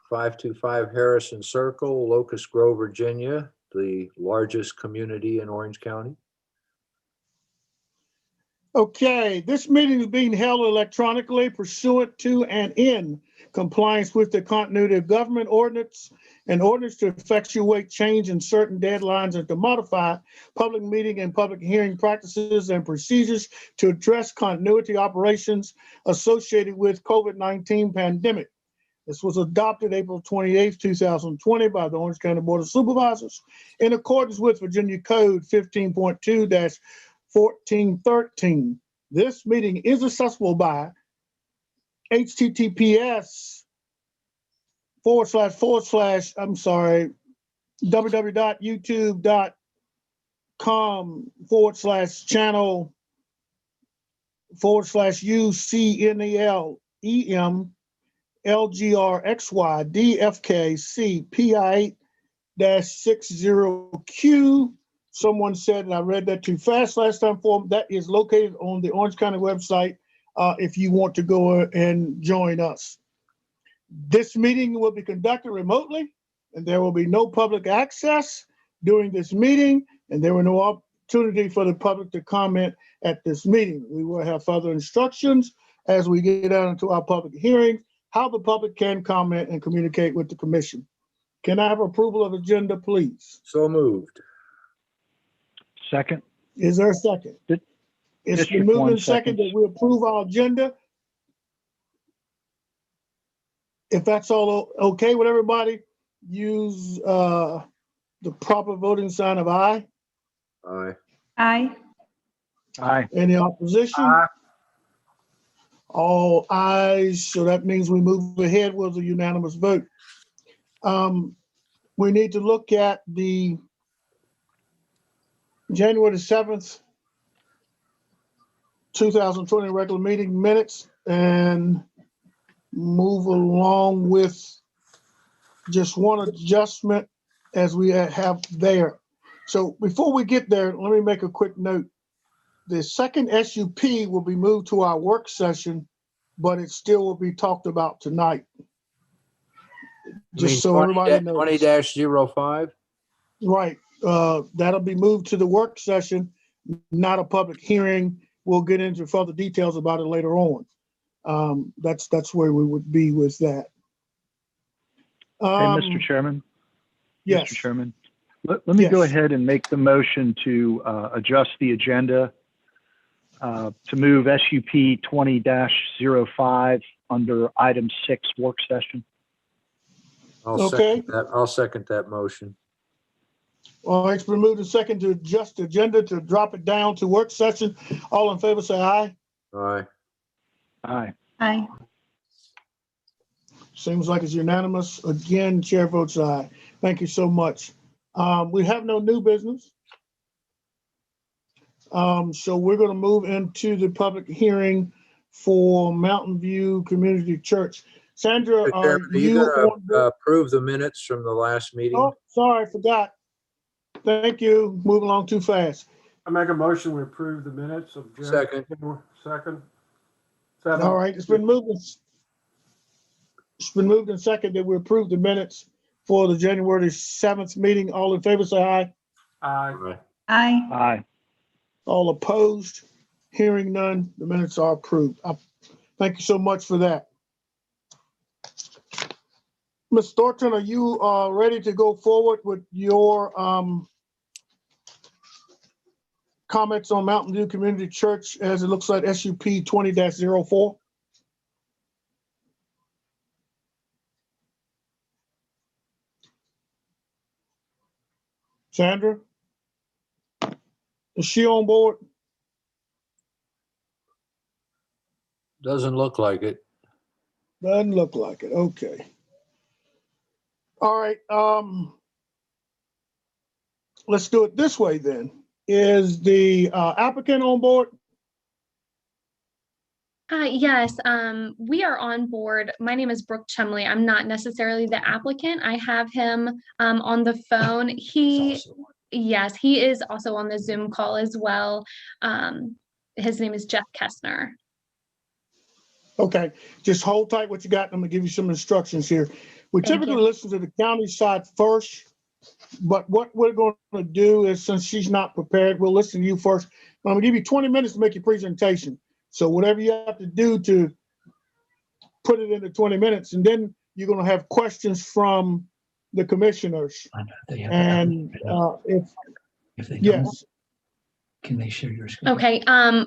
525 Harrison Circle, Locust Grove, Virginia, the largest community in Orange County. Okay, this meeting is being held electronically pursuant to and in compliance with the continuity of government ordinance and ordinance to effectuate change in certain deadlines and to modify public meeting and public hearing practices and procedures to address continuity operations associated with COVID-19 pandemic. This was adopted April 28th, 2020 by the Orange County Board of Supervisors in accordance with Virginia Code 15.2-1413. This meeting is accessible by www.youtube.com/channel/UCNEL-EM-LGRXY-DFK-C-P8-60Q. Someone said, and I read that too fast last time for them, that is located on the Orange County website if you want to go and join us. This meeting will be conducted remotely, and there will be no public access during this meeting, and there will no opportunity for the public to comment at this meeting. We will have further instructions as we get out into our public hearing, how the public can comment and communicate with the commission. Can I have approval of agenda, please? So moved. Second. Is there a second? It's been moved and seconded that we approve our agenda. If that's all okay with everybody, use the proper voting sign of aye. Aye. Aye. Aye. Any opposition? Aye. All ayes, so that means we move ahead with a unanimous vote. We need to look at the January the 7th, 2020 regular meeting minutes and move along with just one adjustment as we have there. So before we get there, let me make a quick note. The second SUP will be moved to our work session, but it still will be talked about tonight. Just so everybody knows. 20-05? Right. That'll be moved to the work session, not a public hearing. We'll get into further details about it later on. That's where we would be with that. Hey, Mr. Chairman. Yes. Mr. Chairman, let me go ahead and make the motion to adjust the agenda to move SUP 20-05 under item 6 work session. I'll second that motion. All right, it's been moved and second to adjust the agenda to drop it down to work session. All in favor, say aye. Aye. Aye. Aye. Seems like it's unanimous. Again, chair votes aye. Thank you so much. We have no new business. So we're going to move into the public hearing for Mountain View Community Church. Sandra, are you going to approve the minutes from the last meeting? Oh, sorry, I forgot. Thank you. Move along too fast. I make a motion, we approve the minutes of January. Second. All right, it's been moved and seconded that we approve the minutes for the January 7th meeting. All in favor, say aye. Aye. Aye. Aye. All opposed? Hearing none, the minutes are approved. Thank you so much for that. Ms. Thornton, are you ready to go forward with your comments on Mountain View Community Church as it looks like SUP 20-04? Sandra? Is she on board? Doesn't look like it. Doesn't look like it. Okay. All right. Let's do it this way then. Is the applicant on board? Yes, we are on board. My name is Brooke Chumley. I'm not necessarily the applicant. I have him on the phone. Yes, he is also on the Zoom call as well. His name is Jeff Kessner. Okay, just hold tight what you got. I'm gonna give you some instructions here. We Thank typically you. listen to the county side first, but what we're going to do is, since she's not prepared, we'll listen to you first. I'm gonna give you 20 minutes to make your presentation. So whatever you have to do to put it into 20 minutes, and then you're gonna have questions from the commissioners. And if they don't, yes, can they share your screen? Okay,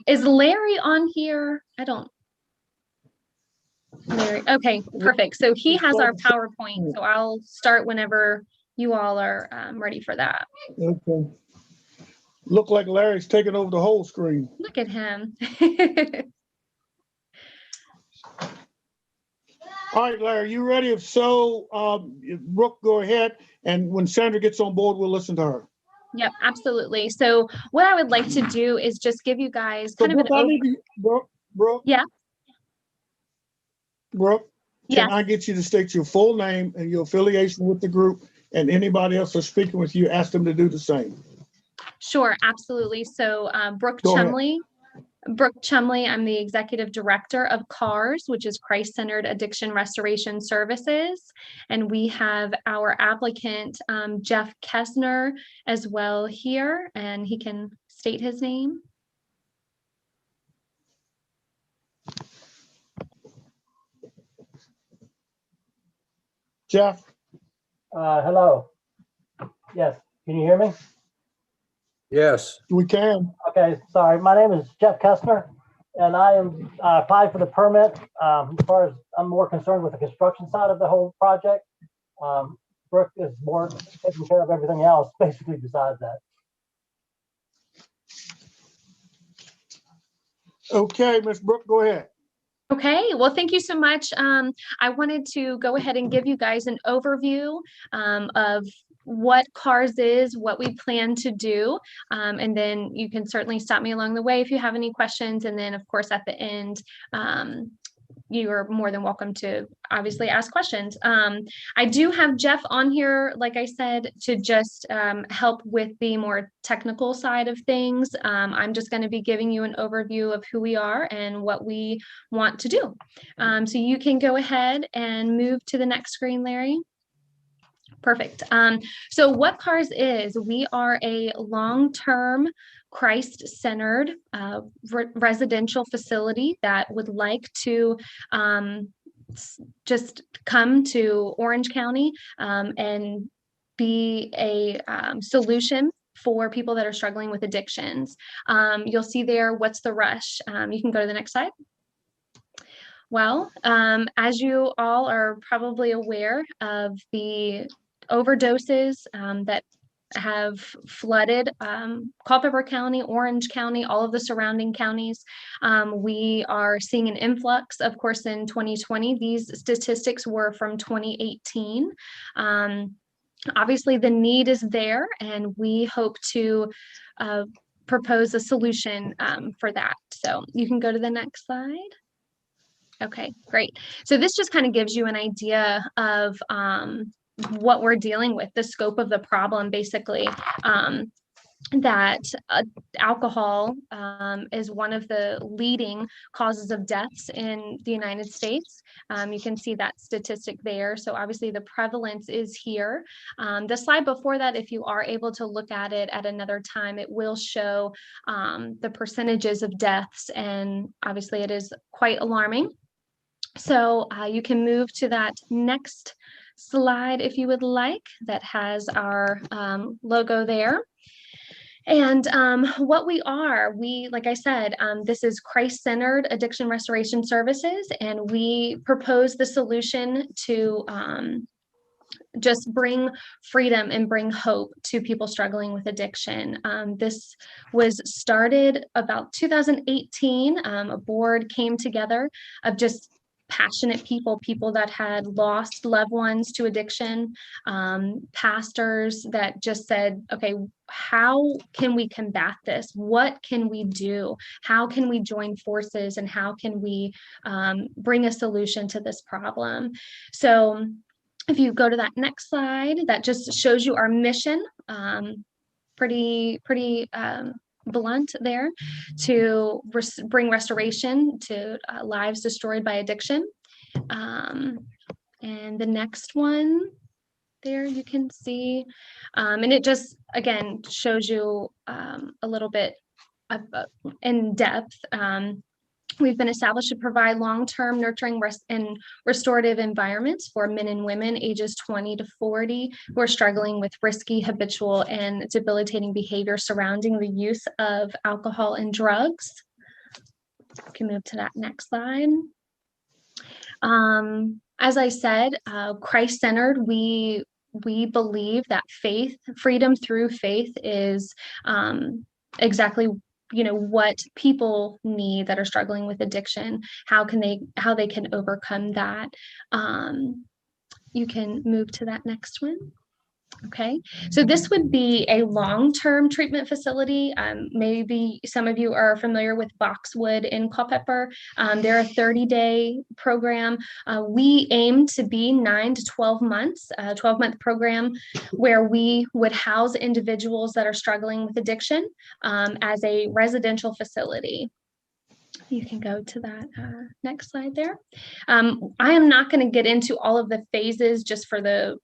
is Larry on here? I don't. Larry, okay, perfect. So he has our PowerPoint, so I'll start whenever you all are ready for that. okay. Look like Larry's taking over the whole screen. Look at him. All right, Larry, you ready? If so, Brooke, go ahead. And when Sandra gets on board, we'll listen to her. Yep, absolutely. So what I would like to do is just give you guys So kind of an Brooke, I need to, Brooke. Yeah. Brooke, Yes. can I get you to state your full name and your affiliation with the group, and anybody else that's speaking with you, ask them to do the same. Sure, absolutely. So Brooke Go ahead. Chumley. Brooke Chumley, I'm the executive director of CARS, which is Christ-Centered Addiction Restoration Services. And we have our applicant, Jeff Kessner, as well here, and he can state his name. Jeff, Hello. Yes, can you hear me? Yes, we can. Okay, sorry. My name is Jeff Kessner, and I am applied for the permit. As far as I'm more concerned with the construction side of the whole project. Brooke is more taking care of everything else, basically, besides that. Okay, Ms. Brooke, go ahead. Okay, well, thank you so much. I wanted to go ahead and give you guys an overview of what CARS is, what we plan to do, and then you can certainly stop me along the way if you have any questions. And then, of course, at the end, you are more than welcome to obviously ask questions. I do have Jeff on here, like I said, to just help with the more technical side of things. I'm just going to be giving you an overview of who we are and what we want to do. So you can go ahead and move to the next screen, Larry. Perfect. So what CARS is, we are a long-term Christ-centered residential facility that would like to just come to Orange County and be a solution for people that are struggling with addictions. You'll see there, what's the rush? You can go to the next slide. Well, as you all are probably aware of the overdoses that have flooded Culpeper County, Orange County, all of the surrounding counties. We are seeing an influx, of course, in 2020. These statistics were from 2018. Obviously, the need is there, and we hope to propose a solution for that. So you can go to the next slide. Okay, great. So this just kind of gives you an idea of what we're dealing with, the scope of the problem, basically, that alcohol is one of the leading causes of deaths in the United States. You can see that statistic there. So obviously the prevalence is here. The slide before that, if you are able to look at it at another time, it will show the percentages of deaths, and obviously it is quite alarming. So you can move to that next slide if you would like, that has our logo there. And what we are, like I said, this is Christ-Centered Addiction Restoration Services, and we propose the solution to just bring freedom and bring hope to people struggling with addiction. This was started about 2018. A board came together of just passionate people that had lost loved ones to addiction, pastors that just said, okay, how can we combat this? What can we do? How can we join forces, and how can we bring a solution to this problem? So if you go to that next slide, that just shows you our mission, pretty blunt there, to bring restoration to lives destroyed by addiction. And the next one there you can see, and it just, again, shows you a little bit of, in depth. We've been established to provide long-term nurturing and restorative environments for men and women ages 20 to 40 who are struggling with risky, habitual, and debilitating behavior surrounding the use of alcohol and drugs. We can move to that next slide. As I said, Christ-centered, we believe that freedom through faith is exactly what people need that are struggling with addiction, how they can overcome that. You can move to that next one. Okay, so this would be a long-term treatment facility. Maybe some of you are familiar with Boxwood in Culpeper. They're a 30-day program. We aim to be 9 to 12 months, a 12-month program where we would house individuals that are struggling with addiction as a residential facility. You can go to that next slide there. I am not going to get into all of the phases just for the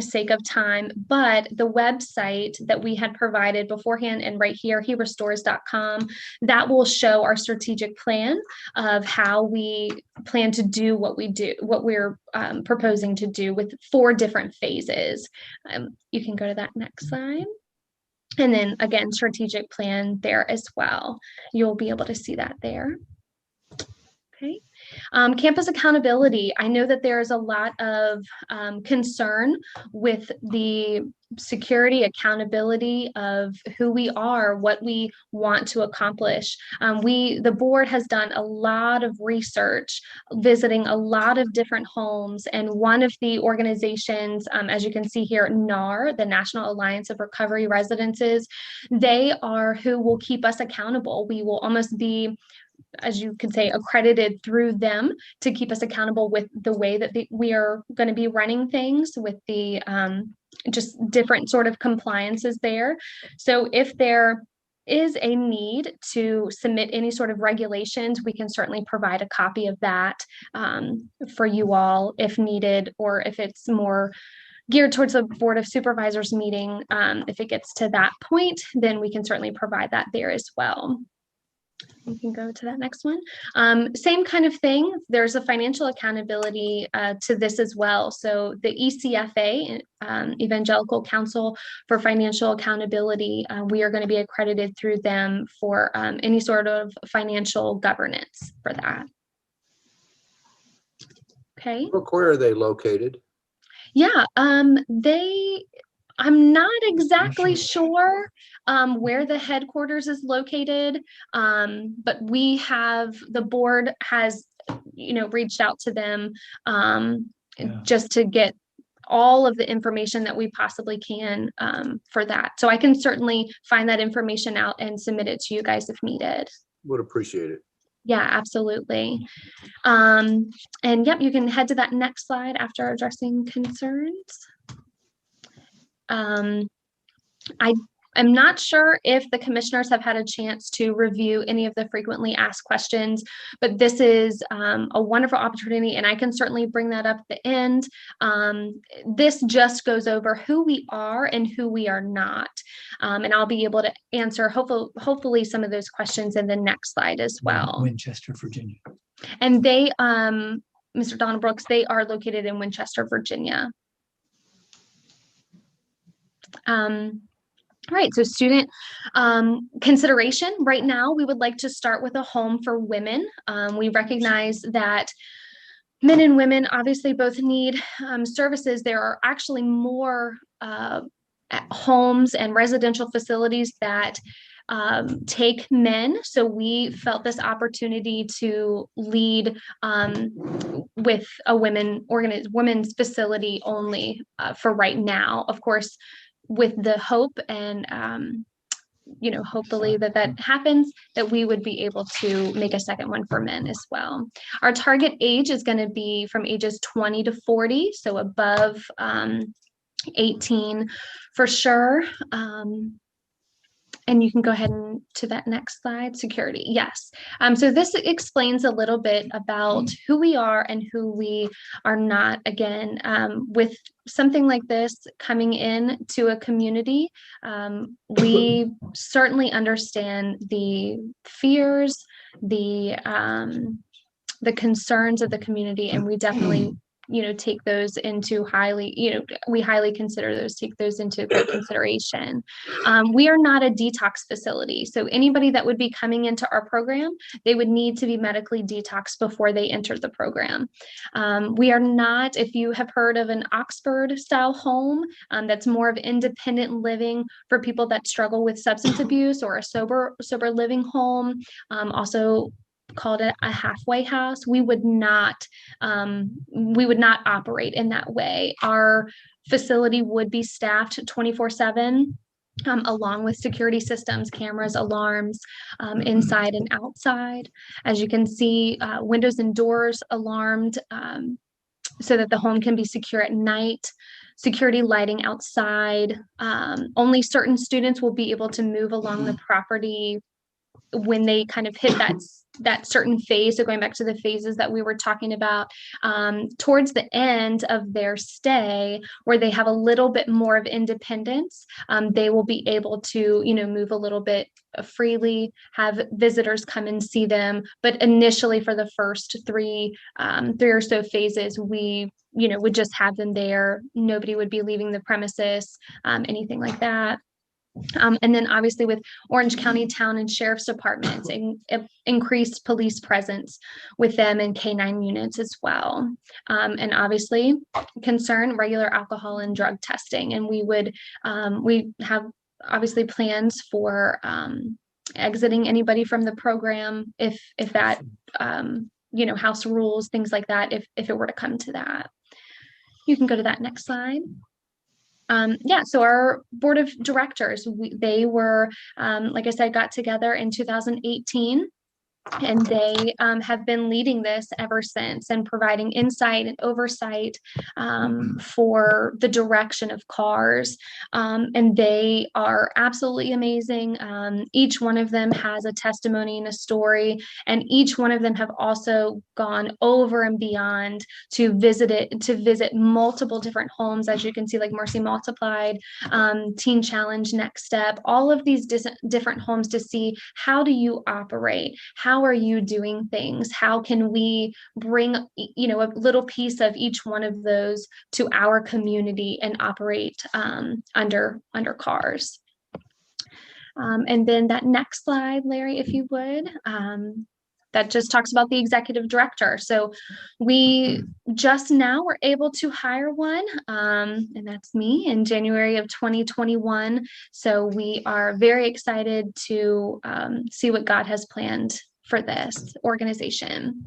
sake of time, but the website that we had provided beforehand and right here, herestores.com, that will show our strategic plan of how we plan to do what we're proposing to do with 4 different phases. You can go to that next slide. And then again, strategic plan there as well. You'll be able to see that there. Okay. Campus accountability. I know that there is a lot of concern with the security, accountability of who we are, what we want to accomplish. The board has done a lot of research, visiting a lot of different homes, and one of the organizations, as you can see here, NAR, the National Alliance of Recovery Residences, they are who will keep us accountable. We will almost be, as you could say, accredited through them to keep us accountable with the way that we are going to be running things with the just different sort of compliances there. So if there is a need to submit any sort of regulations, we can certainly provide a copy of that for you all if needed, or if it's more geared towards the Board of Supervisors meeting, if it gets to that point, then we can certainly provide that there as well. You can go to that next one. Same kind of thing. There's a financial accountability to this as well. So the ECFA, Evangelical Council for Financial Accountability, we are going to be accredited through them for any sort of financial governance for that. Okay. Where are they located? Yeah, I'm not exactly sure where the headquarters is located, but the board has, reached out to them just to get all of the information that we possibly can for that. So I can certainly find that information out and submit it to you guys if needed. Would appreciate it. Yeah, absolutely. And yep, you can head to that next slide after addressing concerns. I'm not sure if the commissioners have had a chance to review any of the frequently asked questions, but this is a wonderful opportunity, and I can certainly bring that up at the end. This just goes over who we are and who we are not, and I'll be able to answer hopefully some of those questions in the next slide as well. Winchester, Virginia. And they, Mr. Donald Brooks, they are located in Winchester, Virginia. All right, so student consideration. Right now, we would like to start with a home for women. We recognize that men and women obviously both need services. There are actually more homes and residential facilities that take men. So we felt this opportunity to lead with a women's facility only for right now. Of course, with the hope and hopefully that happens, that we would be able to make a second one for men as well. Our target age is going to be from ages 20 to 40, so above 18 for sure. And you can go ahead and to that next slide, security. Yes. So this explains a little bit about who we are and who we are not. Again, with something like this coming in to a community, we certainly understand the fears, the concerns of the community, and we definitely take those into we highly consider those, take those into great consideration. We are not a detox facility. So anybody that would be coming into our program, they would need to be medically detoxed before they enter the program. We are not, if you have heard of an Oxford style home, that's more of independent living for people that struggle with substance abuse, or a sober living home, also called it a halfway house. We would not operate in that way. Our facility would be staffed 24/7, along with security systems, cameras, alarms, inside and outside. As you can see, windows and doors alarmed, so that the home can be secure at night. Security lighting outside. Only certain students will be able to move along the property when they kind of hit that certain phase. So going back to the phases that we were talking about, towards the end of their stay, where they have a little bit more of independence, they will be able to, move a little bit freely, have visitors come and see them. But initially, for the first three or so phases, we would just have them there. Nobody would be leaving the premises, anything like that. And then obviously with Orange County Town and Sheriff's Departments, and increased police presence with them and K-9 units as well. And obviously regular alcohol and drug testing. And we have obviously plans for exiting anybody from the program if that, house rules, things like that, if it were to come to that. You can go to that next slide. So our board of directors, they were, like I said, got together in 2018. And they have been leading this ever since, and providing insight and oversight for the direction of CARS. And they are absolutely amazing. Each one of them has a testimony and a story, and each one of them have also gone over and beyond to visit multiple different homes, as you can see, like Mercy Multiplied, Teen Challenge, Next Step, all of these different homes, to see how do you operate, how are you doing things? How can we bring, a little piece of each one of those to our community and operate under CARS? And then that next slide, Larry, if you would. That just talks about the executive director. So we just now were able to hire one, and that's me, in January of 2021. So we are very excited to see what God has planned for this organization.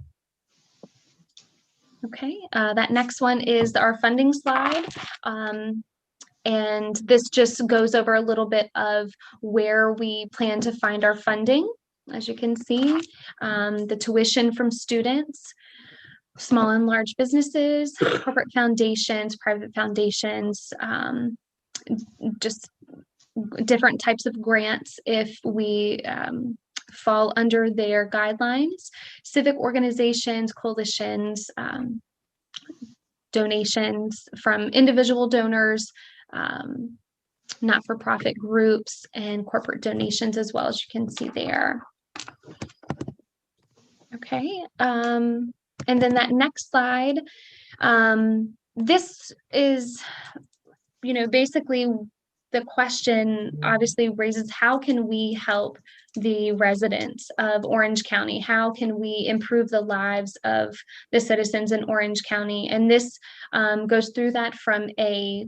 Okay, that next one is our funding slide. And this just goes over a little bit of where we plan to find our funding. As you can see, the tuition from students, small and large businesses, corporate foundations, private foundations, just different types of grants if we fall under their guidelines, civic organizations, coalitions, donations from individual donors, not-for-profit groups, and corporate donations as well, as you can see there. Okay, and then that next slide, this is, basically the question obviously raises, how can we help the residents of Orange County? How can we improve the lives of the citizens in Orange County? And this goes through that from a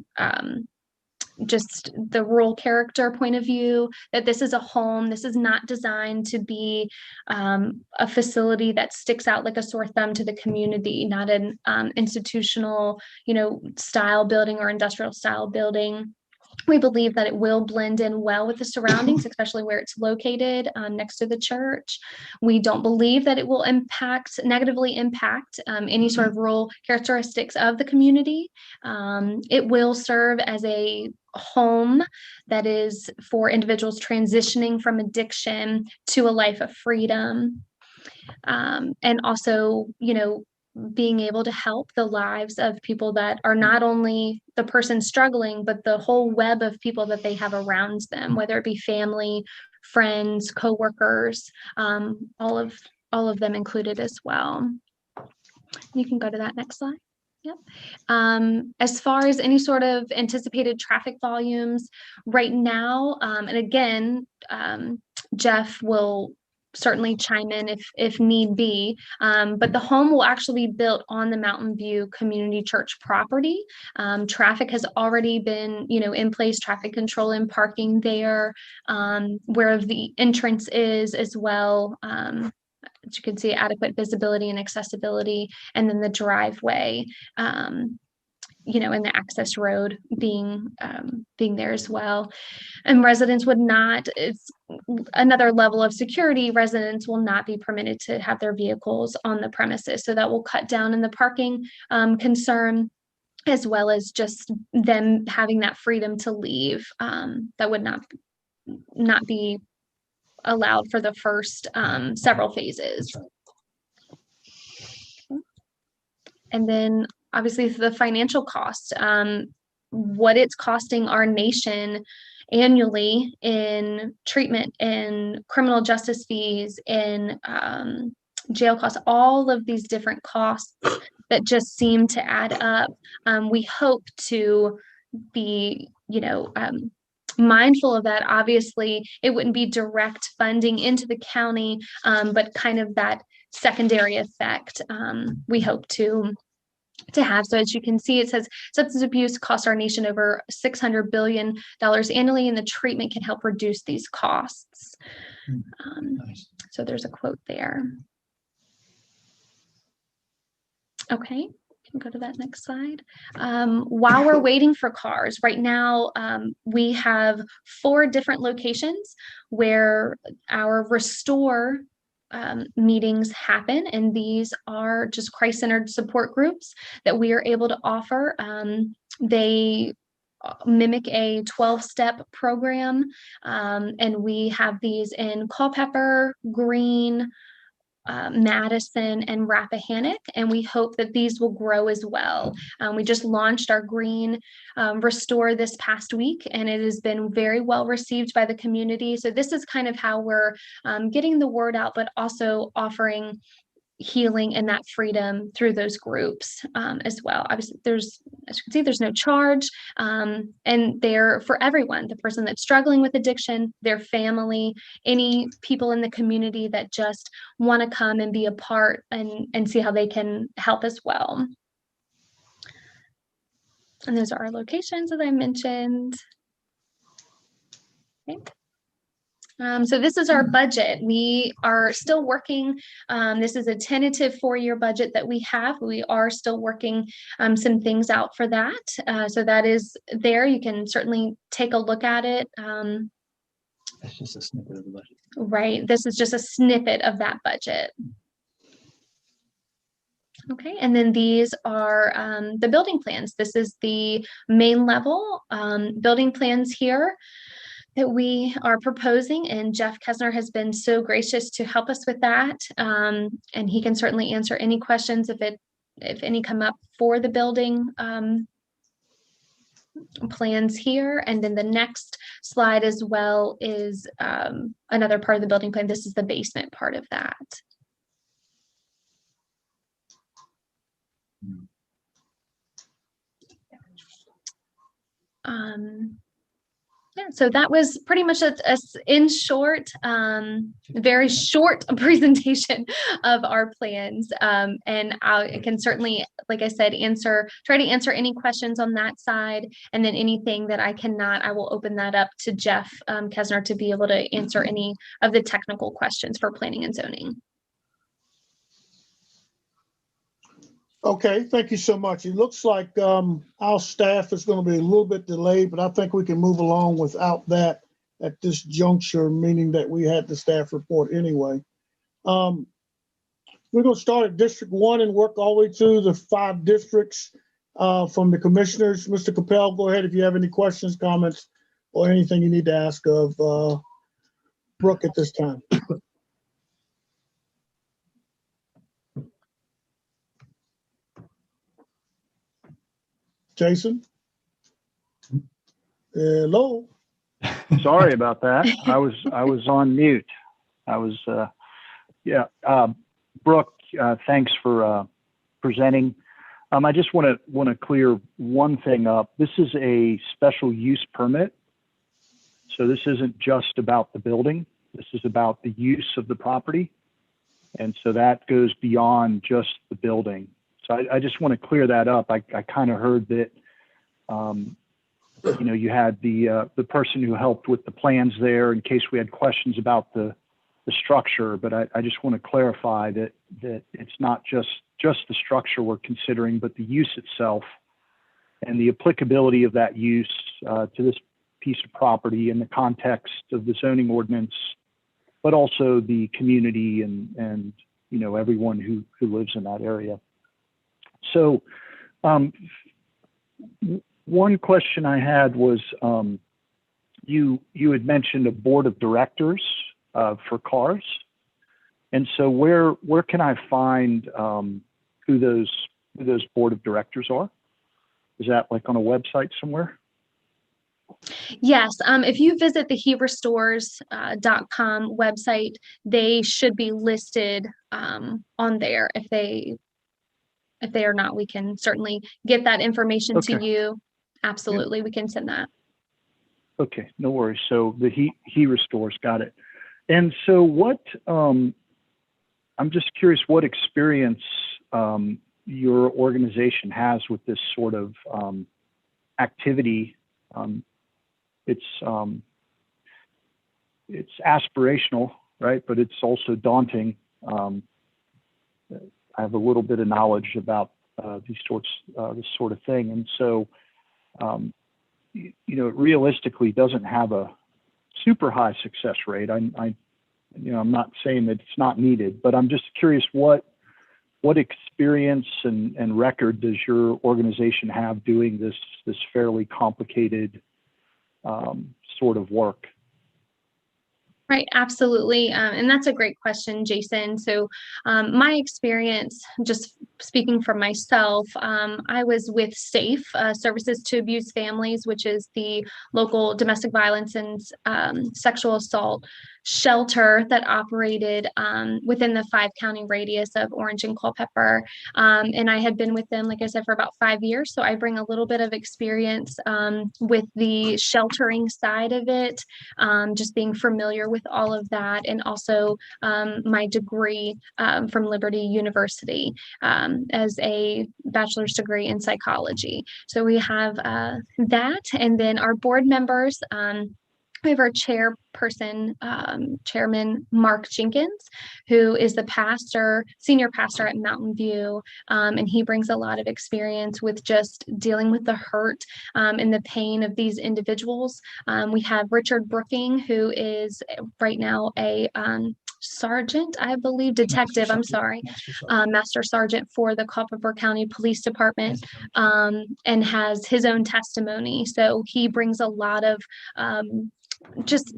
just the rural character point of view, that this is a home. This is not designed to be a facility that sticks out like a sore thumb to the community, not an institutional, style building or industrial style building. We believe that it will blend in well with the surroundings, especially where it's located next to the church. We don't believe that it will negatively impact any sort of rural characteristics of the community. It will serve as a home that is for individuals transitioning from addiction to a life of freedom. And also, being able to help the lives of people that are not only the person struggling, but the whole web of people that they have around them, whether it be family, friends, coworkers, all of them included as well. You can go to that next slide. Yep. As far as any sort of anticipated traffic volumes right now, and again, Jeff will certainly chime in if need be, but the home will actually be built on the Mountain View Community Church property. Traffic has already been, in place, traffic control and parking there, where the entrance is as well. As you can see, adequate visibility and accessibility, and then the driveway, and the access road being there as well. And residents would not, it's another level of security, residents will not be permitted to have their vehicles on the premises. So that will cut down in the parking concern, as well as just them having that freedom to leave. That would not be allowed for the first several phases. And then obviously the financial cost, what it's costing our nation annually in treatment, in criminal justice fees, in jail costs, all of these different costs that just seem to add up. We hope to be, mindful of that. Obviously, it wouldn't be direct funding into the county, but kind of that secondary effect we hope to have. So as you can see, it says substance abuse costs our nation over $600 billion annually, and the treatment can help reduce these costs. Nice. So there's a quote there. Okay. Go to that next slide. While we're waiting for cars, right now we have 4 different locations where our Restore meetings happen, and these are just Christ-centered support groups that we are able to offer. They mimic a 12-step program, and we have these in Culpeper, Greene, Madison, and Rappahannock, and we hope that these will grow as well. We just launched our Greene Restore this past week, and it has been very well received by the community. So this is kind of how we're getting the word out, but also offering healing and that freedom through those groups as well. Obviously, as you can see, there's no charge, and they're for everyone, the person that's struggling with addiction, their family, any people in the community that just want to come and be a part and see how they can help as well. And those are our locations, as I mentioned. Okay. So this is our budget. We are still working. This is a tentative 4-year budget that we have. We are still working some things out for that. So that is there. You can certainly take a look at it. That's just a snippet of the budget. Right. This is just a snippet of that budget. Okay, and then these are the building plans. This is the main level building plans here that we are proposing, and Jeff Kesner has been so gracious to help us with that, and he can certainly answer any questions if any come up for the building plans here. And then the next slide as well is another part of the building plan. This is the basement part of that. Yeah, so that was pretty much in short, very short presentation of our plans. And I can certainly, like I said, try to answer any questions on that side. And then anything that I cannot, I will open that up to Jeff Kesner to be able to answer any of the technical questions for planning and zoning. Okay, thank you so much. It looks like our staff is going to be a little bit delayed, but I think we can move along without that at this juncture, meaning that we had the staff report anyway. We're going to start at District 1 and work all the way through the 5 districts from the commissioners. Mr. Capel, go ahead if you have any questions, comments, or anything you need to ask of Brooke at this time. Jason? Hello? Sorry about that. I was on mute. Brooke, thanks for presenting. I just want to clear one thing up. This is a special use permit. So this isn't just about the building. This is about the use of the property. And so that goes beyond just the building. So I just want to clear that up. I kind of heard that, you had the person who helped with the plans there in case we had questions about the structure, but I just want to clarify that it's not just the structure we're considering, but the use itself and the applicability of that use to this piece of property in the context of the zoning ordinance, but also the community and everyone who lives in that area. So one question I had was you had mentioned a board of directors for cars, and so where can I find who those board of directors are? Is that like on a website somewhere? Yes, if you visit the herestores.com website, they should be listed on there. If they are not, we can certainly get that information to you. Absolutely, we can send that. Okay, no worries. So the he restores, got it. And so what, I'm just curious what experience your organization has with this sort of activity. It's aspirational, right? But it's also daunting. I have a little bit of knowledge about this sort of thing. And so, it realistically doesn't have a super high success rate. I'm not saying that it's not needed, but I'm just curious what experience and record does your organization have doing this fairly complicated sort of work? Right, absolutely. And that's a great question, Jason. So my experience, just speaking for myself, I was with SAFE, Services to Abused Families, which is the local domestic violence and sexual assault shelter that operated within the 5-county radius of Orange and Culpeper. And I had been with them, like I said, for about 5 years. So I bring a little bit of experience with the sheltering side of it, just being familiar with all of that, and also my degree from Liberty University as a bachelor's degree in psychology. So we have that, and then our board members. We have our chairman, Mark Jenkins, who is the senior pastor at Mountain View. And he brings a lot of experience with just dealing with the hurt and the pain of these individuals. We have Richard Brooking, who is right now a sergeant, I believe, detective, I'm sorry, master sergeant for the Culpeper County Police Department, and has his own testimony. So he brings a lot of just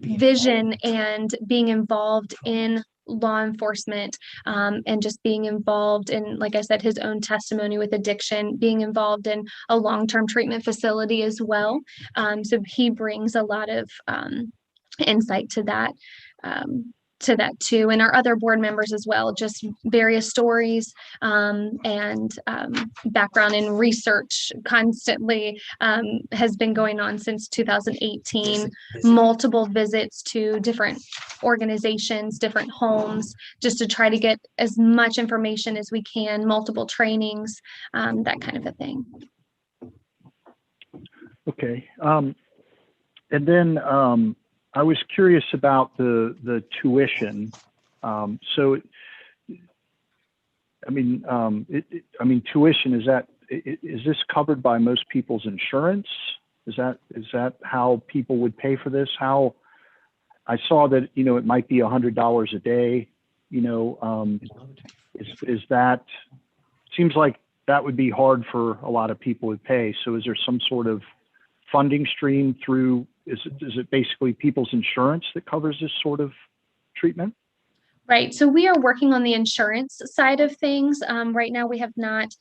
vision and being involved in law enforcement, and just being involved in, like I said, his own testimony with addiction, being involved in a long-term treatment facility as well. So he brings a lot of insight to that too, and our other board members as well, just various stories and background in research constantly has been going on since 2018, multiple visits to different organizations, different homes, just to try to get as much information as we can, multiple trainings, that kind of a thing. Okay. And then I was curious about the tuition. So I mean, I mean, tuition, is this covered by most people's insurance? Is that how people would pay for this? How, I saw that, you know, it might be $100 a day, you know, is that, seems like that would be hard for a lot of people to pay. So is there some sort of funding stream through, is it basically people's insurance that covers this sort of treatment? Right. So we are working on the insurance side of things. Right now, we have not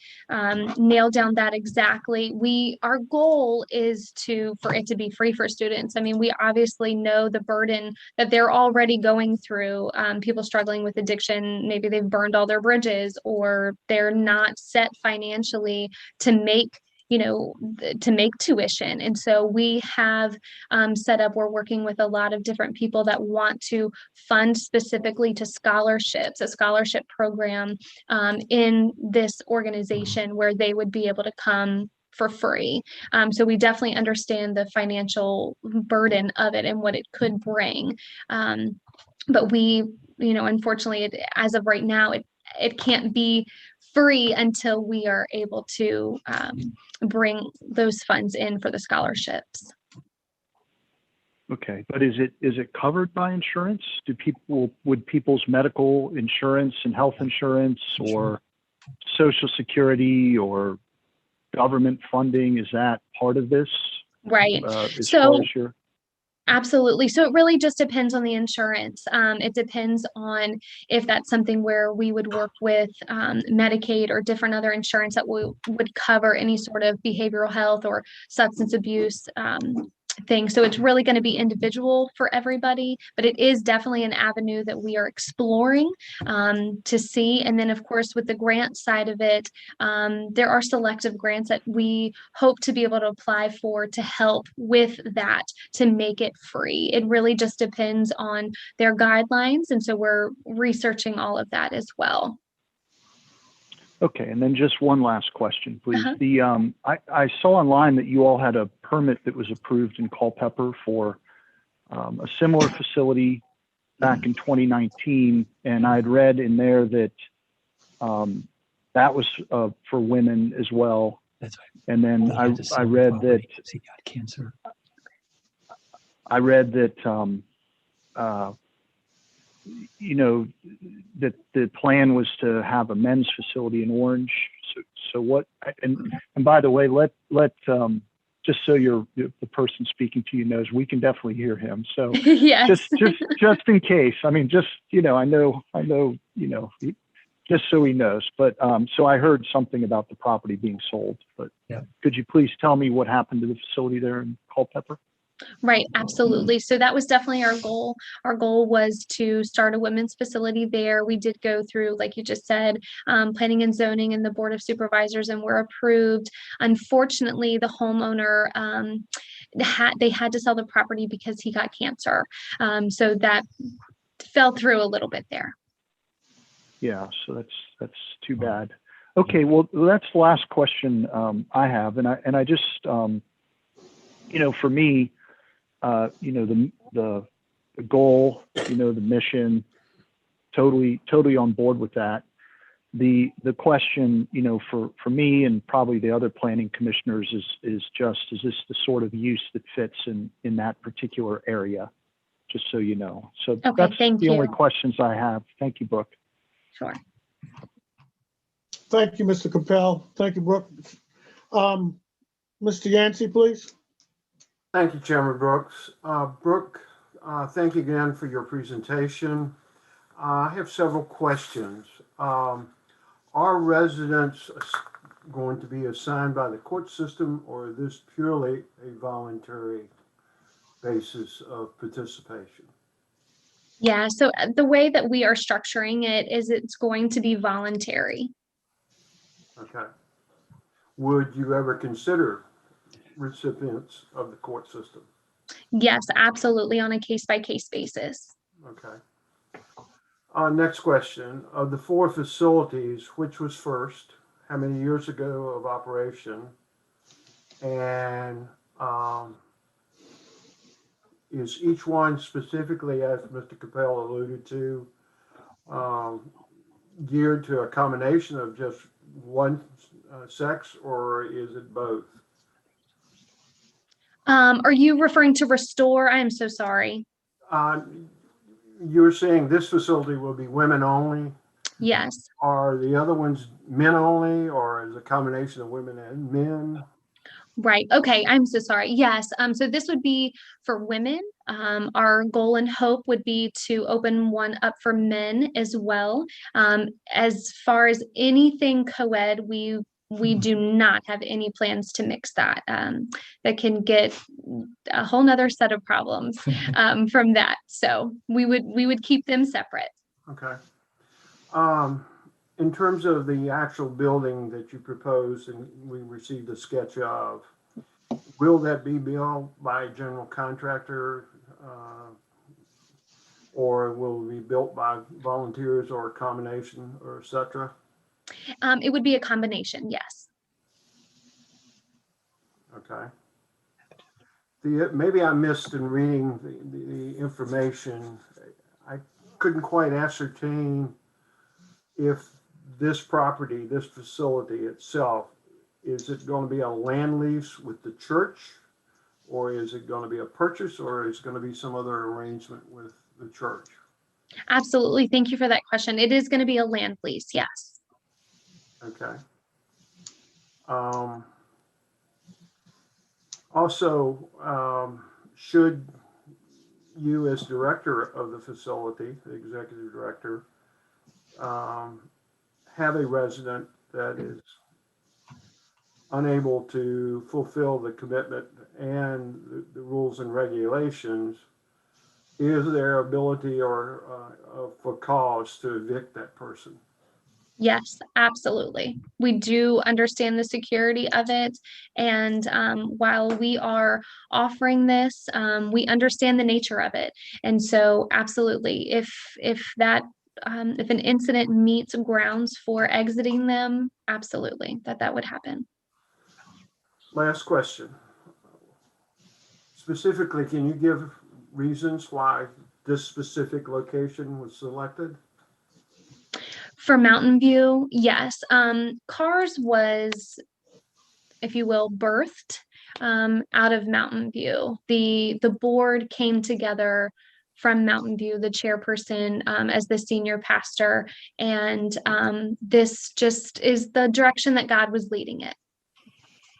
nailed down that exactly. Our goal is for it to be free for students. I mean, we obviously know the burden that they're already going through. People struggling with addiction, maybe they've burned all their bridges, or they're not set financially to make tuition. And so we have set up, we're working with a lot of different people that want to fund specifically to scholarships, a scholarship program in this organization where they would be able to come for free. So we definitely understand the financial burden of it and what it could bring. But we, unfortunately, as of right now, it can't be free until we are able to bring those funds in for the scholarships. Okay, but is it covered by insurance? Would people's medical insurance and health insurance or Social Security or government funding, is that part of this? Right. As far as your... Absolutely. So it really just depends on the insurance. It depends on if that's something where we would work with Medicaid or different other insurance that would cover any sort of behavioral health or substance abuse thing. So it's really going to be individual for everybody, but it is definitely an avenue that we are exploring to see. And then, of course, with the grant side of it, there are selective grants that we hope to be able to apply for to help with that, to make it free. It really just depends on their guidelines. And so we're researching all of that as well. Okay, and then just one last question, please. I saw online that you all had a permit that was approved in Culpeper for a similar facility back in 2019, and I'd read in there that that was for women as well. That's right. And then I read that he got cancer. I read that that the plan was to have a men's facility in Orange. So what? And by the way, let just so the person speaking to you knows, we can definitely hear him. So yes. just in case. I mean, just I know, just so he knows. But so I heard something about the property being sold. But yeah. Could you please tell me what happened to the facility there in Culpeper? Right, absolutely. So that was definitely our goal. Our goal was to start a women's facility there. We did go through, like you just said, planning and zoning and the board of supervisors, and were approved. Unfortunately, the homeowner, they had to sell the property because he got cancer. So that fell through a little bit there. Yeah, so that's too bad. Okay, well, that's the last question I have, and I just for me, the goal, the mission, totally on board with that. The question, for me and probably the other planning commissioners is this the sort of use that fits in that particular area? Just so you know. So okay, that's the only questions I have. Thank you, Brooke. Sure. Thank you, Mr. Capel. Thank you, Brooke. Mr. Yancey, please. Thank you, Chairman Brooks. Brooke, thank you again for your presentation. I have several questions. Are residents going to be assigned by the court system, or is this purely a voluntary basis of participation? Yeah, so the way that we are structuring it is it's going to be voluntary. Okay. Would you ever consider recipients of the court system? Yes, absolutely, on a case-by-case basis. Okay. Next question. Of the 4 facilities, which was first? How many years ago of operation? And is each one specifically, as Mr. Capel alluded to, geared to a combination of just one sex, or is it both? Are you referring to Restore? I am so sorry. Uh, You're saying this facility will be women only? Yes. Are the other ones men only, or is it a combination of women and men? Right. Okay. I'm so sorry. Yes. So this would be for women. Our goal and hope would be to open one up for men as well. As far as anything co-ed, we do not have any plans to mix that. That can get a whole nother set of problems from that. So we would keep them separate. Okay. In terms of the actual building that you proposed and we received a sketch of, will that be built by a general contractor, or will it be built by volunteers or a combination, or et cetera? It would be a combination. Yes. Okay. Maybe I missed in reading the information. I couldn't quite ascertain if this property, this facility itself, is it going to be a land lease with the church, or is it going to be a purchase, or is it going to be some other arrangement with the church? Absolutely. Thank you for that question. It is going to be a land lease. Yes. Okay. Also, should you as director of the facility, the executive director, have a resident that is unable to fulfill the commitment and the rules and regulations, is there ability or for cause to evict that person? Yes, absolutely. We do understand the security of it. And while we are offering this, we understand the nature of it. And so absolutely, if an incident meets grounds for exiting them, absolutely, that would happen. Last question. Specifically, can you give reasons why this specific location was selected? For Mountain View, yes. CARS was, if you will, birthed out of Mountain View. The board came together from Mountain View, the chairperson as the senior pastor, and this just is the direction that God was leading it.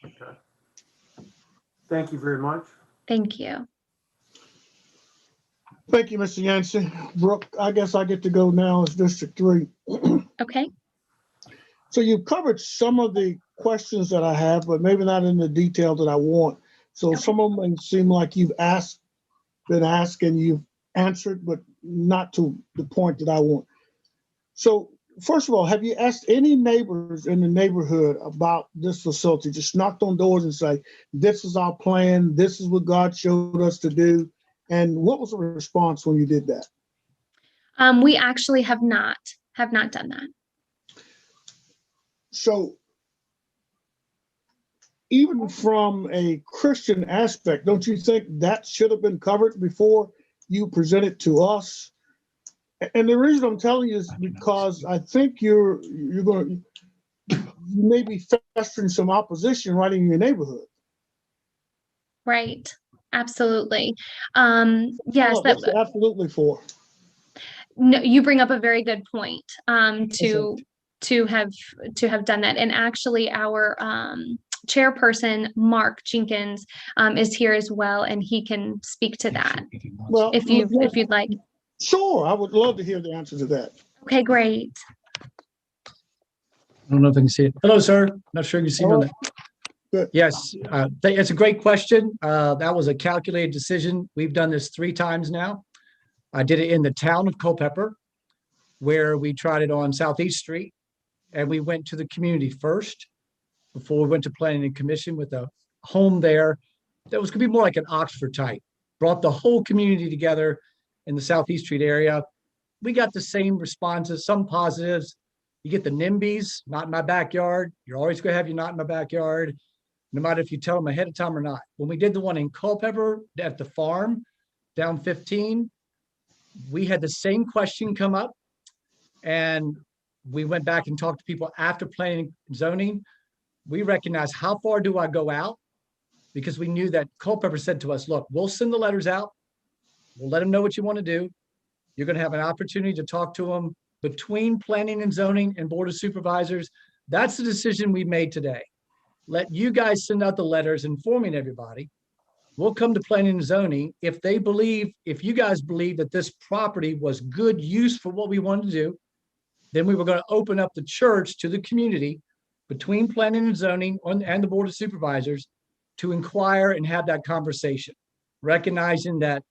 Okay. Thank you very much. Thank you. Thank you, Mr. Yancey. Brooke, I guess I get to go now as District 3. Okay. So you've covered some of the questions that I have, but maybe not in the detail that I want. So Okay. some of them seem like you've been asked and you've answered, but not to the point that I want. So first of all, have you asked any neighbors in the neighborhood about this facility? Just knocked on doors and say, this is our plan, this is what God showed us to do. And what was the response when you did that? We actually have not done that. So even from a Christian aspect, don't you think that should have been covered before you present it to us? And the reason I'm telling you is because I think you may be festering some opposition right in your neighborhood. Right. Absolutely. Yes, Oh, that's absolutely for. No, you bring up a very good point to have done that. And actually our chairperson, Mark Jenkins, is here as well, and he can speak to that Well, if you'd like. Sure, I would love to hear the answer to that. Okay, great. I don't know if I can see it. Hello, sir. Not sure you can see me on that. Good. Yes, it's a great question. That was a calculated decision. We've done this 3 times now. I did it in the town of Culpeper, where we tried it on Southeast Street, and we went to the community first before we went to planning and commission with a home there that was going to be more like an Oxford type. Brought the whole community together in the Southeast Street area. We got the same responses, some positives. You get the NIMBYs, not in my backyard. You're always going to have your not in my backyard, no matter if you tell them ahead of time or not. When we did the one in Culpeper at the farm down 15, we had the same question come up, and we went back and talked to people after planning and zoning. We recognized how far do I go out? Because we knew that Culpeper said to us, look, we'll send the letters out. We'll let them know what you want to do. You're going to have an opportunity to talk to them between planning and zoning and board of supervisors. That's the decision we made today. Let you guys send out the letters informing everybody. We'll come to planning and zoning. If you guys believe that this property was good use for what we wanted to do, then we were going to open up the church to the community between planning and zoning and the board of supervisors to inquire and have that conversation, recognizing that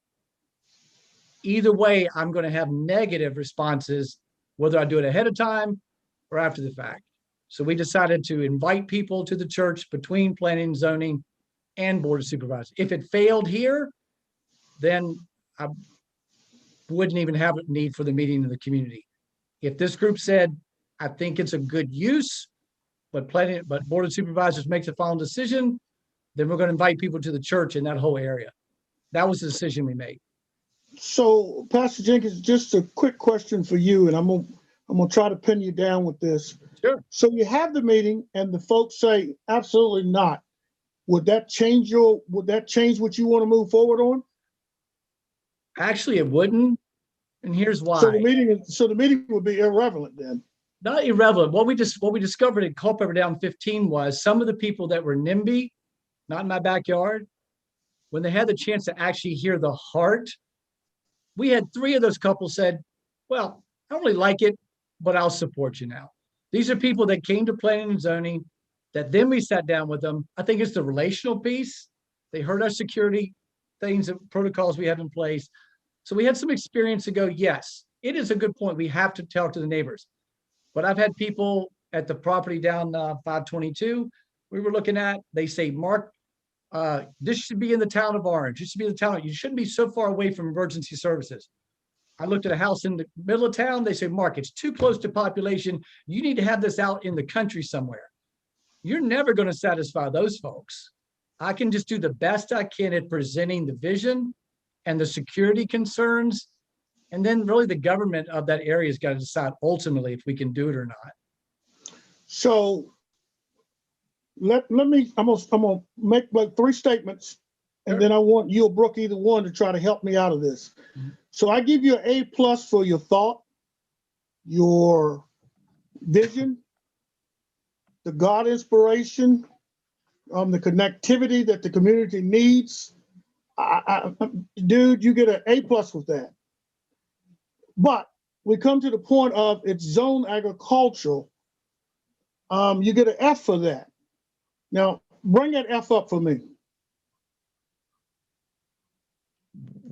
either way, I'm going to have negative responses, whether I do it ahead of time or after the fact. So we decided to invite people to the church between planning and zoning and board of supervisors. If it failed here, then I wouldn't even have a need for the meeting of the community. If this group said, I think it's a good use, but board of supervisors makes a final decision, then we're going to invite people to the church in that whole area. That was the decision we made. So Pastor Jenkins, just a quick question for you, and I'm gonna try to pin you down with this. Sure. So you have the meeting and the folks say, absolutely not. Would that change what you want to move forward on? Actually, it wouldn't. And here's why. So the meeting would be irrelevant then. Not irrelevant. What we discovered at Culpeper Down 15 was some of the people that were NIMBY, not in my backyard, when they had the chance to actually hear the heart, we had 3 of those couples said, well, I don't really like it, but I'll support you now. These are people that came to planning and zoning, that then we sat down with them. I think it's the relational piece. They heard our security things and protocols we have in place. So we had some experience to go, yes, it is a good point. We have to talk to the neighbors. But I've had people at the property down 522 we were looking at, they say, Mark, this should be in the town of Orange. It should be in the town. You shouldn't be so far away from emergency services. I looked at a house in the middle of town. They say, Mark, it's too close to population. You need to have this out in the country somewhere. You're never going to satisfy those folks. I can just do the best I can at presenting the vision and the security concerns. And then really the government of that area has got to decide ultimately if we can do it or not. So I'm gonna make like 3 statements, and then I want you or Brooke, either one, to try to help me out of this. Mm-hmm. So I give you an A+ for your thought, your vision, the God inspiration, the connectivity that the community needs. Dude, you get an A+ with that. But we come to the point of it's zone agricultural. You get an F for that. Now, bring that F up for me.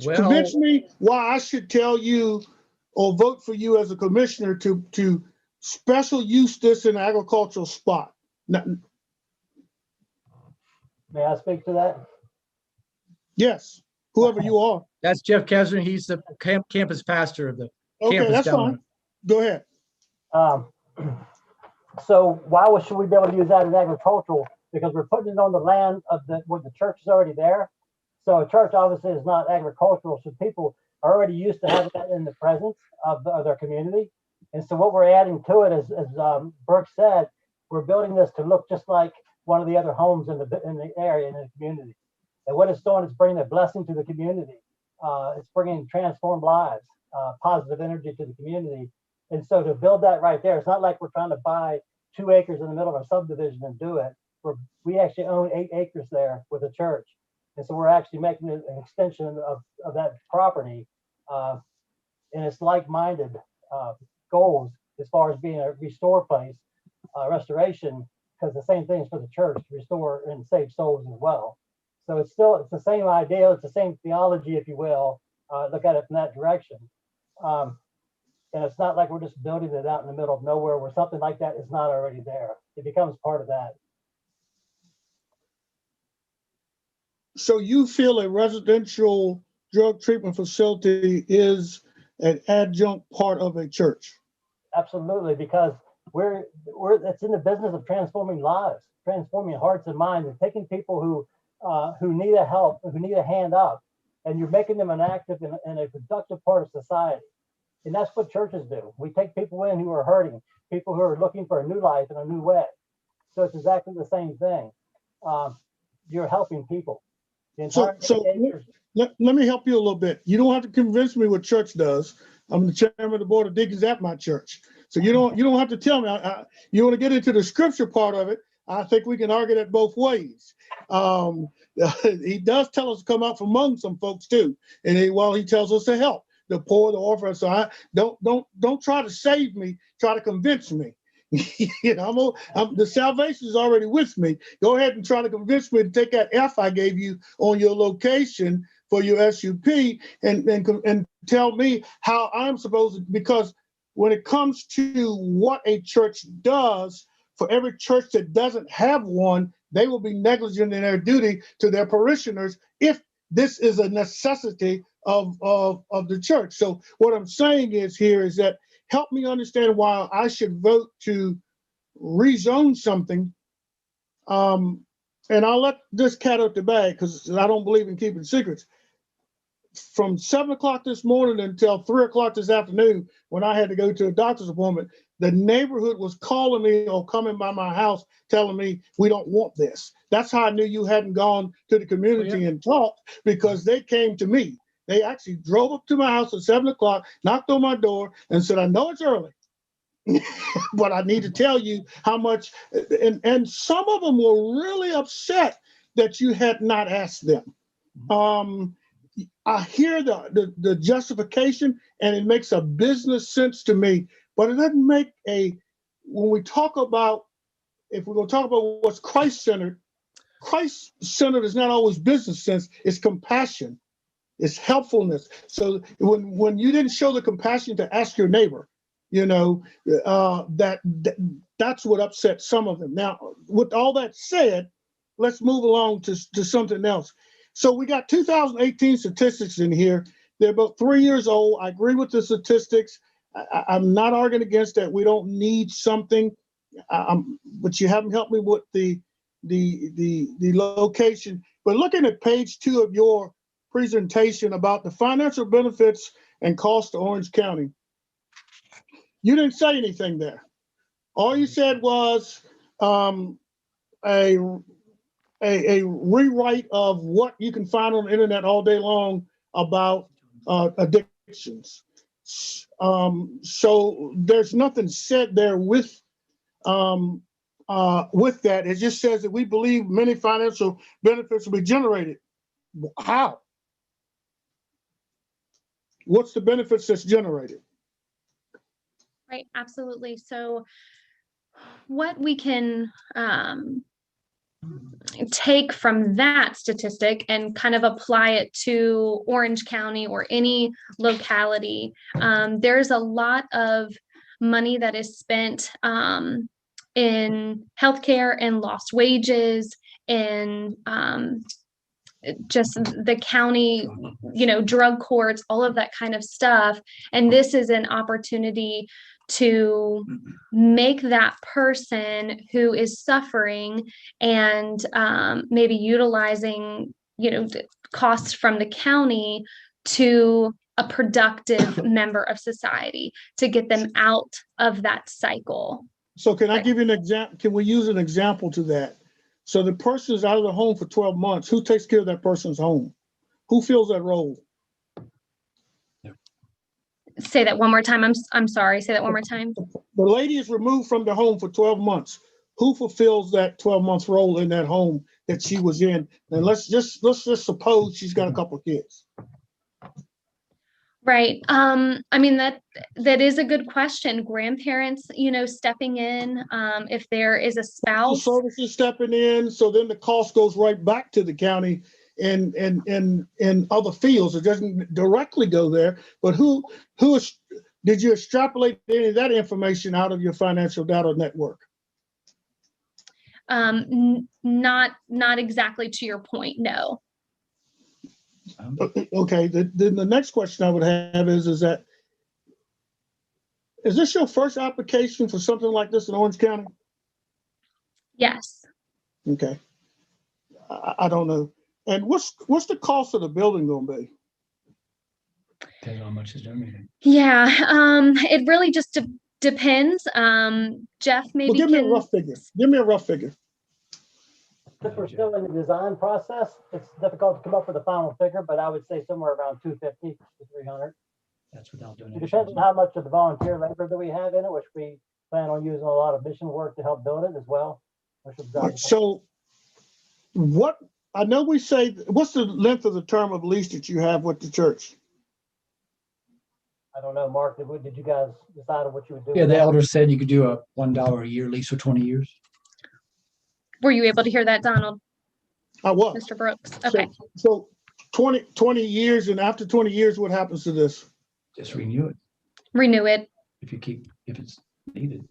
Well, Convince me why I should tell you or vote for you as a commissioner to special use this in an agricultural spot. Now, May I speak to that? yes, whoever you are. that's Jeff Kesner. He's the campus pastor of the Okay, campus that's down fine. Go ahead. So why should we be able to use that in agricultural? Because we're putting it on the land of where the church is already there. So a church obviously is not agricultural, so people are already used to having that in the presence of their community. And so what we're adding to it, as Brooke said, we're building this to look just like one of the other homes in the area, in the community. And what it's doing is bringing a blessing to the community. It's bringing transformed lives, positive energy to the community. And so to build that right there, it's not like we're trying to buy 2 acres in the middle of a subdivision and do it. We actually own 8 acres there with a church. And so we're actually making an extension of that property. And it's like-minded goals as far as being a restore place, restoration, because the same thing is for the church, to restore and save souls as well. So it's the same idea, it's the same theology, if you will, look at it from that direction. And it's not like we're just building it out in the middle of nowhere where something like that is not already there. It becomes part of that. So you feel a residential drug treatment facility is an adjunct part of a church? Absolutely, because it's in the business of transforming lives, transforming hearts and minds, and taking people who need a help, who need a hand up, and you're making them an active and a productive part of society. And that's what churches do. We take people in who are hurting, people who are looking for a new life and a new way. So it's exactly the same thing. You're helping people. The entire So let me help you a little bit. You don't have to convince me what church does. I'm the chairman of the board of deacons at my church. So you don't have to tell me. You want to get into the scripture part of it. I think we can argue that both ways. He does tell us to come out from among some folks too. And he tells us to help the poor, the orphan. So I don't try to save me, try to convince me. You know, the salvation is already with me. Go ahead and try to convince me to take that F I gave you on your location for your SUP and tell me how I'm supposed to, because when it comes to what a church does, for every church that doesn't have one, they will be negligent in their duty to their parishioners if this is a necessity of the church. So what I'm saying is that help me understand why I should vote to rezone something. And I'll let this cat out the bag because I don't believe in keeping secrets. From 7 o'clock this morning until 3 o'clock this afternoon, when I had to go to a doctor's appointment, the neighborhood was calling me or coming by my house telling me we don't want this. That's how I knew you hadn't gone to the community and talked, because they came to me. They actually drove up to my house at 7 o'clock, knocked on my door and said, I know it's early, but I need to tell you how much. And some of them were really upset that you had not asked them. I hear the justification and it makes a business sense to me, but it doesn't make when we talk about, if we're going to talk about what's Christ-centered is not always business sense, it's compassion, it's helpfulness. So when you didn't show the compassion to ask your neighbor, you know, that's what upset some of them. Now, with all that said, let's move along to something else. So we got 2018 statistics in here. They're about 3 years old. I agree with the statistics. I'm not arguing against that. We don't need something, but you haven't helped me with the location. But looking at page 2 of your presentation about the financial benefits and cost to Orange County, you didn't say anything there. All you said was a rewrite of what you can find on the internet all day long about addictions. So there's nothing said there with that. It just says that we believe many financial benefits will be generated. How? What's the benefits that's generated? Right, absolutely. So what we can take from that statistic and kind of apply it to Orange County or any locality, there's a lot of money that is spent in healthcare and lost wages and just the county, you know, drug courts, all of that kind of stuff. And this is an opportunity to make that person who is suffering and maybe utilizing, you know, the costs from the county to a productive member of society, to get them out of that cycle. So can I give you an example? Can we use an example to that? So the person is out of the home for 12 months. Who takes care of that person's home? Who fills that role? Say that one more time. I'm sorry. Say that one more time. The lady is removed from the home for 12 months. Who fulfills that 12-month role in that home that she was in? And let's just suppose she's got a couple of kids. Right. I mean, that is a good question. Grandparents, you know, stepping in, if there is a spouse. Services stepping in, so then the cost goes right back to the county in other fields. It doesn't directly go there, but did you extrapolate any of that information out of your financial data network? Not exactly to your point, no. Okay, then the next question I would have is this your first application for something like this in Orange County? Yes. Okay. I don't know. And what's the cost of the building going to be? Depends on how much is donated. Yeah, it really just depends. Jeff Well, maybe give me a can, rough figure. Give me a rough figure. Since we're still in the design process, it's difficult to come up with a final figure, but I would say somewhere around 250 to 300. That's without It donations. depends on how much of the volunteer labor that we have in it, which we plan on using a lot of mission work to help build it as well. which will drive- So what, I know we say, what's the length of the term of lease that you have with the church? I don't know, Mark, did you guys decide on what you would do? Yeah, with the that? elder said you could do a $1 a year lease for 20 years. were you able to hear that, Donald, I was. Mr. Brooks? Okay. So 20 years, and after 20 years, what happens to this? Just renew it Renew it if it's needed.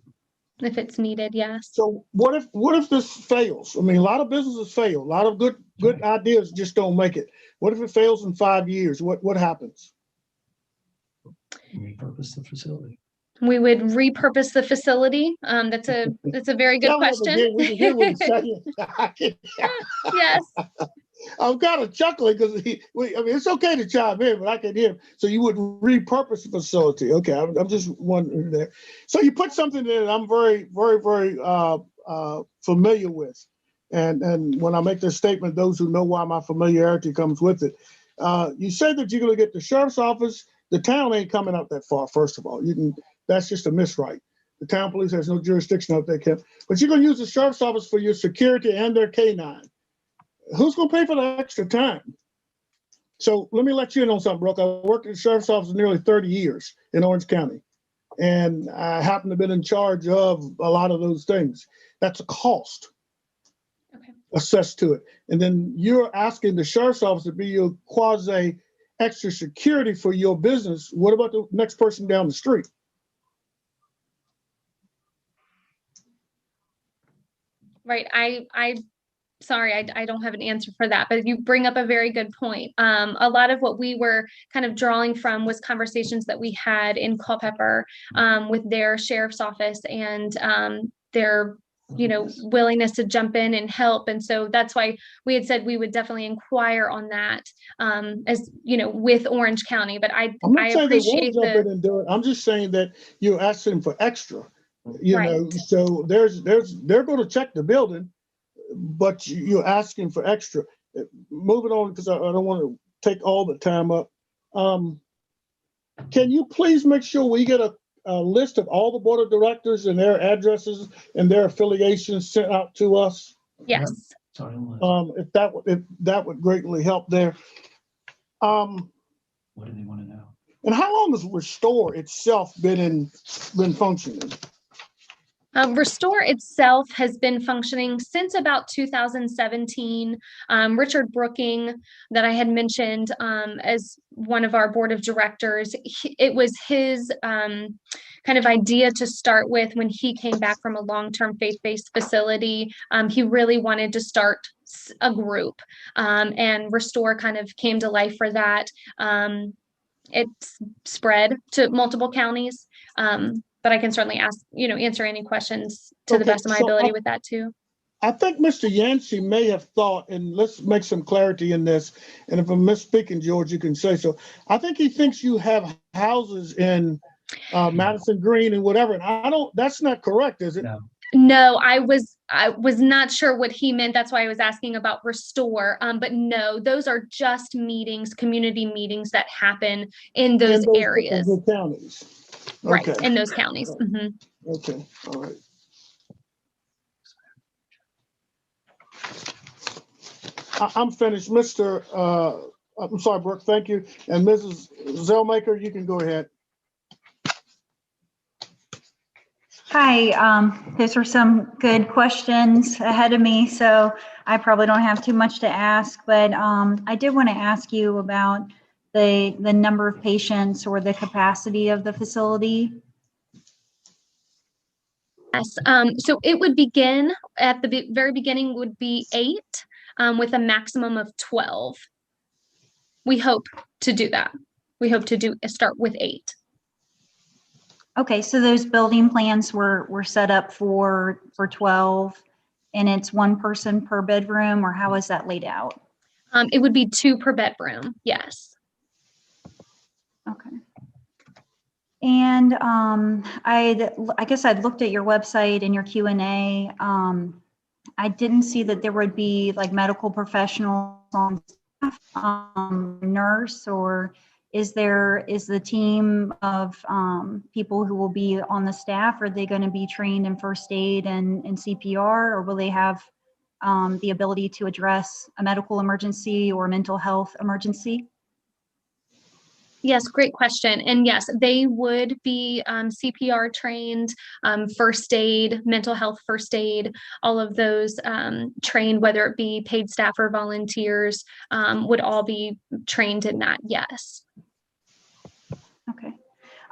if it's needed, yes. So what if this fails? I mean, a lot of businesses fail. A lot of good ideas just don't make it. What if it fails in 5 years? What happens? Repurpose the facility. We would repurpose the facility. That's a very good Tell him question. again, we can hear what he's saying. Yes. I'm kind of chuckling because I mean, it's okay to chime in, but I can hear him. So you would repurpose the facility. Okay, I'm just wondering there. So you put something there that I'm very, very, very familiar with. And when I make this statement, those who know why my familiarity comes with it. You said that you're going to get the sheriff's office. The town ain't coming up that far, first of all. That's just a miswrite. The town police has no jurisdiction out there, Kim. But you're going to use the sheriff's office for your security and their K-9. Who's going to pay for the extra time? So let me let you in on something, Brooke. I worked at the sheriff's office for nearly 30 years in Orange County. And I happen to have been in charge of a lot of those things. That's a cost assessed to it. And then you're asking the sheriff's office to be your quasi extra security for your business. What about the next person down the street? Right. Sorry, I don't have an answer for that, but you bring up a very good point. A lot of what we were kind of drawing from was conversations that we had in Culpeper with their sheriff's office and their willingness to jump in and help. And so that's why we had said we would definitely inquire on that as with Orange County. But I saying they appreciate won't jump in and do it. I'm just saying that you're asking for extra. Right. So they're going to check the building, but you're asking for extra. Moving on, because I don't want to take all the time up. Can you please make sure we get a list of all the board of directors and their addresses and their affiliations sent out to us? Yes. Sorry, If that would greatly help there. what do they want to know? And how long has Restore itself been functioning? Restore itself has been functioning since about 2017. Richard Brooking, that I had mentioned as one of our board of directors, it was his kind of idea to start with when he came back from a long-term faith-based facility. He really wanted to start a group, and Restore kind of came to life for that. It's spread to multiple counties. But I can certainly answer any questions to the best of my ability with that too. I think Mr. Yancey may have thought, and let's make some clarity in this, and if I'm misspeaking, George, you can say so. I think he thinks you have houses in Madison Green and whatever, and that's not correct, is it? No, I was not sure what he meant. That's why I was asking about Restore. But no, those are just meetings, community meetings that happen in those areas. In the counties. Right, Okay. in those counties. Mm-hmm. Okay, all right. I'm finished. I'm sorry, Brooke, thank you. And Mrs. Zellmaker, you can go ahead. Hi, those were some good questions ahead of me, so I probably don't have too much to ask, but I did want to ask you about the number of patients or the capacity of the facility. Yes, so it would begin at the very beginning would be 8 with a maximum of 12. We hope to do that. We hope to start with 8. Okay, so those building plans were set up for 12, and it's one person per bedroom, or how is that laid out? It would be 2 per bedroom. Yes. Okay. And I guess I'd looked at your website and your Q&A. I didn't see that there would be like medical professionals on staff, nurse, or is the team of people who will be on the staff, are they going to be trained in first aid and CPR, or will they have the ability to address a medical emergency or mental health emergency? Yes, great question. And yes, they would be CPR trained, first aid, mental health first aid, all of those trained, whether it be paid staff or volunteers, would all be trained in that, yes. Okay.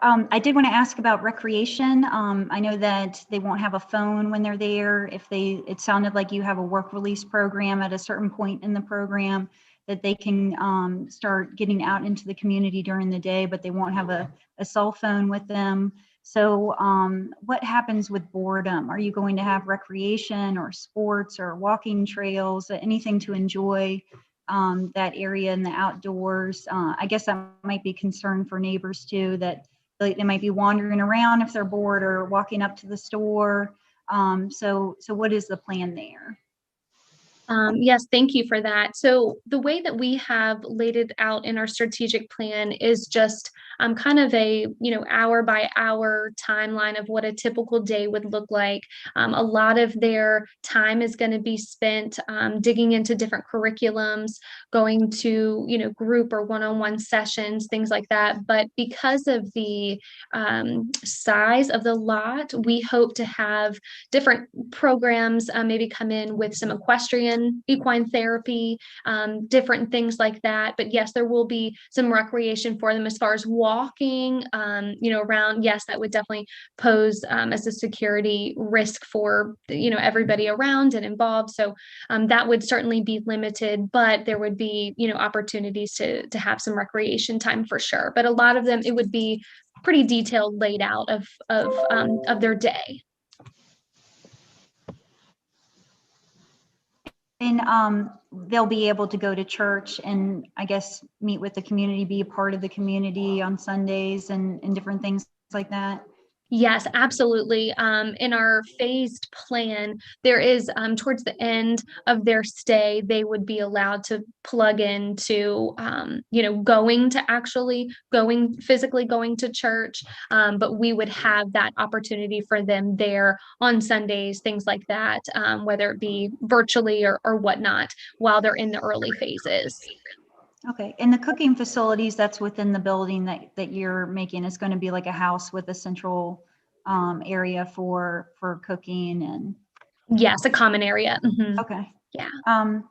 I did want to ask about recreation. I know that they won't have a phone when they're there. It sounded like you have a work release program at a certain point in the program that they can start getting out into the community during the day, but they won't have a cell phone with them. So what happens with boredom? Are you going to have recreation or sports or walking trails, anything to enjoy that area in the outdoors? I guess that might be concern for neighbors too, that they might be wandering around if they're bored or walking up to the store. So what is the plan there? Yes, thank you for that. So the way that we have laid it out in our strategic plan is just kind of a, hour by hour timeline of what a typical day would look like. A lot of their time is going to be spent digging into different curriculums, going to, group or one-on-one sessions, things like that. But because of the size of the lot, we hope to have different programs maybe come in with some equine therapy, different things like that. But yes, there will be some recreation for them as far as walking, around. Yes, that would definitely pose as a security risk for, everybody around and involved. So that would certainly be limited, but there would be, opportunities to have some recreation time for sure. But a lot of them, it would be pretty detailed laid out of their day. And they'll be able to go to church and I guess meet with the community, be a part of the community on Sundays and different things like that. Yes, absolutely. In our phased plan, there is towards the end of their stay, they would be allowed to plug into, physically going to church. But we would have that opportunity for them there on Sundays, things like that, whether it be virtually or whatnot, while they're in the early phases. Okay, and the cooking facilities that's within the building that you're making is going to be like a house with a central area for cooking and. Yes, a common area. Mm-hmm. Okay. Yeah. On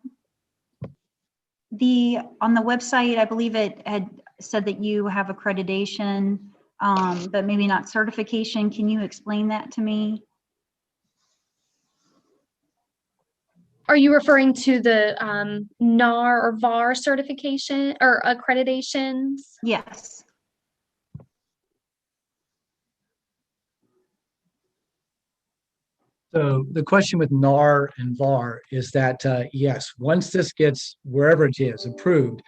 the website, I believe it had said that you have accreditation, but maybe not certification. Can you explain that to me? Are you referring to the NAR or VAR certification or accreditations? Yes. So the question with NAR and VAR is that, yes, once this gets wherever it is approved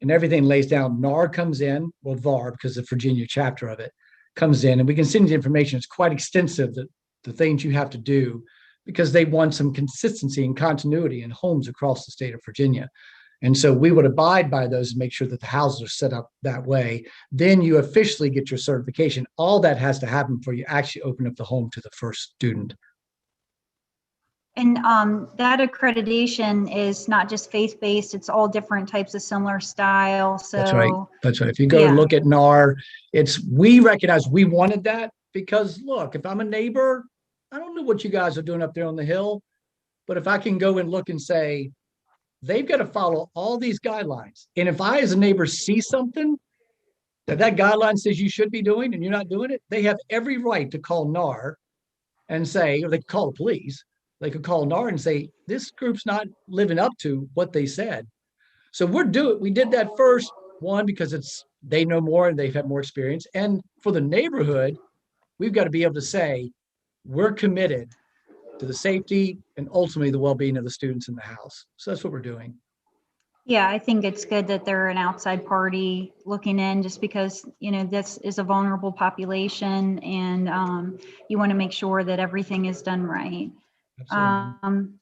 and everything lays down, NAR comes in, well, VAR, because the Virginia chapter of it comes in, and we can send you information. It's quite extensive, the things you have to do, because they want some consistency and continuity in homes across the state of Virginia. And so we would abide by those and make sure that the houses are set up that way. Then you officially get your certification. All that has to happen before you actually open up the home to the first student. And that accreditation is not just faith-based, it's all different types of similar style. So That's right. That's right. If you go look at NAR, we recognize we wanted that because look, if I'm a neighbor, I don't know what you guys are doing up there on the hill, but if I can go and look and say, they've got to follow all these guidelines. And if I, as a neighbor, see something that guideline says you should be doing and you're not doing it, they have every right to call NAR and say, or they could call the police. They could call NAR and say, this group's not living up to what they said. So we did that first, one, because they know more and they've had more experience. And for the neighborhood, we've got to be able to say, we're committed to the safety and ultimately the well-being of the students in the house. So that's what we're doing. Yeah, I think it's good that they're an outside party looking in, just because, this is a vulnerable population, and you want to make sure that everything is done right. Absolutely.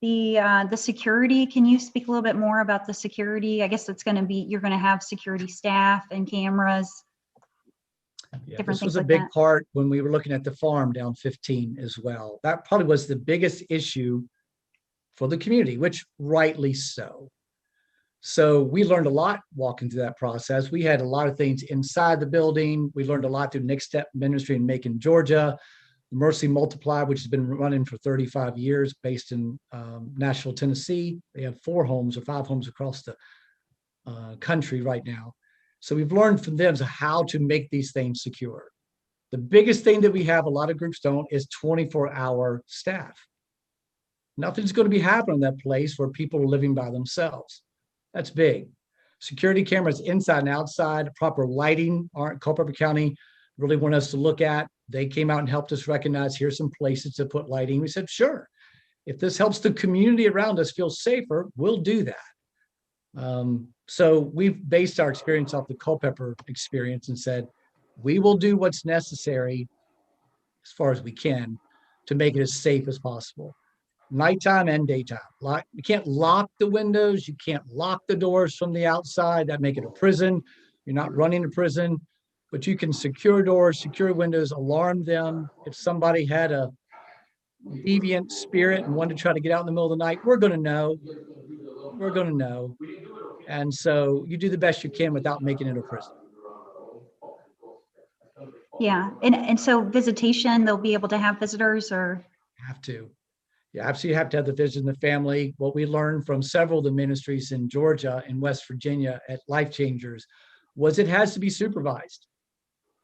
The security, can you speak a little bit more about the security? I guess it's going to be, you're going to have security staff and cameras. Yeah, different this was things a like big that. part when we were looking at the farm down 15 as well. That probably was the biggest issue for the community, which rightly so. So we learned a lot walking through that process. We had a lot of things inside the building. We learned a lot through Next Step Ministry in Macon, Georgia. Mercy Multiply, which has been running for 35 years, based in Nashville, Tennessee. They have 4 homes or 5 homes across the country right now. So we've learned from them how to make these things secure. The biggest thing that we have, a lot of groups don't, is 24-hour staff. Nothing's going to be happening in that place where people are living by themselves. That's big. Security cameras inside and outside, proper lighting, Culpeper County really want us to look at. They came out and helped us recognize, here's some places to put lighting. We said, sure. If this helps the community around us feel safer, we'll do that. So we've based our experience off the Culpeper experience and said, we will do what's necessary as far as we can to make it as safe as possible. Nighttime and daytime. You can't lock the windows. You can't lock the doors from the outside. That make it a prison. You're not running a prison, but you can secure doors, secure windows, alarm them. If somebody had a deviant spirit and wanted to try to get out in the middle of the night, we're going to know. We're going to know. And so you do the best you can without making it a prison. Yeah, and so visitation, they'll be able to have visitors, or? Have to. You absolutely have to have the vision of the family. What we learned from several of the ministries in Georgia and West Virginia at Life Changers was it has to be supervised.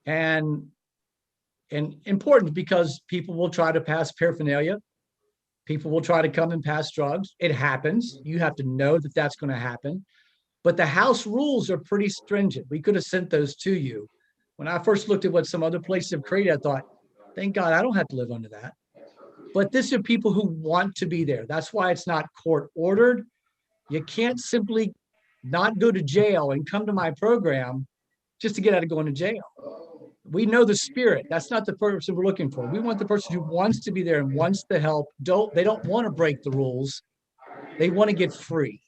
And important because people will try to pass paraphernalia. People will try to come and pass drugs. It happens. You have to know that that's going to happen. But the house rules are pretty stringent. We could have sent those to you. When I first looked at what some other places have created, I thought, thank God I don't have to live under that. But this are people who want to be there. That's why it's not court ordered. You can't simply not go to jail and come to my program just to get out of going to jail. We know the spirit. That's not the person we're looking for. We want the person who wants to be there and wants the help. They don't want to break the rules. They want to get free.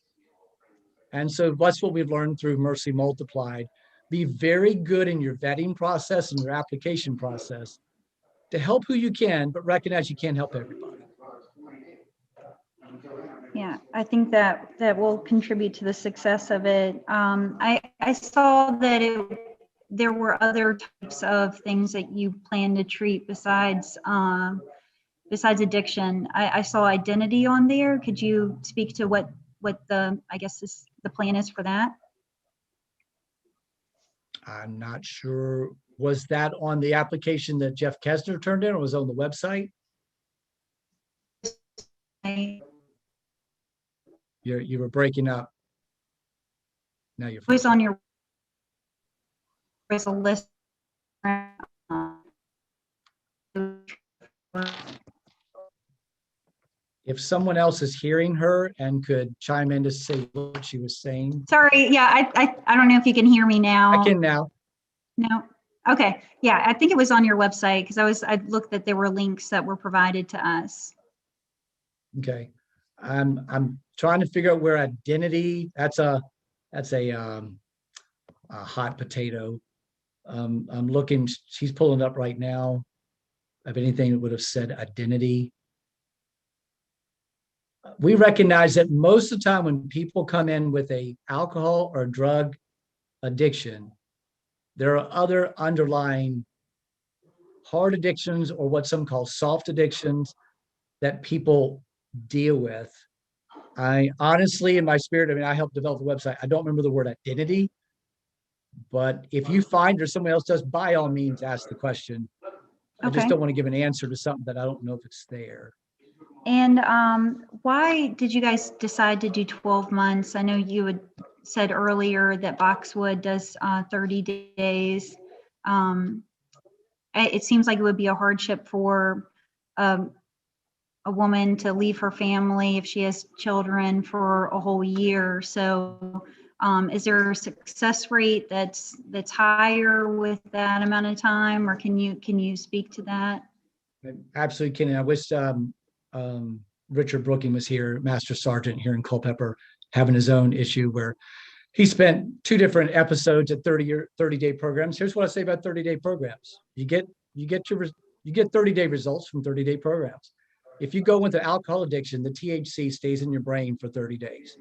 And so that's what we've learned through Mercy Multiplied. Be very good in your vetting process and your application process to help who you can, but recognize you can't help everybody. Yeah, I think that will contribute to the success of it. I saw that there were other types of things that you plan to treat besides addiction. I saw identity on there. Could you speak to what the plan is for that? I'm not sure. Was that on the application that Jeff Kessner turned in, or was it on the website? You were breaking up. Now you're. It was on your. There's a list. If someone else is hearing her and could chime in to say what she was saying. Sorry, yeah, I don't know if you can hear me now. I can now. No. Okay. Yeah, I think it was on your website because I looked that there were links that were provided to us. Okay. I'm trying to figure out where identity, that's a hot potato. I'm looking, she's pulling up right now of anything that would have said identity. We recognize that most of the time when people come in with a alcohol or drug addiction, there are other underlying hard addictions, or what some call soft addictions, that people deal with. I honestly, in my spirit, I helped develop the website. I don't remember the word identity, but if you find or someone else does, by all means, ask the question. I just don't want to give an answer to something that I don't know if it's there. And why did you guys decide to do 12 months? I know you had said earlier that Boxwood does 30 days. It seems like it would be a hardship for a woman to leave her family if she has children for a whole year. So is there a success rate that's higher with that amount of time, or can you speak to that? Absolutely, Kenny. I wish Richard Brooking was here, Master Sergeant here in Culpeper, having his own issue where he spent 2 different episodes at 30-day programs. Here's what I say about 30-day programs. You get 30-day results from 30-day programs. If you go into alcohol addiction, the THC stays in your brain for 30 days.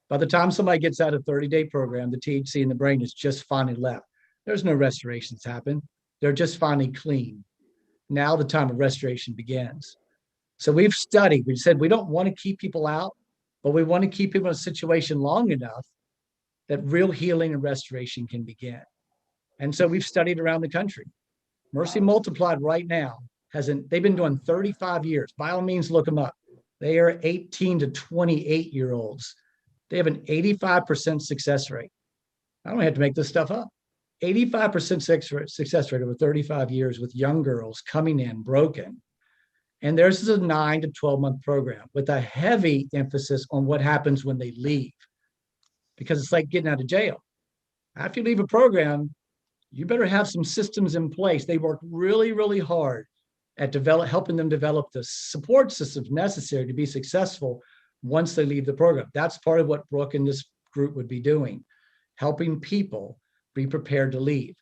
By the time somebody gets out of 30-day program, the THC in the brain is just finally left. There's no restorations happen. They're just finally clean. Now the time of restoration begins. So we've studied, we said we don't want to keep people out, but we want to keep people in a situation long enough that real healing and restoration can begin. And so we've studied around the country. Mercy Multiplied right now they've been doing 35 years. By all means, look them up. They are 18 to 28-year-olds. They have an 85% success rate. I don't have to make this stuff up. 85% success rate over 35 years with young girls coming in broken. And theirs is a 9 to 12-month program with a heavy emphasis on what happens when they leave. Because it's like getting out of jail. After you leave a program, you better have some systems in place. They work really, really hard at helping them develop the support systems necessary to be successful once they leave the program. That's part of what Brooke and this group would be doing, helping people be prepared to leave.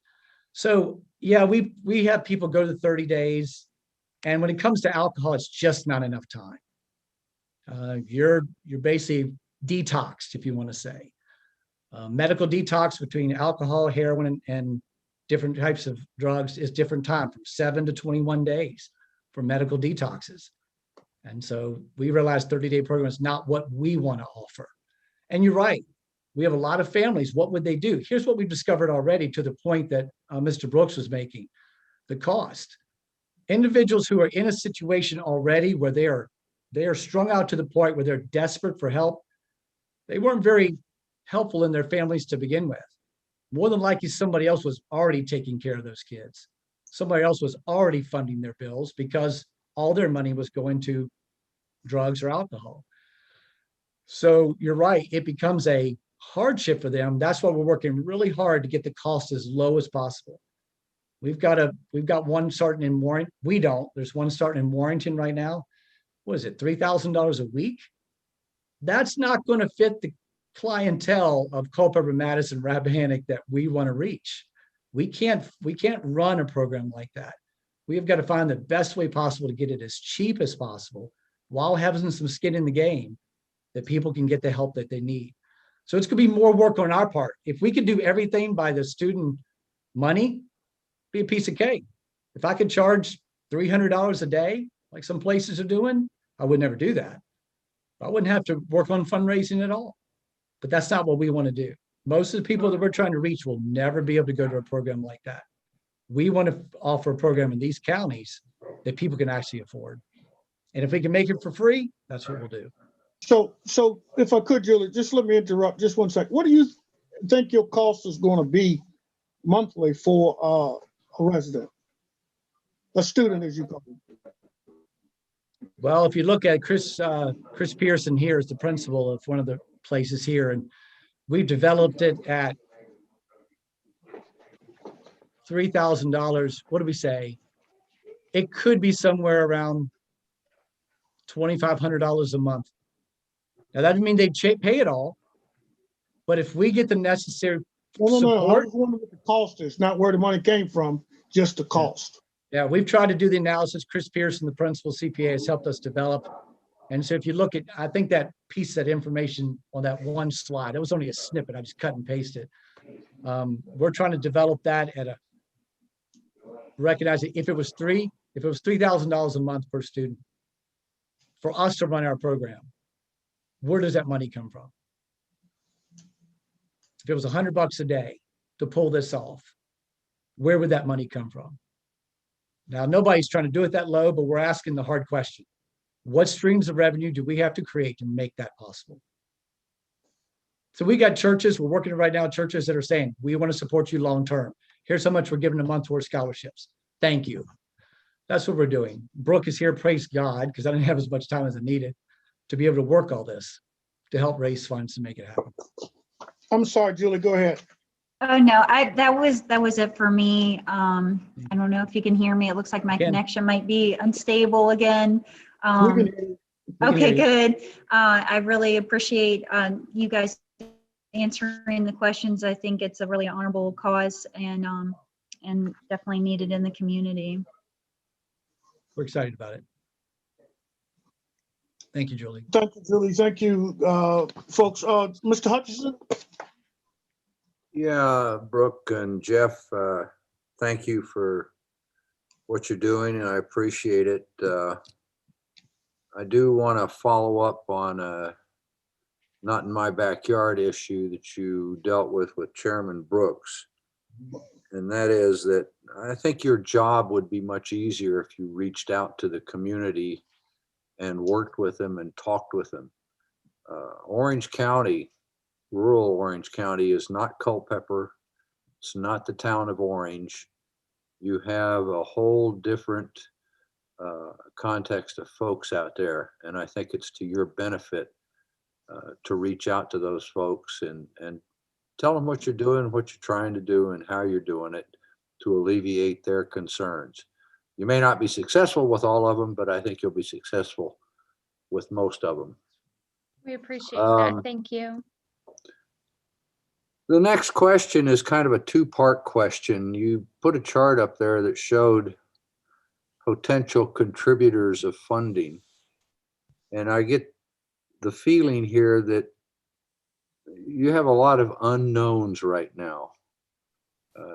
So yeah, we have people go to 30 days. And when it comes to alcohol, it's just not enough time. You're basically detoxed, if you want to say. Medical detox between alcohol, heroin, and different types of drugs is different time, from 7 to 21 days for medical detoxes. And so we realized 30-day program is not what we want to offer. And you're right. We have a lot of families. What would they do? Here's what we've discovered already, to the point that Mr. Brooks was making, the cost. Individuals who are in a situation already where they are strung out to the point where they're desperate for help, they weren't very helpful in their families to begin with. More than likely, somebody else was already taking care of those kids. Somebody else was already funding their bills because all their money was going to drugs or alcohol. So you're right, it becomes a hardship for them. That's why we're working really hard to get the cost as low as possible. We've got one starting in Warrington. There's one starting in Warrington right now. What is it, $3,000 a week? That's not going to fit the clientele of Culpeper, Madison, Rappahannock that we want to reach. We can't run a program like that. We have got to find the best way possible to get it as cheap as possible while having some skin in the game, that people can get the help that they need. So it's going to be more work on our part. If we could do everything by the student money, be a piece of cake. If I could charge $300 a day, like some places are doing, I would never do that. I wouldn't have to work on fundraising at all. But that's not what we want to do. Most of the people that we're trying to reach will never be able to go to a program like that. We want to offer a program in these counties that people can actually afford. And if we can make it for free, that's what we'll do. So if I could, Julie, just let me interrupt just one second. What do you think your cost is going to be monthly for a resident, a student, as you call it? Well, if you look at Chris Pearson here is the principal of one of the places here, and we've developed it at $3,000. What do we say? It could be somewhere around $2,500 a month. Now that doesn't mean they'd pay it all, but if we get the necessary No. I support. was wondering what the cost is, not where the money came from, just the cost. Yeah, we've tried to do the analysis. Chris Pearson, the principal CPA, has helped us develop. And so if you look at, I think that piece, that information on that one slide, it was only a snippet. I just cut and pasted. We're trying to develop that recognizing if it was $3,000 a month per student for us to run our program, where does that money come from? If it was $100 a day to pull this off, where would that money come from? Now, nobody's trying to do it that low, but we're asking the hard question. What streams of revenue do we have to create to make that possible? So we got churches, we're working right now, churches that are saying, we want to support you long-term. Here's how much we're giving a month towards scholarships. Thank you. that's what we're doing. Brooke is here, praise God, because I didn't have as much time as I needed to be able to work all this, to help raise funds to make it happen. I'm sorry, Julie, go ahead. Oh, no, that was it for me. I don't know if you can hear me. It looks like my Can. connection might be unstable again. We can hear you. We can Okay, hear you. good. I really appreciate you guys answering the questions. I think it's a really honorable cause and definitely needed in the community. We're excited about it. Thank you, Julie. Thank you, Julie. Thank you, folks. Mr. Hutchinson? Yeah, Brooke and Jeff, thank you for what you're doing, and I appreciate it. I do want to follow up on a not in my backyard issue that you dealt with Chairman Brooks. And that is that I think your job would be much easier if you reached out to the community and worked with them and talked with them. Orange County, rural Orange County, is not Culpeper. It's not the town of Orange. You have a whole different context of folks out there, and I think it's to your benefit to reach out to those folks and tell them what you're doing, what you're trying to do, and how you're doing it to alleviate their concerns. You may not be successful with all of them, but I think you'll be successful with most of them. We appreciate that. Thank you. The next question is kind of a two-part question. You put a chart up there that showed potential contributors of funding. And I get the feeling here that you have a lot of unknowns right now.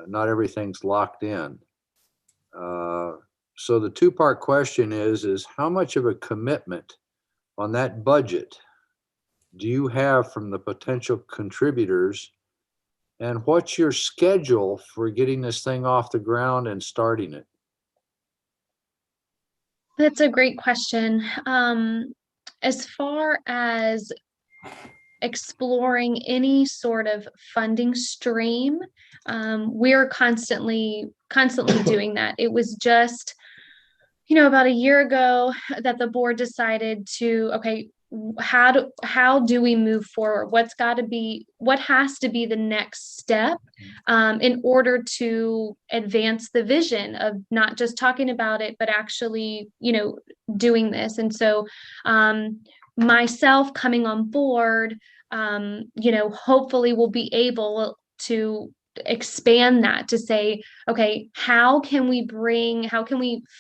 Not everything's locked in. So the two-part question is how much of a commitment on that budget do you have from the potential contributors? And what's your schedule for getting this thing off the ground and starting it? That's a great question. As far as exploring any sort of funding stream, we're constantly doing that. It was just, about a year ago that the board decided to, okay, how do we move forward? What has to be the next step in order to advance the vision of not just talking about it, but actually, doing this. And so myself coming on board, hopefully we'll be able to expand that to say, okay, how can we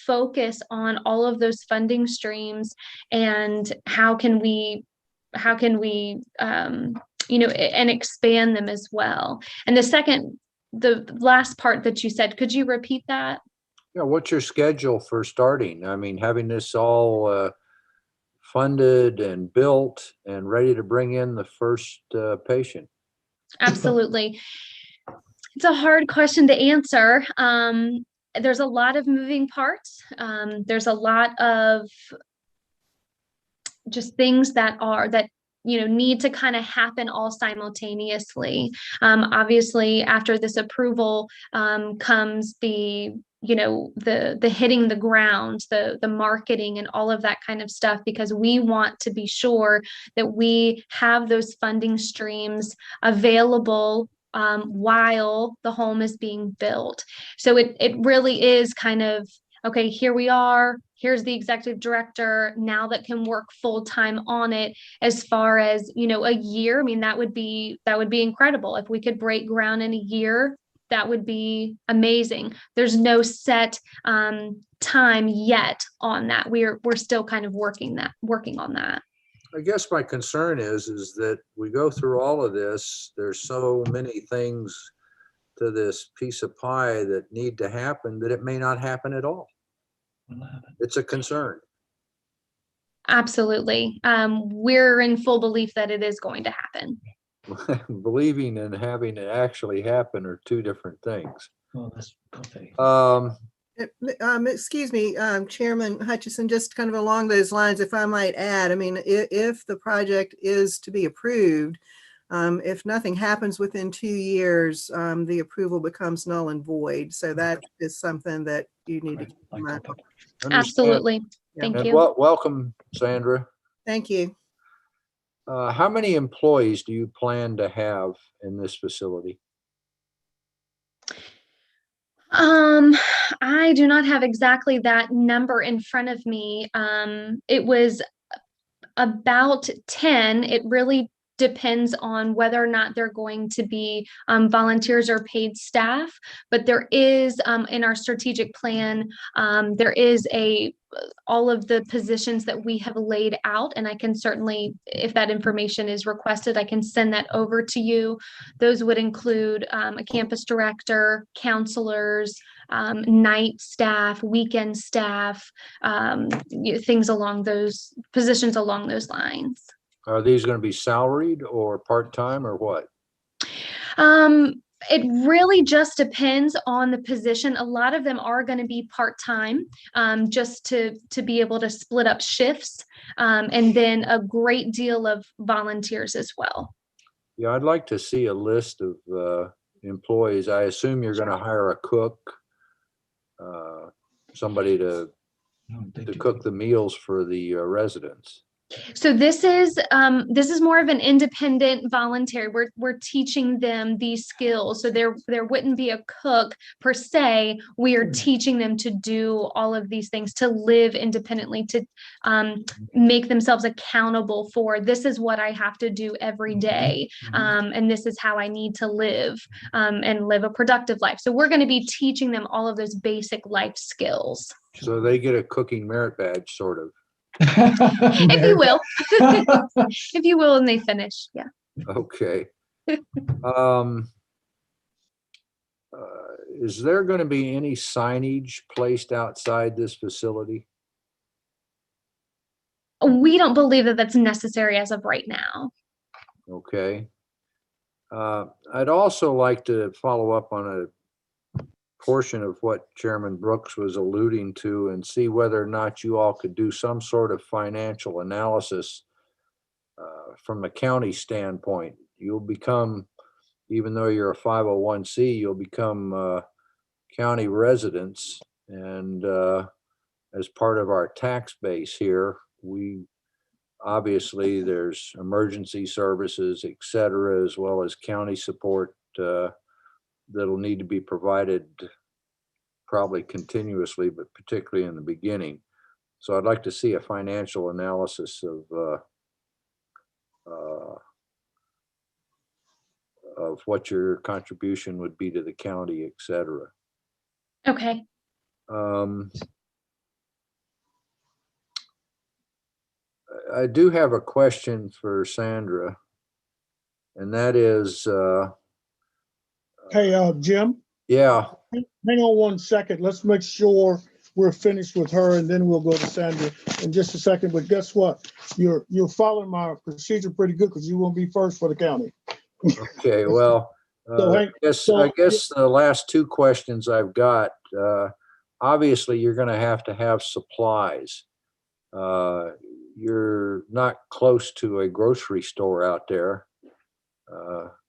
focus on all of those funding streams, and how can we and expand them as well. And the last part that you said, could you repeat that? Yeah, what's your schedule for starting? I mean, having this all funded and built and ready to bring in the first patient. Absolutely. It's a hard question to answer. There's a lot of moving parts. There's a lot of just things that need to kind of happen all simultaneously. Obviously, after this approval comes the hitting the ground, the marketing and all of that kind of stuff, because we want to be sure that we have those funding streams available while the home is being built. So it really is kind of, okay, here we are, here's the executive director now that can work full-time on it. As far as, a year, I mean, that would be incredible. If we could break ground in a year, that would be amazing. There's no set time yet on that. We're still kind of working on that. I guess my concern is that we go through all of this. There's so many things to this piece of pie that need to happen that it may not happen at all. It's a concern. Absolutely. We're in full belief that it is going to happen. Believing and having it actually happen are two different things. Oh, that's okay. Excuse me, Chairman Hutchison, just kind of along those lines, if I might add, I mean, if the project is to be approved, if nothing happens within 2 years, the approval becomes null and void. So that is something that you need to Right, keep like in mind. Culpeper. Understand. Absolutely. Yeah. Thank And you. welcome, Sandra. Thank you. How many employees do you plan to have in this facility? I do not have exactly that number in front of me. It was about 10. It really depends on whether or not they're going to be volunteers or paid staff. But there is in our strategic plan, there is all of the positions that we have laid out, and I can certainly, if that information is requested, I can send that over to you. Those would include a campus director, counselors, night staff, weekend staff, things along those positions along those lines. Are these going to be salaried or part-time or what? It really just depends on the position. A lot of them are going to be part-time, just to be able to split up shifts, and then a great deal of volunteers as well. Yeah, I'd like to see a list of employees. I assume you're going to hire a cook, somebody to cook the meals for the residents. So this is more of an independent voluntary. We're teaching them these skills. So there wouldn't be a cook per se. We are teaching them to do all of these things, to live independently, to make themselves accountable for, this is what I have to do every day, and this is how I need to live, and live a productive life. So we're going to be teaching them all of those basic life skills. So they get a cooking merit badge, sort of. If you will. If you will, and they finish. Yeah. Okay. Is there going to be any signage placed outside this facility? We don't believe that that's necessary as of right now. Okay. I'd also like to follow up on a portion of what Chairman Brooks was alluding to and see whether or not you all could do some sort of financial analysis from a county standpoint. You'll become, even though you're a 501c, you'll become county residents, and as part of our tax base here, we obviously there's emergency services, et cetera, as well as county support that'll need to be provided probably continuously, but particularly in the beginning. So I'd like to see a financial analysis of what your contribution would be to the county, et cetera. Okay. I do have a question for Sandra, and that is, Hey, Jim, yeah, hang on 1 second. Let's make sure we're finished with her, and then we'll go to Sandra in just a second. But guess what? You're following my procedure pretty good, because you won't be first for the county. okay, well, I guess the last two questions I've got, obviously you're going to have supplies. You're not close to a grocery store out there,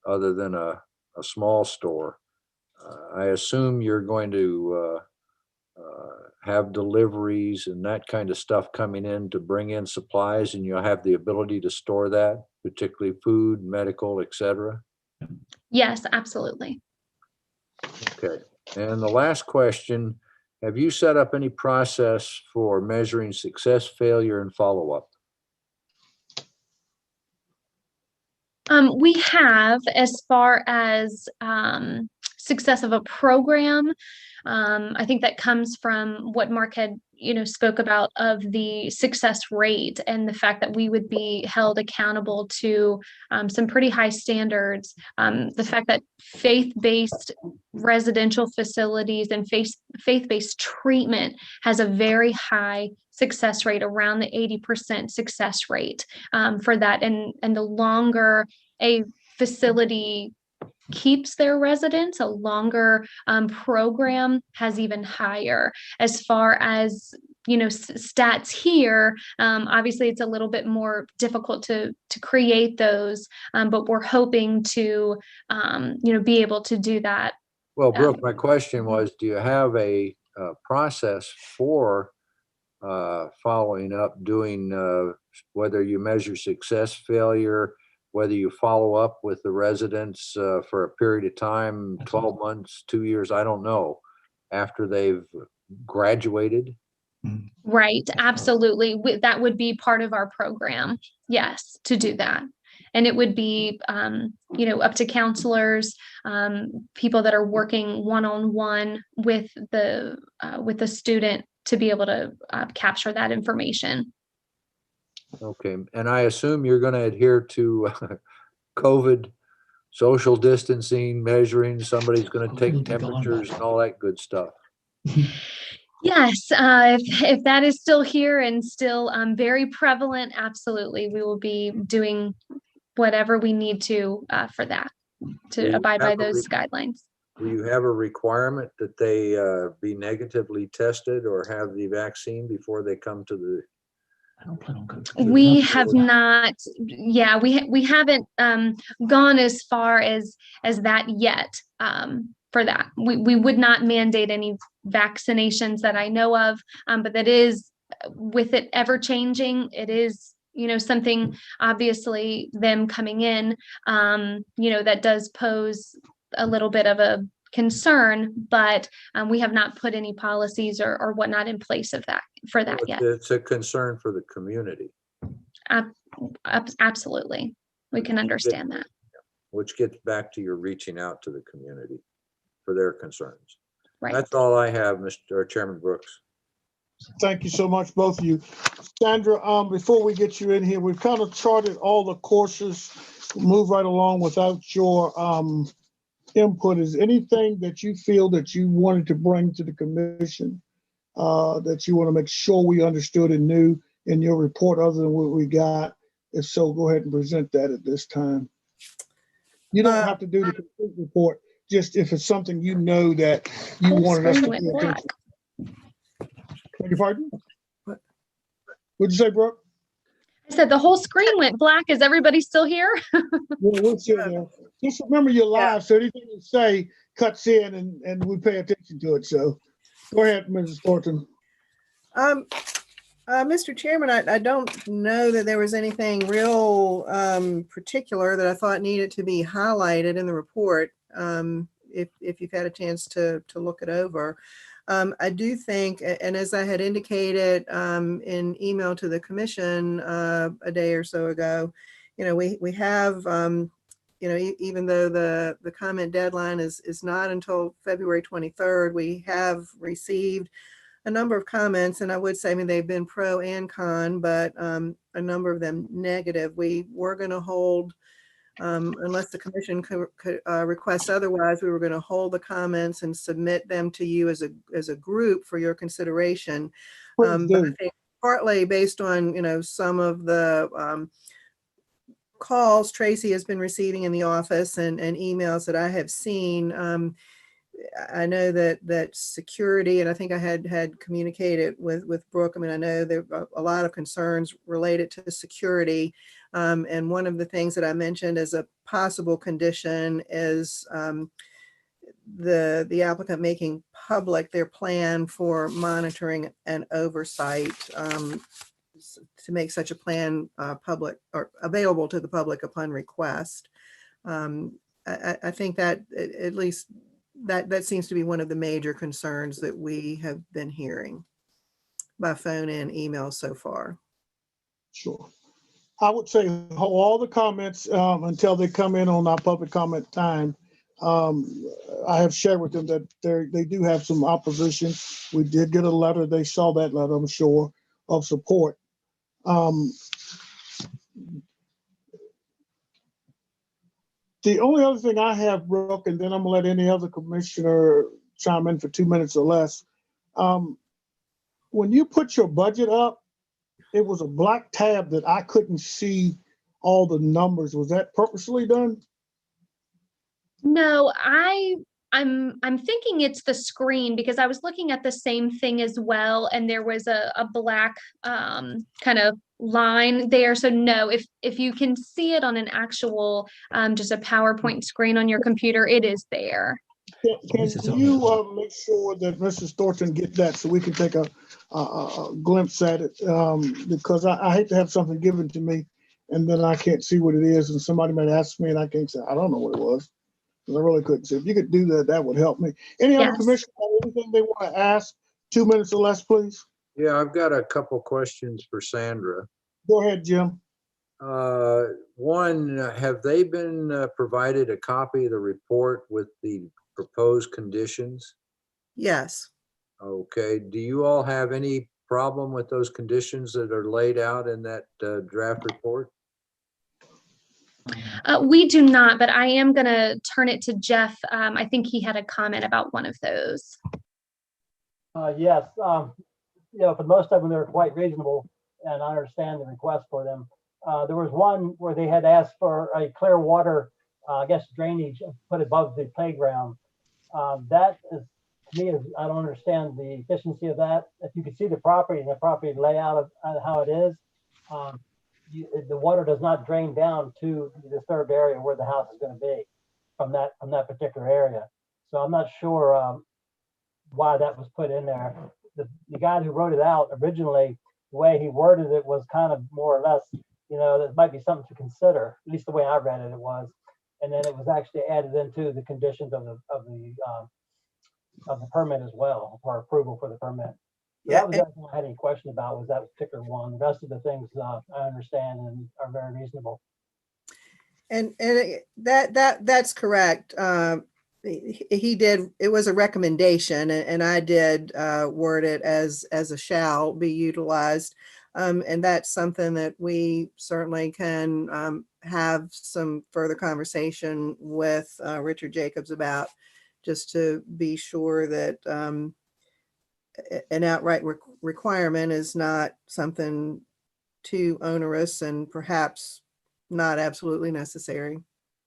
other than a small store. I assume you're going to have deliveries and that kind of stuff coming in to bring in supplies, and you'll have the ability to store that, particularly food, medical, et cetera? Yes, absolutely. Okay. And the last question, have you set up any process for measuring success, failure, and follow-up? We have, as far as success of a program. I think that comes from what Mark had, spoke about, of the success rate and the fact that we would be held accountable to some pretty high standards. The fact that faith-based residential facilities and faith-based treatment has a very high success rate, around the 80% success rate for that. And the longer a facility keeps their residents, a longer program has even higher. As far as stats here, obviously it's a little bit more difficult to create those, but we're hoping to be able to do that. Well, Brooke, my question was, do you have a process for following up, doing whether you measure success, failure, whether you follow up with the residents for a period of time, 12 months, 2 years, I don't know, after they've graduated? Right, absolutely. That would be part of our program. Yes, to do that. And it would be, up to counselors, people that are working one-on-one with the student to be able to capture that information. Okay, and I assume you're going to adhere to COVID, social distancing, measuring, somebody's going to take temperatures and all that good stuff. Yes, if that is still here and still very prevalent, absolutely, we will be doing whatever we need to for that, to abide by those guidelines. Do you have a requirement that they be negatively tested or have the vaccine before they come to the? We have not, yeah, we haven't gone as far as that yet. For that, we would not mandate any vaccinations that I know of, but that is, with it ever changing, it is, something, obviously them coming in, that does pose a little bit of a concern, but we have not put any policies or whatnot in place of that for that yet. It's a concern for the community. Absolutely, we can understand that. Which gets back to your reaching out to the community for their concerns. Right. That's all I have, Mr. Chairman Brooks. Thank you so much, both of you. Sandra, before we get you in here, we've kind of charted all the courses. Move right along without your input. Is anything that you feel that you wanted to bring to the commission that you want to make sure we understood and knew in your report other than what we got? If so, go ahead and present that at this time. You don't have to do the complete report, just if it's something you know that you wanted us to pay attention. Beg your pardon? What'd you say, Brooke? I said the whole screen went black. Is everybody still here? We'll sit there. Just remember you're live, so anything you say cuts in and we pay attention to it. So go ahead, Mrs. Thornton. Mr. Chairman, I don't know that there was anything real particular that I thought needed to be highlighted in the report. If you've had a chance to look it over. I do think, and as I had indicated in email to the commission a day or so ago, we have, even though the comment deadline is not until February 23rd, we have received a number of comments, and I would say, they've been pro and con, but a number of them negative. We were going to hold, unless the commission could request otherwise, we were going to hold the comments and submit them to you as a group for your consideration. But I think partly based on, some of the calls Tracy has been receiving in the office and emails that I have seen, I know that security, and I think I had communicated with Brooke. I know there are a lot of concerns related to security. And one of the things that I mentioned as a possible condition is the applicant making public their plan for monitoring and oversight, to make such a plan public or available to the public upon request. I think that at least that seems to be one of the major concerns that we have been hearing by phone and email so far. Sure. I would say hold all the comments until they come in on our public comment time. I have shared with them that they do have some opposition. We did get a letter. They saw that letter, I'm sure, of support. The only other thing I have, Brooke, and then I'm gonna let any other commissioner chime in for 2 minutes or less. When you put your budget up, it was a black tab that I couldn't see all the numbers. Was that purposely done? No, I'm thinking it's the screen, because I was looking at the same thing as well, and there was a black kind of line there. So no, if you can see it on an actual just a PowerPoint screen on your computer, it is there. Can you make sure that Mrs. Thornton get that so we can take a glimpse at it? Because I hate to have something given to me and then I can't see what it is, and somebody might ask me and I can't say, I don't know what it was. Because I really couldn't see. If you could do that, that would help me. Any other Yes. commissioners have anything they want to ask? 2 minutes or less, please. Yeah, I've got a couple questions for Sandra. Go ahead, Jim. One, have they been provided a copy of the report with the proposed conditions? Yes. Okay, do you all have any problem with those conditions that are laid out in that draft report? We do not, but I am going to turn it to Jeff. I think he had a comment about one of those. Yes, you know, for most of them, they're quite reasonable, and I understand the request for them. There was one where they had asked for a clear water, I guess, drainage put above the playground. That is, to me, I don't understand the efficiency of that. If you can see the property and the property layout of how it is, the water does not drain down to the disturbed area where the house is going to be from that particular area. So I'm not sure why that was put in there. The guy who wrote it out originally, the way he worded it was kind of more or less, you know, that might be something to consider. At least the way I read it, it was. And then it was actually added into the conditions of the permit as well, for approval for the permit. So Yeah, that was everything I had any question about, was that particular one. The rest of the things I understand and are very reasonable. And that's correct. He did, it was a recommendation and I did word it as a shall be utilized. And that's something that we certainly can have some further conversation with Richard Jacobs about, just to be sure that an outright requirement is not something too onerous and perhaps not absolutely necessary.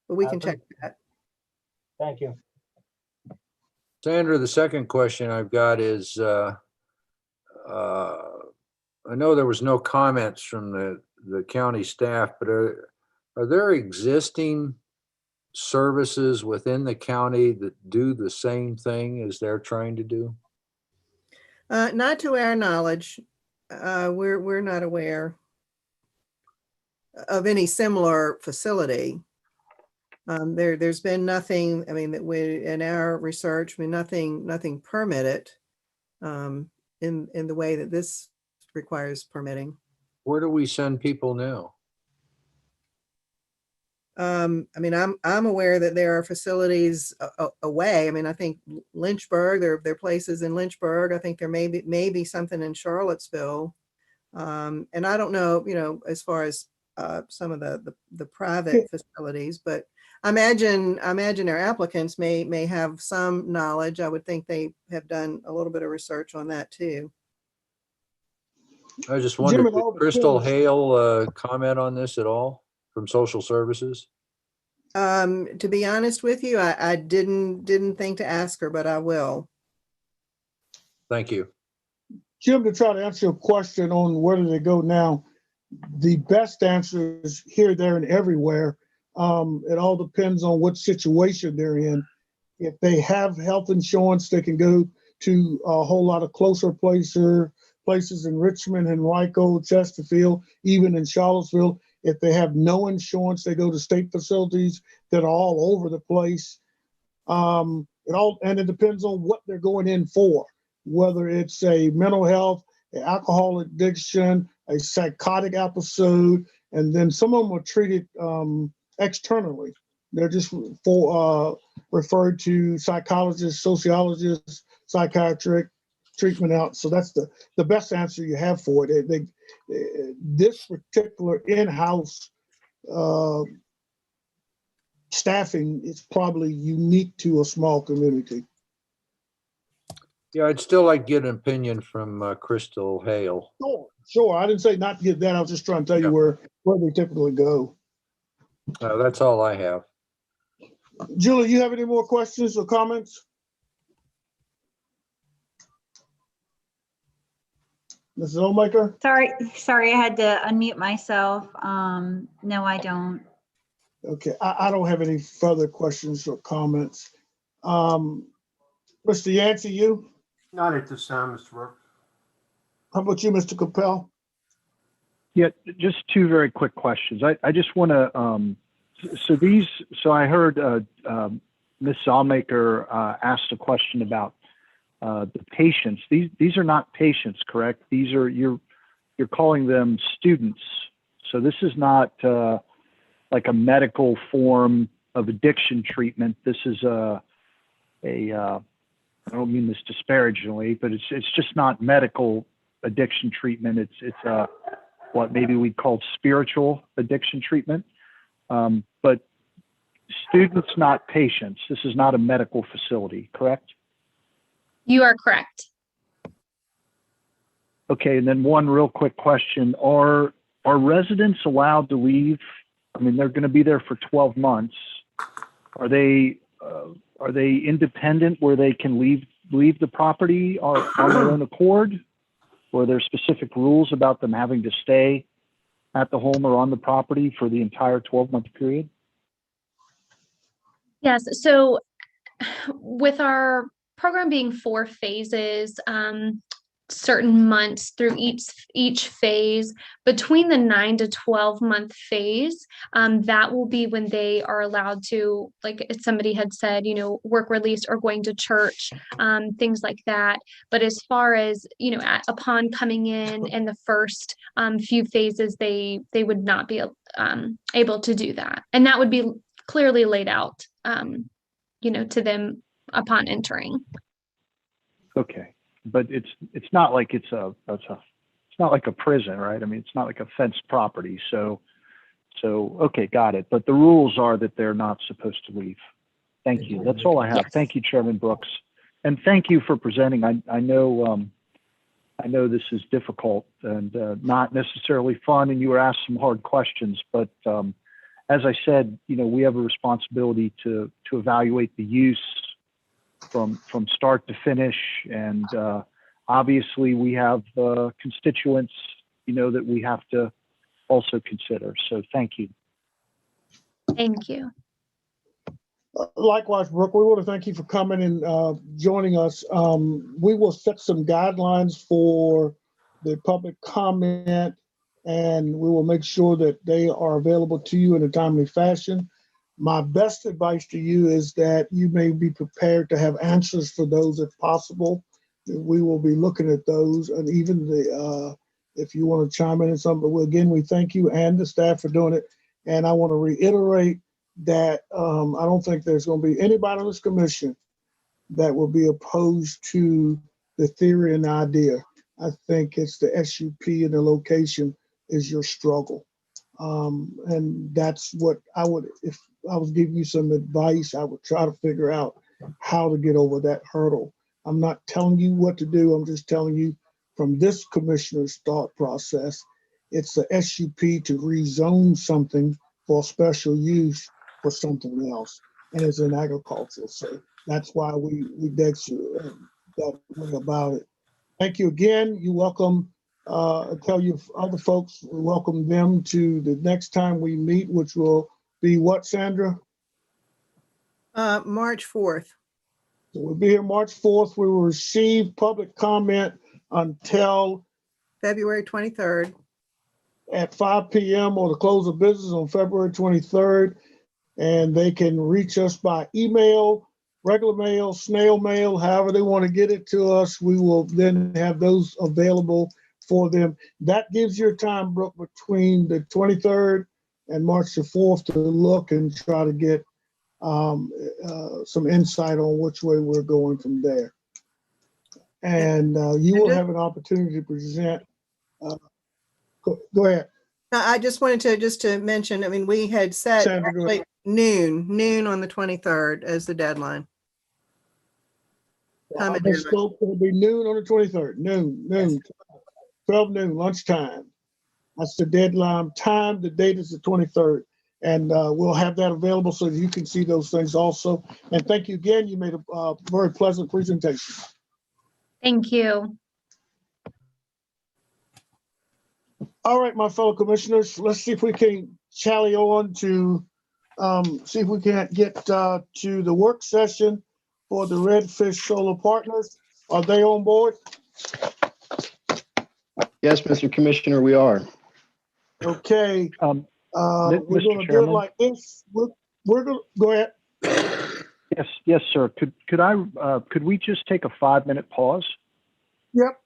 But we can check that. Thank you. Sandra, the second question I've got is, I know there was no comments from the county staff, but are there existing services within the county that do the same thing as they're trying to do? Not to our knowledge. We're not aware of any similar facility. There's been nothing, I mean, that we, in our research, I mean, nothing permitted in the way that this requires permitting. Where do we send people now? I mean, I'm aware that there are facilities away. I mean, I think Lynchburg, there are places in Lynchburg. I think there may be something in Charlottesville. And I don't know, you know, as far as some of the private facilities, but I imagine our applicants may have some knowledge. I would think they have done a little bit of research on that too. I just wondered, Jim, it did all Crystal depends. Hale comment on this at all from Social Services? To be honest with you, I didn't think to ask her, but I will. Thank you. Jim, to try to answer your question on where do they go now, the best answer is here, there, and everywhere. It all depends on what situation they're in. If they have health insurance, they can go to a whole lot of closer places in Richmond, Henrico, Chesterfield, even in Charlottesville. If they have no insurance, they go to state facilities that are all over the place. It depends on what they're going in for, whether it's a mental health, an alcohol addiction, a psychotic episode, and then some of them are treated externally. They're just referred to psychologists, sociologists, psychiatric treatment out. So that's the best answer you have for it. This particular in-house staffing is probably unique to a small community. Yeah, I'd still like to get an opinion from Crystal Hale. Sure. I didn't say not to get that. I was just trying to tell you where they typically go. That's all I have. Julie, you have any more questions or comments? Mrs. Olmaker? Sorry, I had to unmute myself. No, I don't. Okay, I don't have any further questions or comments. Mr. Yancey, you? Not at this time, Mr. Brooks. How about you, Mr. Capel? Yeah, just two very quick questions. I just want to, so I heard Ms. Zalmaker asked a question about the patients. These are not patients, correct? These are, you're calling them students. So this is not like a medical form of addiction treatment. This is I don't mean this disparagingly, but it's just not medical addiction treatment. It's what maybe we'd call spiritual addiction treatment. But students, not patients. This is not a medical facility, correct? You are correct. Okay, and then one real quick question. Are residents allowed to leave? I mean, they're going to be there for 12 months. Are they independent where they can leave the property on their own accord? Or are there specific rules about them having to stay at the home or on the property for the entire 12-month period? Yes. So with our program being 4 phases, certain months through each phase, between the 9 to 12 month phase, that will be when they are allowed to, like somebody had said, work release or going to church, things like that. But as far as, upon coming in the first few phases, they would not be able to do that. And that would be clearly laid out, to them upon entering. Okay, but it's not like it's not like a prison, right? I mean, it's not like a fenced property. So okay, got it. But the rules are that they're not supposed to leave. Thank you. That's all I have. Yes. Thank you, Chairman Brooks, and thank you for presenting. I know this is difficult and not necessarily fun, and you were asked some hard questions, but as I said, we have a responsibility to evaluate the use from start to finish, and obviously we have constituents, that we have to also consider. So thank you. Thank you. Likewise, Brooke, we want to thank you for coming and joining us. We will set some guidelines for the public comment, and we will make sure that they are available to you in a timely fashion. My best advice to you is that you may be prepared to have answers for those if possible. We will be looking at those, and even if you want to chime in on something. But again, we thank you and the staff for doing it. And I want to reiterate that I don't think there's going to be anybody on this commission that will be opposed to the theory and the idea. I think it's the SUP and the location is your struggle. And that's what I would, if I was giving you some advice, I would try to figure out how to get over that hurdle. I'm not telling you what to do. I'm just telling you from this commissioner's thought process, it's the SUP to rezone something for special use for something else. And it's in agriculture. So that's why we text you that way about it. Thank you again. You're welcome. Tell you other folks, we welcome them to the next time we meet, which will be what, Sandra? March 4th. So we'll be here March 4th. We will receive public comment until February 23rd. at 5 p.m. or the close of business on February 23rd. And they can reach us by email, regular mail, snail mail, however they want to get it to us. We will then have those available for them. That gives your time, Brooke, between the 23rd and March the 4th to look and try to get some insight on which way we're going from there. And you will have an opportunity to present. Go ahead. I just wanted to mention, I mean, we had set Sandra, go ahead. actually noon on the 23rd as the deadline. Time of The dinner. scope will be noon on the 23rd, noon, 12 noon, lunchtime. That's the deadline time. The date is the 23rd. And we'll have that available so that you can see those things also. And thank you again. You made a very pleasant presentation. Thank you. All right, my fellow commissioners, let's see if we can tally on to see if we can't get to the work session. for the Redfish Solar Partners. Are they on board? Yes, Mr. Commissioner, we are. Okay, Mi- we're Mr. gonna do it Chairman? like this. We're gonna, go ahead. Yes, sir. Could we just take a 5-minute pause? Yep.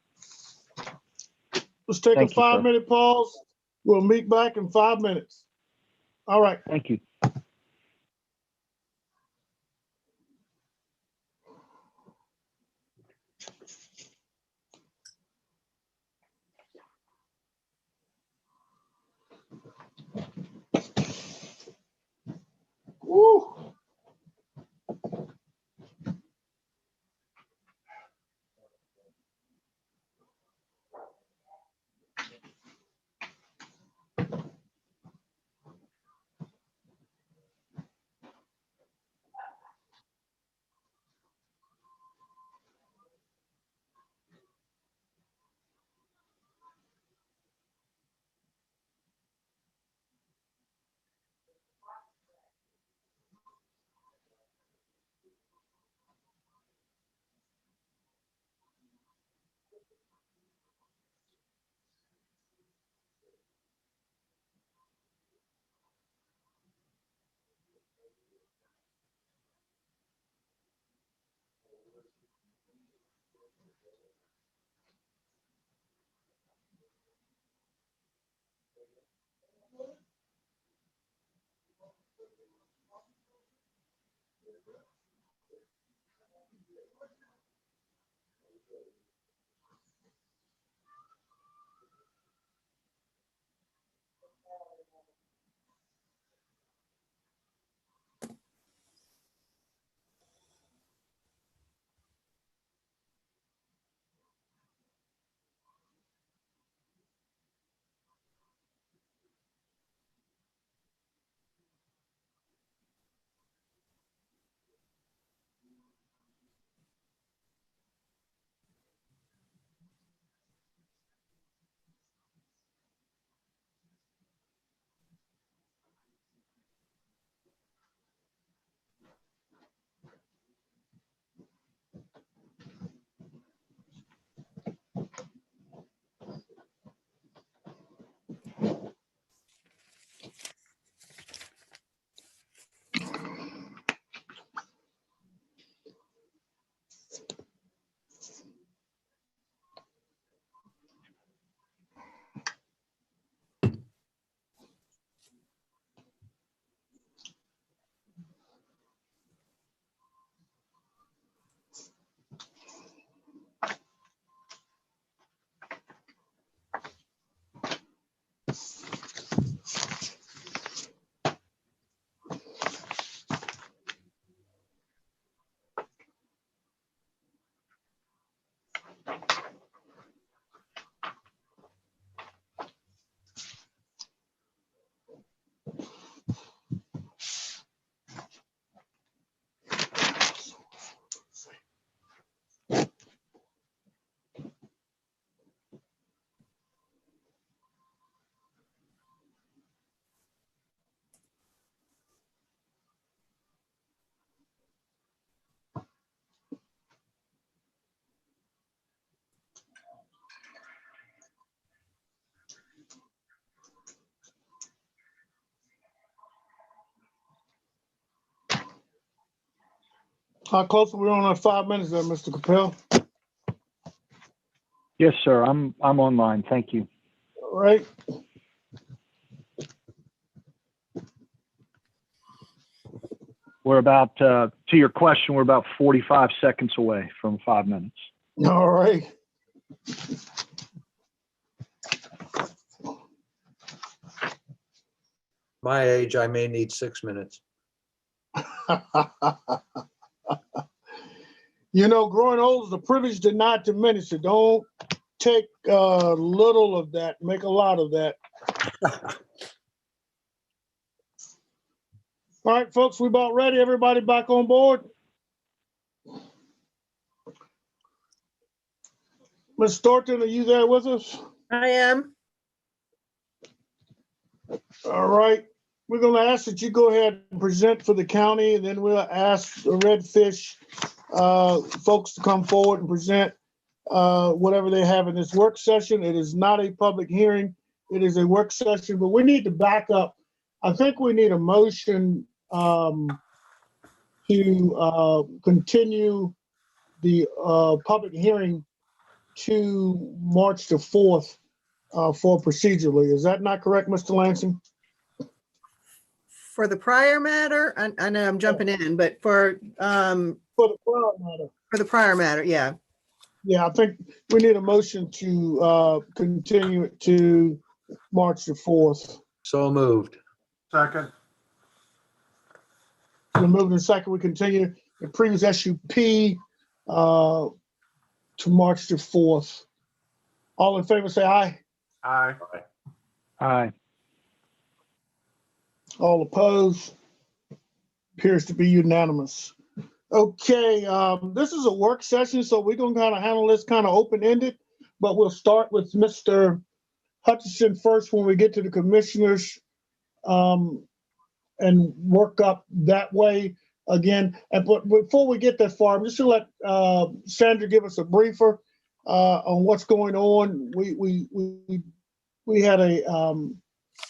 Let's take a Thank you, sir. 5-minute pause. We'll meet back in 5 minutes. All right. Thank you. Woo. How close are we on our 5 minutes there, Mr. Capel? Yes, sir. I'm online. Thank you. All right. We're about, to your question, we're about 45 seconds away from 5 minutes. All right. My age, I may need 6 minutes. You know, growing old is a privilege to not diminish it. Don't take little of that, make a lot of that. All right, folks, we about ready. Everybody back on board? Ms. Thornton, are you there with us? I am. All right. We're going to ask that you go ahead and present for the county, and then we'll ask the Redfish folks to come forward and present whatever they have in this work session. It is not a public hearing. It is a work session, but we need to back up. I think we need a motion to continue the public hearing to March the 4th for procedurally. Is that not correct, Mr. Lansing? For the prior matter, I know I'm jumping in, but For the prior matter. for the prior matter, yeah. Yeah, I think we need a motion to continue it to March the 4th. So moved. Second. The moving and second, we continue the previous SUP to March the 4th. All in favor, say aye. Aye. Aye. All opposed? Appears to be unanimous. Okay, this is a work session, so we're gonna kind of handle this kind of open-ended, but we'll start with Mr. Hutchinson first when we get to the commissioners, and work up that way again. And but before we get that far, I'm just gonna let Sandra give us a briefer on what's going on. We had a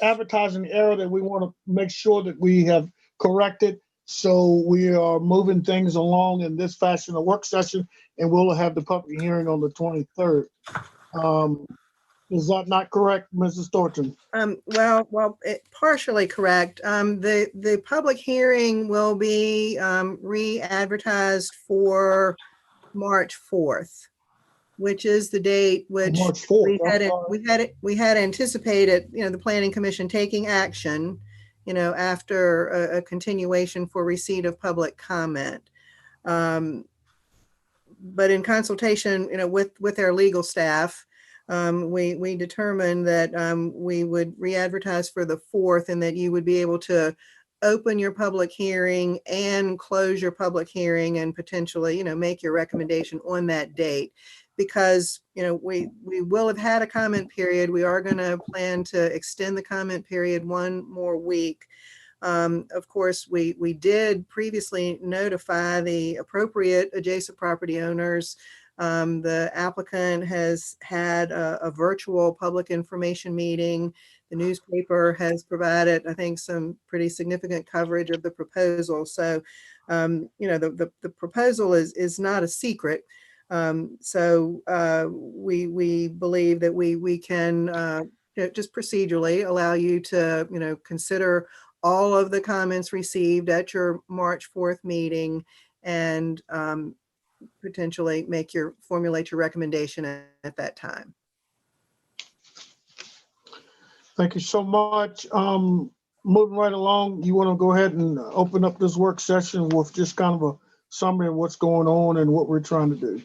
advertising error that we want to make sure that we have corrected. So we are moving things along in this fashion, a work session, and we'll have the public hearing on the 23rd. Is that not correct, Mrs. Thornton? Well, partially correct. The public hearing will be re-advertised for March 4th, which is the date which March 4th. we had anticipated, the Planning Commission taking action, after a continuation for receipt of public comment. But in consultation, with our legal staff, we determined that we would re-advertise for the 4th and that you would be able to open your public hearing and close your public hearing and potentially, make your recommendation on that date. Because, we will have had a comment period. We are going to plan to extend the comment period one more week. Of course, we did previously notify the appropriate adjacent property owners. The applicant has had a virtual public information meeting. The newspaper has provided, I think, some pretty significant coverage of the proposal. So, the proposal is not a secret. So we believe that we can just procedurally allow you to, consider all of the comments received at your March 4th meeting and potentially formulate your recommendation at that time. Thank you so much. Moving right along, you want to go ahead and open up this work session with just kind of a summary of what's going on and what we're trying to do.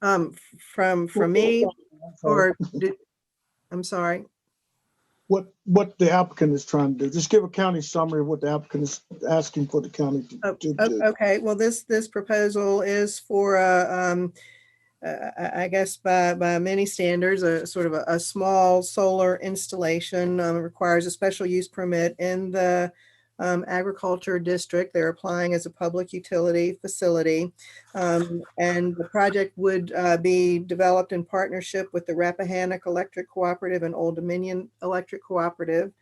From me, or I'm sorry. What the applicant is trying to do. Just give a county summary of what the applicant is asking for the county to do. Okay, well, this proposal is for, I guess by many standards, a sort of a small solar installation. It requires a special use permit in the agriculture district. They're applying as a public utility facility. And the project would be developed in partnership with the Rappahannock Electric Cooperative and Old Dominion Electric Cooperative.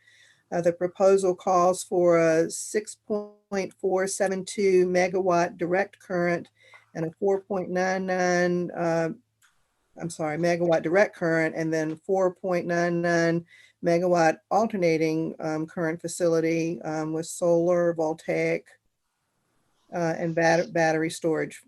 The proposal calls for a 6.472 megawatt direct current and a 4.99, megawatt direct current, and then 4.99 megawatt alternating current facility with solar, voltaic, and battery storage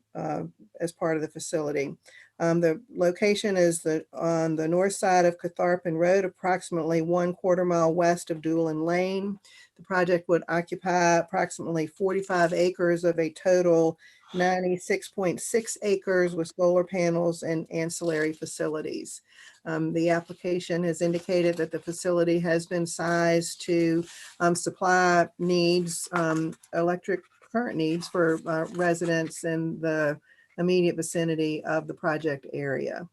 as part of the facility. The location is on the north side of Catharpin Road, approximately 1/4 mile west of Doolin Lane. The project would occupy approximately 45 acres of a total 96.6 acres with solar panels and ancillary facilities. The application has indicated that the facility has been sized to supply needs, electric current needs for residents in the immediate vicinity of the project area.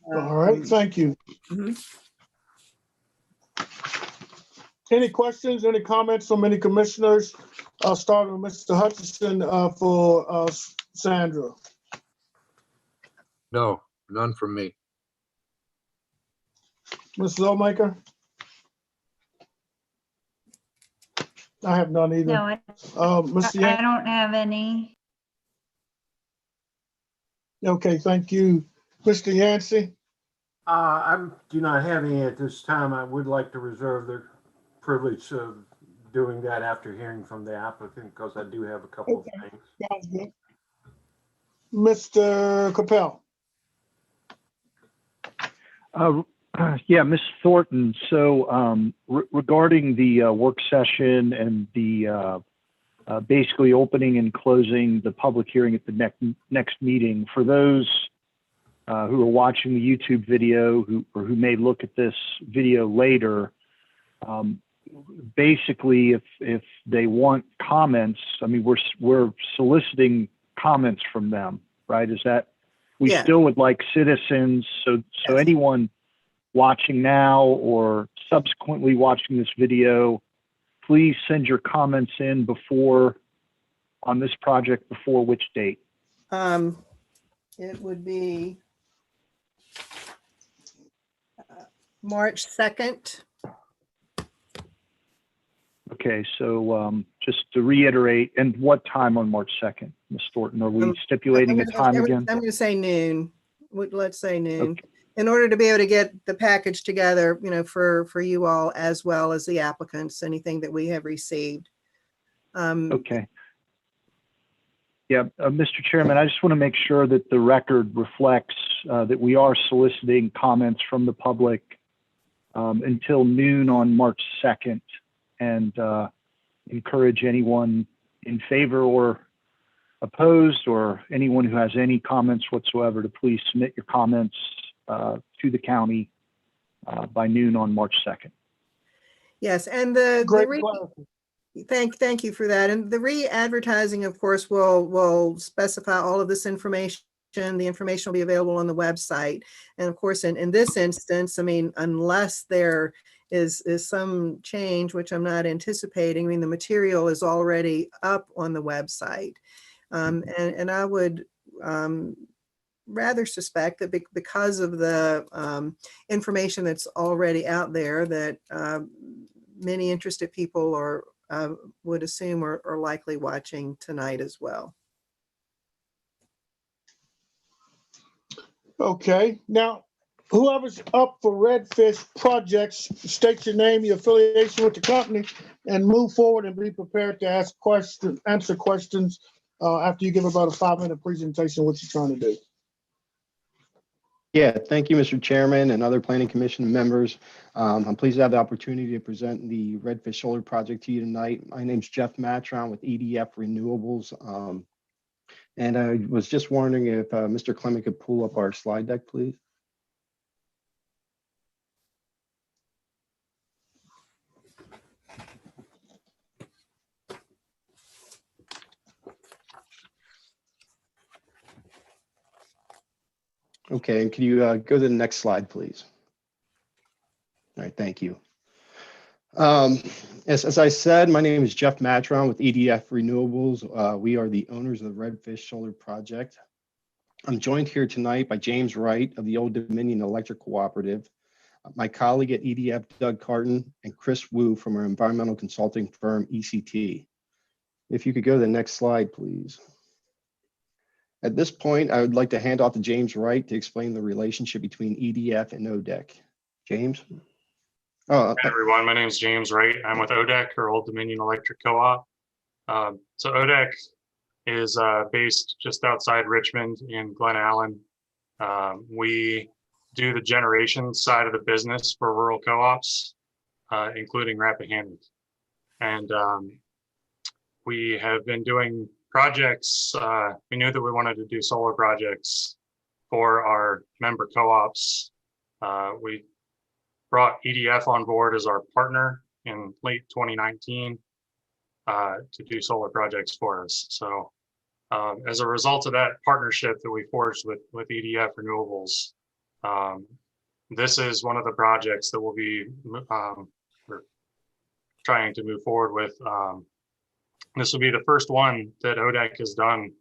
All right, thank you. Mhm. Any questions, any comments from any commissioners? Starting with Mr. Hutchinson for Sandra. No, none from me. Mrs. Olmaker? I have none either. No, Mr. I Yan? don't have any. Okay, thank you. Mr. Yancey? I do not have any at this time. I would like to reserve the privilege of doing that after hearing from the applicant, because I do have a couple of things. Sounds good. Mr. Capel? Yeah, Ms. Thornton. So regarding the work session and the basically opening and closing the public hearing at the next meeting, for those who are watching the YouTube video who may look at this video later, basically if they want comments, I mean, we're soliciting comments from them, right? Is that we Yeah. still would like citizens, so anyone watching now or subsequently watching this video, please send your comments in on this project before which date? It would be March 2nd. Okay, so just to reiterate, and what time on March 2nd, Ms. Thornton? Are we stipulating a time again? I'm going to say noon. Let's say noon. Okay. In order to be able to get the package together, for you all as well as the applicants, anything that we have received. Okay. Yeah, Mr. Chairman, I just want to make sure that the record reflects that we are soliciting comments from the public until noon on March 2nd, and encourage anyone in favor or opposed, or anyone who has any comments whatsoever, to please submit your comments to the county by noon on March 2nd. Yes, and Great clarity. Thank you for that. And the re-advertising, of course, will specify all of this information. The information will be available on the website. And of course, in this instance, I mean, unless there is some change, which I'm not anticipating, I mean, the material is already up on the website. And I would rather suspect that because of the information that's already out there, that many interested people would assume are likely watching tonight as well. Okay, now, whoever's up for Redfish projects, state your name, your affiliation with the company, and move forward and be prepared to answer questions after you give about a 5-minute presentation, what you're trying to do. Yeah, thank you, Mr. Chairman and other Planning Commission members. I'm pleased to have the opportunity to present the Redfish Solar Project to you tonight. My name's Jeff Matron with EDF Renewables. And I was just wondering if Mr. Clement could pull up our slide deck, please. Okay, and can you go to the next slide, please? All right, thank you. As I said, my name is Jeff Matron with EDF Renewables. We are the owners of the Redfish Solar Project. I'm joined here tonight by James Wright of the Old Dominion Electric Cooperative, my colleague at EDF, Doug Carton, and Chris Wu from our environmental consulting firm, ECT. If you could go to the next slide, please. At this point, I would like to hand off to James Wright to explain the relationship between EDF and ODEC. James? Hi, everyone. My name is James Wright. I'm with ODEC, or Old Dominion Electric Co-op. So ODEC is based just outside Richmond in Glen Allen. We do the generation side of the business for rural co-ops, including Rappahannock. And we have been doing projects. We knew that we wanted to do solar projects for our member co-ops. We brought EDF on board as our partner in late 2019 to do solar projects for us. So as a result of that partnership that we forged with EDF Renewables, this is one of the projects that will be trying to move forward with. This will be the first one that ODEC has done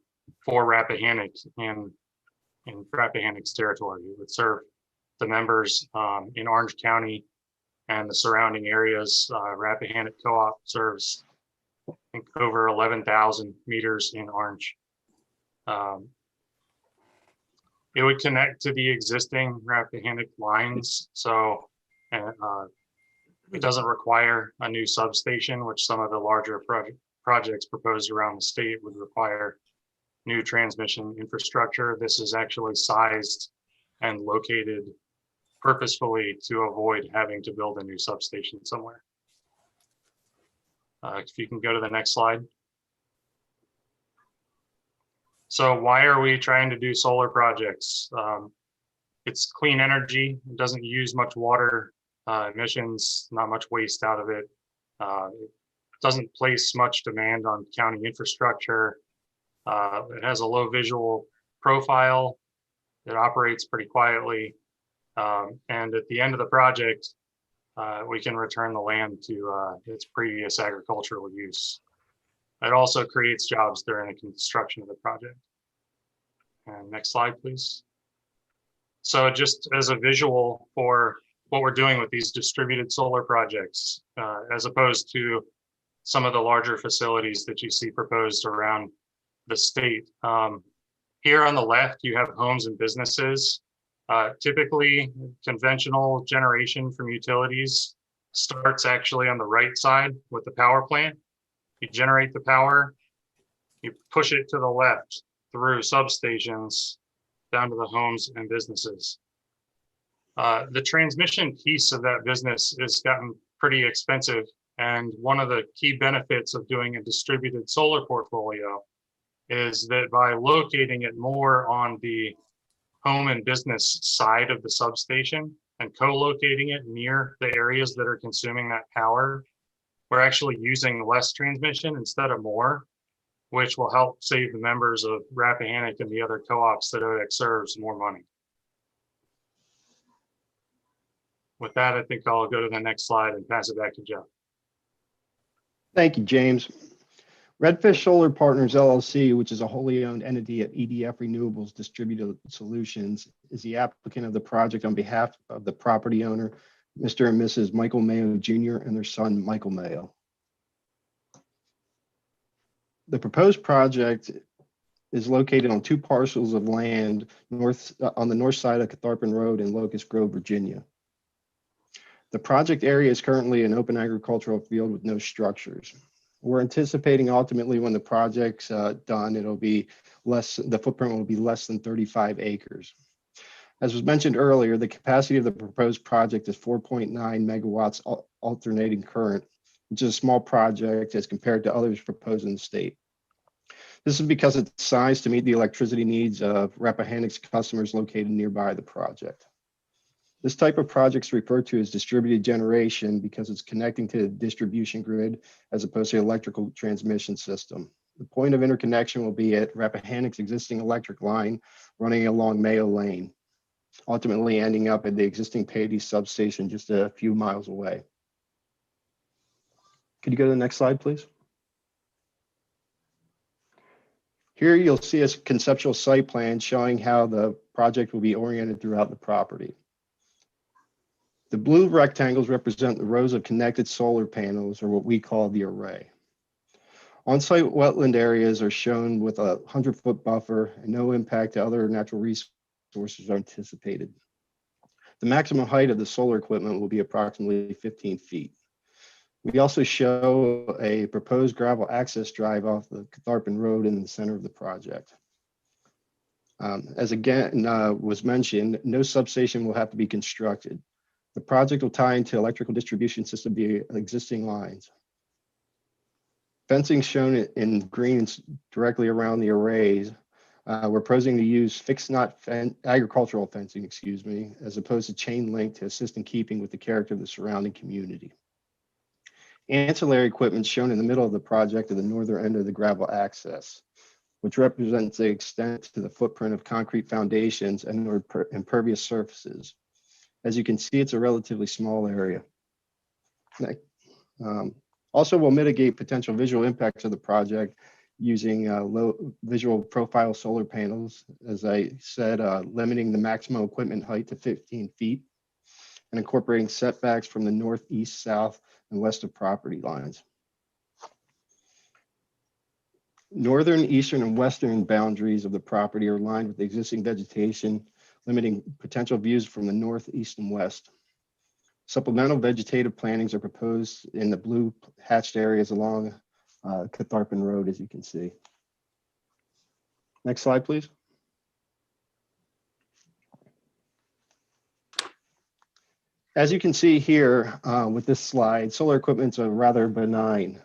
for Rappahannock in Rappahannock's territory. It would serve the members in Orange County and the surrounding areas. Rappahannock Co-op serves, I think, over 11,000 meters in Orange. It would connect to the existing Rappahannock lines, so it doesn't require a new substation, which some of the larger projects proposed around the state would require new transmission infrastructure. This is actually sized and located purposefully to avoid having to build a new substation somewhere. If you can go to the next slide. So why are we trying to do solar projects? It's clean energy. It doesn't use much water emissions, not much waste out of it. It doesn't place much demand on county infrastructure. It has a low visual profile. It operates pretty quietly. And at the end of the project, we can return the land to its previous agricultural use. It also creates jobs during the construction of the project. And next slide, please. So just as a visual for what we're doing with these distributed solar projects, as opposed to some of the larger facilities that you see proposed around the state. Here on the left, you have homes and businesses. Typically, conventional generation from utilities starts actually on the right side with the power plant. You generate the power, you push it to the left through substations down to the homes and businesses. The transmission piece of that business has gotten pretty expensive. And one of the key benefits of doing a distributed solar portfolio is that by locating it more on the home and business side of the substation and co-locating it near the areas that are consuming that power, we're actually using less transmission instead of more, which will help save the members of Rappahannock and the other co-ops that ODEC serves more money. With that, I think I'll go to the next slide and pass it back to Jeff. Thank you, James. Redfish Solar Partners LLC, which is a wholly owned entity of EDF Renewables Distributed Solutions, is the applicant of the project on behalf of the property owner, Mr. and Mrs. Michael Mayo Jr. and their son, Michael Mayo. The proposed project is located on two parcels of land on the north side of Catharpin Road in Locust Grove, Virginia. The project area is currently an open agricultural field with no structures. We're anticipating ultimately when the project's done, the footprint will be less than 35 acres. As was mentioned earlier, the capacity of the proposed project is 4.9 megawatts alternating current, which is a small project as compared to others proposed in the state. This is because it's sized to meet the electricity needs of Rappahannock's customers located nearby the project. This type of project is referred to as distributed generation because it's connecting to the distribution grid as opposed to the electrical transmission system. The point of interconnection will be at Rappahannock's existing electric line running along Mayo Lane, ultimately ending up at the existing Pady substation just a few miles away. Could you go to the next slide, please? Here you'll see a conceptual site plan showing how the project will be oriented throughout the property. The blue rectangles represent the rows of connected solar panels, or what we call the array. On-site wetland areas are shown with a 100-foot buffer and no impact to other natural resources are anticipated. The maximum height of the solar equipment will be approximately 15 feet. We also show a proposed gravel access drive off the Catharpin Road in the center of the project. As again was mentioned, no substation will have to be constructed. The project will tie into electrical distribution system via existing lines. Fencing shown in green directly around the arrays. We're proposing to use fixed knot agricultural fencing, as opposed to chain link to assist in keeping with the character of the surrounding community. Ancillary equipment shown in the middle of the project at the northern end of the gravel access, which represents the extent to the footprint of concrete foundations and impervious surfaces. As you can see, it's a relatively small area. Also, will mitigate potential visual impacts of the project using low visual profile solar panels, as I said, limiting the maximum equipment height to 15 feet and incorporating setbacks from the north, east, south, and west of property lines. Northern, eastern, and western boundaries of the property are lined with existing vegetation, limiting potential views from the north, east, and west. Supplemental vegetative plantings are proposed in the blue hatched areas along Catharpin Road, as you can see. Next slide, please. As you can see here with this slide, solar equipment's rather benign.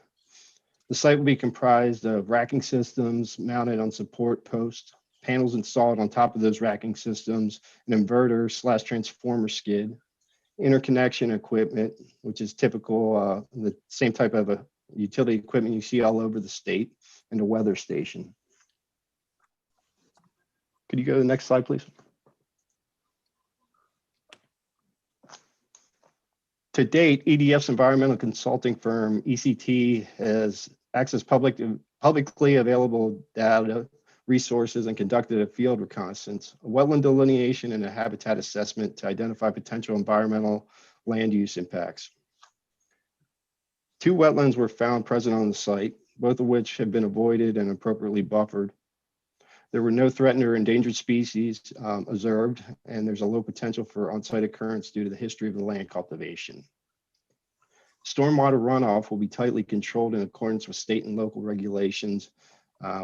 The site will be comprised of racking systems mounted on support posts, panels installed on top of those racking systems, an inverter / transformer skid, interconnection equipment, which is typical, the same type of utility equipment you see all over the state, and a weather station. Could you go to the next slide, please? To date, EDF's environmental consulting firm, ECT, has accessed publicly available data, resources, and conducted a field reconnaissance, a wetland delineation, and a habitat assessment to identify potential environmental land use impacts. 2 wetlands were found present on the site, both of which have been avoided and appropriately buffered. There were no threatened or endangered species observed, and there's a low potential for on-site occurrence due to the history of the land cultivation. Stormwater runoff will be tightly controlled in accordance with state and local regulations.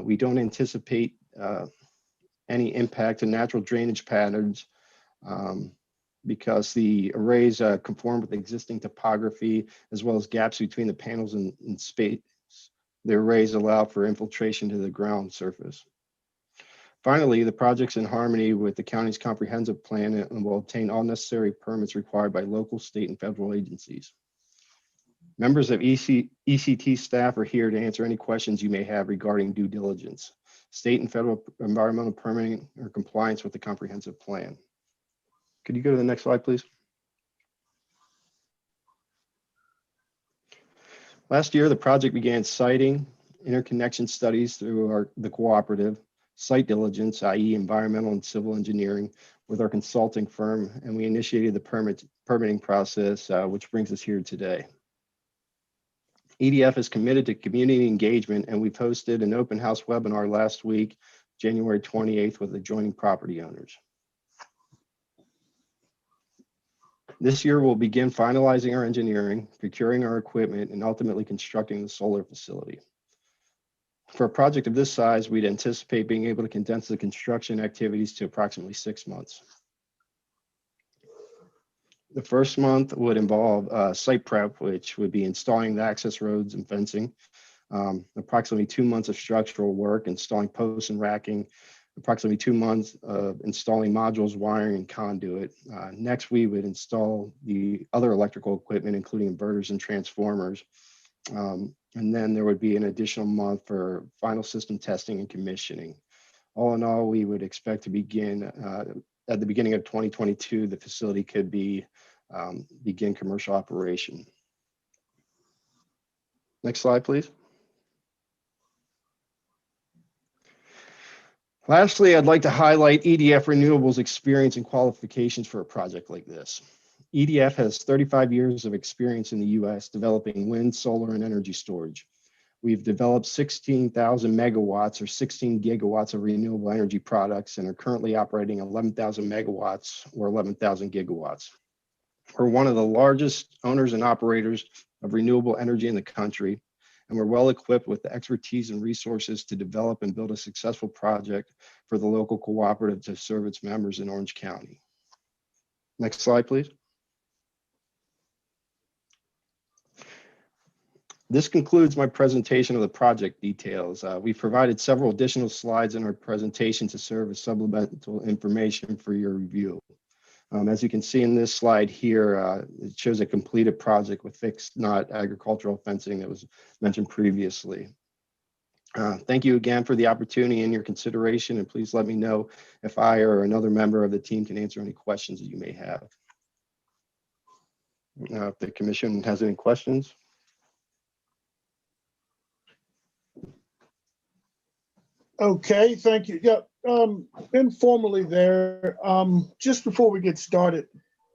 We don't anticipate any impact to natural drainage patterns because the arrays conform with existing topography, as well as gaps between the panels and space. The arrays allow for infiltration to the ground surface. Finally, the project's in harmony with the county's comprehensive plan and will obtain all necessary permits required by local, state, and federal agencies. Members of ECT staff are here to answer any questions you may have regarding due diligence, state and federal environmental permitting, or compliance with the comprehensive plan. Could you go to the next slide, please? Last year, the project began siting, interconnection studies through the cooperative, site diligence, i.e. environmental and civil engineering, with our consulting firm, and we initiated the permitting process, which brings us here today. EDF is committed to community engagement, and we've hosted an open house webinar last week, January 28th, with adjoining property owners. This year, we'll begin finalizing our engineering, procuring our equipment, and ultimately constructing the solar facility. For a project of this size, we'd anticipate being able to condense the construction activities to approximately 6 months. The first month would involve site prep, which would be installing the access roads and fencing, approximately 2 months of structural work, installing posts and racking, approximately 2 months of installing modules, wiring, and conduit. Next, we would install the other electrical equipment, including inverters and transformers. And then there would be an additional month for final system testing and commissioning. All in all, we would expect to begin at the beginning of 2022, the facility could begin commercial operation. Next slide, please. Lastly, I'd like to highlight EDF Renewables' experience and qualifications for a project like this. EDF has 35 years of experience in the US developing wind, solar, and energy storage. We've developed 16,000 megawatts or 16 gigawatts of renewable energy products and are currently operating 11,000 megawatts or 11,000 gigawatts. We're one of the largest owners and operators of renewable energy in the country, and we're well equipped with the expertise and resources to develop and build a successful project for the local cooperative to serve its members in Orange County. Next slide, please. This concludes my presentation of the project details. We've provided several additional slides in our presentation to serve as supplemental information for your review. As you can see in this slide here, it shows a completed project with fixed knot agricultural fencing that was mentioned previously. Thank you again for the opportunity and your consideration, and please let me know if I or another member of the team can answer any questions that you may have. If the commission has any questions. Okay, thank you. Yeah, informally there, just before we get started,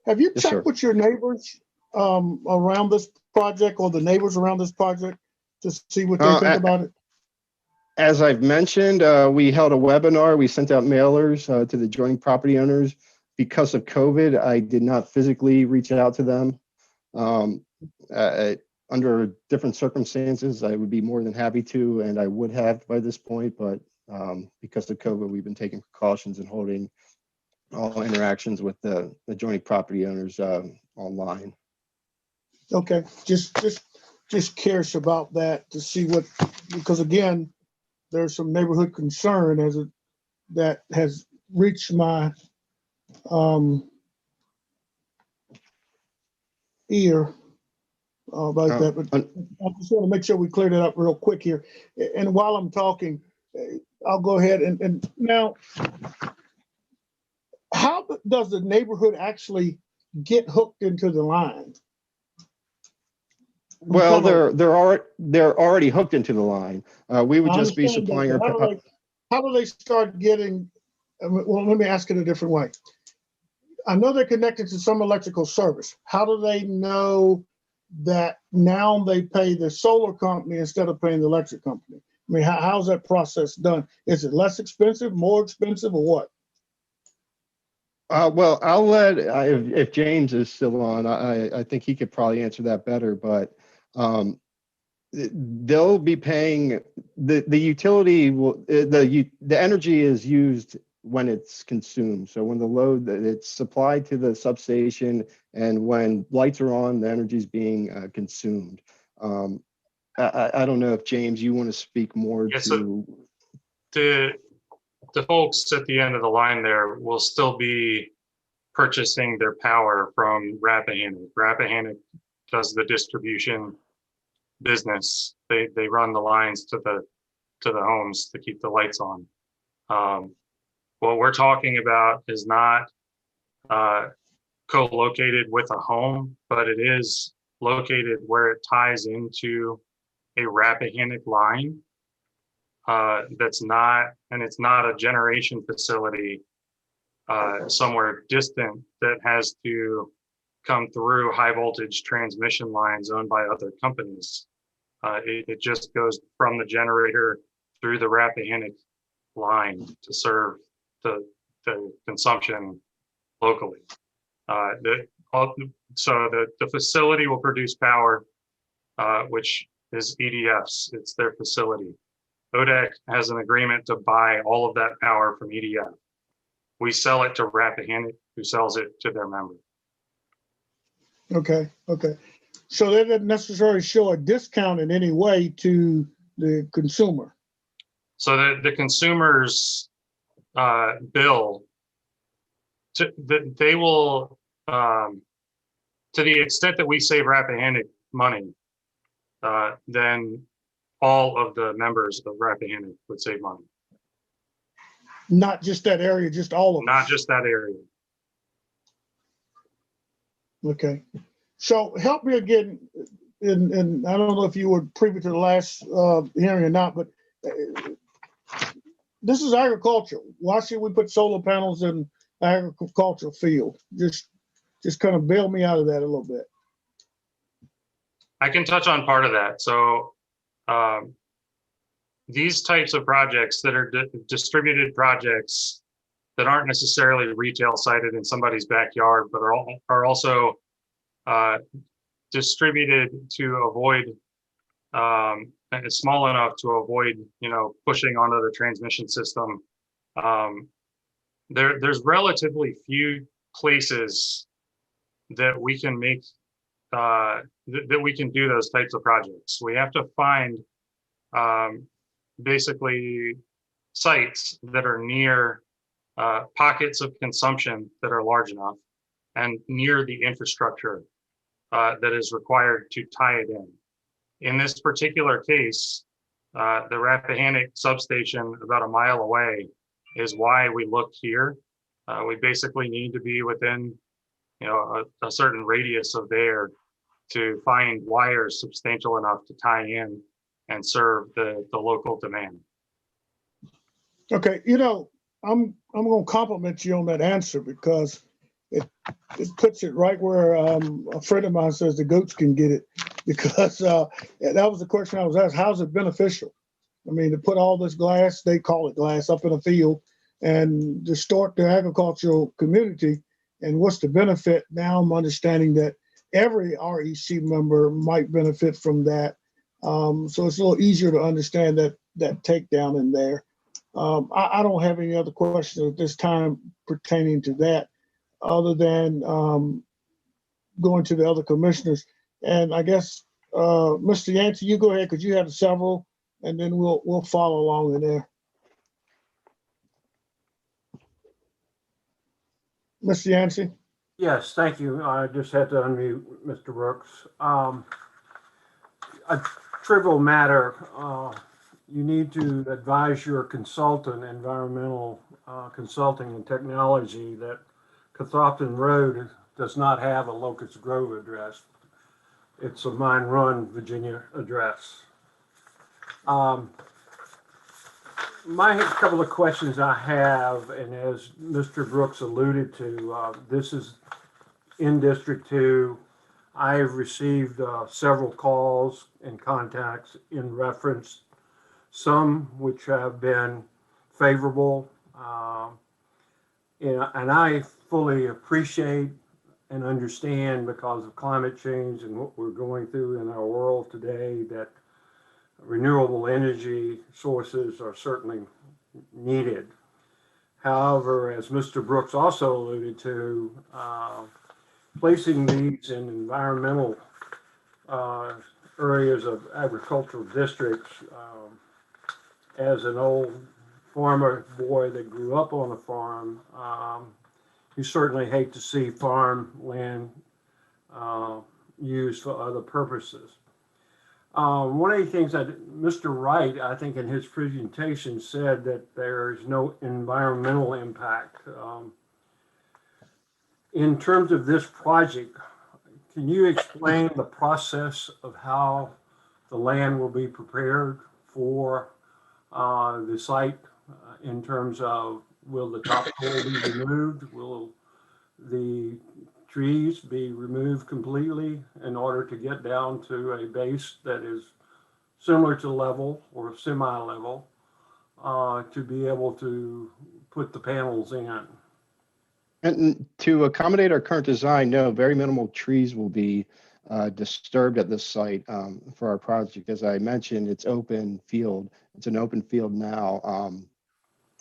have you Yes, sir. checked with your neighbors around this project or the neighbors around this project to see what they think about it? As I've mentioned, we held a webinar. We sent out mailers to the adjoining property owners. Because of COVID, I did not physically reach out to them. Under different circumstances, I would be more than happy to, and I would have by this point, but because of COVID, we've been taking precautions and holding all interactions with the adjoining property owners online. Okay, just curious about that to see what, because again, there's some neighborhood concern that has reached my ear about that, but I just want to make sure we clear that up real quick here. And while I'm talking, I'll go ahead and now, how does the neighborhood actually get hooked into the line? Well, they're already hooked into the line. We would just be supplying our. How do they start getting? Well, let me ask it a different way. I know they're connected to some electrical service. How do they know that now they pay the solar company instead of paying the electric company? I mean, how's that process done? Is it less expensive, more expensive, or what? Well, I'll let, if James is still on, I think he could probably answer that better, but they'll be paying, the utility will, the energy is used when it's consumed. So when the load, it's supplied to the substation, and when lights are on, the energy is being consumed. I don't know if James, you want to speak more to. So the folks at the end of the line there will still be purchasing their power from Rappahannock. Rappahannock does the distribution business. They run the lines to the homes to keep the lights on. What we're talking about is not co-located with a home, but it is located where it ties into a Rappahannock line. It's not a generation facility somewhere distant that has to come through high voltage transmission lines owned by other companies. It just goes from the generator through the Rappahannock line to serve the consumption locally. So the facility will produce power, which is EDF's. It's their facility. ODEC has an agreement to buy all of that power from EDF. We sell it to Rappahannock, who sells it to their members. Okay. So that doesn't necessarily show a discount in any way to the consumer. So the consumer's bill, they will, to the extent that we save Rappahannock money, then all of the members of Rappahannock would save money. Not just that area, just all of them. Not just that area. Okay. So help me again, and I don't know if you were privy to the last hearing or not, but this is agriculture. Why should we put solar panels in agricultural field? Just kind of bail me out of that a little bit. I can touch on part of that. So these types of projects that are distributed projects that aren't necessarily retail sited in somebody's backyard, but are also distributed to avoid, it's small enough to avoid, pushing onto the transmission system. There's relatively few places that we can make, that we can do those types of projects. We have to find basically sites that are near pockets of consumption that are large enough and near the infrastructure that is required to tie it in. In this particular case, the Rappahannock substation about a mile away is why we look here. We basically need to be within, a certain radius of there to find wires substantial enough to tie in and serve the local demand. Okay, I'm gonna compliment you on that answer because it puts it right where a friend of mine says the goats can get it. Because that was the question I was asked. How's it beneficial? I mean, to put all this glass, they call it glass, up in a field and distort the agricultural community. And what's the benefit? Now I'm understanding that every REC member might benefit from that. So it's a little easier to understand that takedown in there. I don't have any other questions at this time pertaining to that, other than going to the other commissioners. And I guess, Mr. Yancey, you go ahead because you have several, and then we'll follow along in there. Mr. Yancey? Yes, thank you. I just had to unmute Mr. Brooks. A trivial matter. You need to advise your consultant, environmental consulting and technology, that Catharton Road does not have a Locust Grove address. It's a Mine Run, Virginia address. My couple of questions I have, and as Mr. Brooks alluded to, this is in District 2. I have received several calls and contacts in reference, some which have been favorable, and I fully appreciate and understand, because of climate change and what we're going through in our world today, that renewable energy sources are certainly needed. However, as Mr. Brooks also alluded to, placing these in environmental areas of agricultural districts, as an old farmer boy that grew up on a farm, you certainly hate to see farm land used for other purposes. One of the things that Mr. Wright, I think in his presentation, said that there is no environmental impact. In terms of this project, can you explain the process of how the land will be prepared for the site, in terms of, will the topsoil be removed? Will the trees be removed completely in order to get down to a base that is similar to level or semi-level, to be able to put the panels in? And to accommodate our current design, no, very minimal trees will be disturbed at this site for our project. As I mentioned, it's open field. It's an open field now.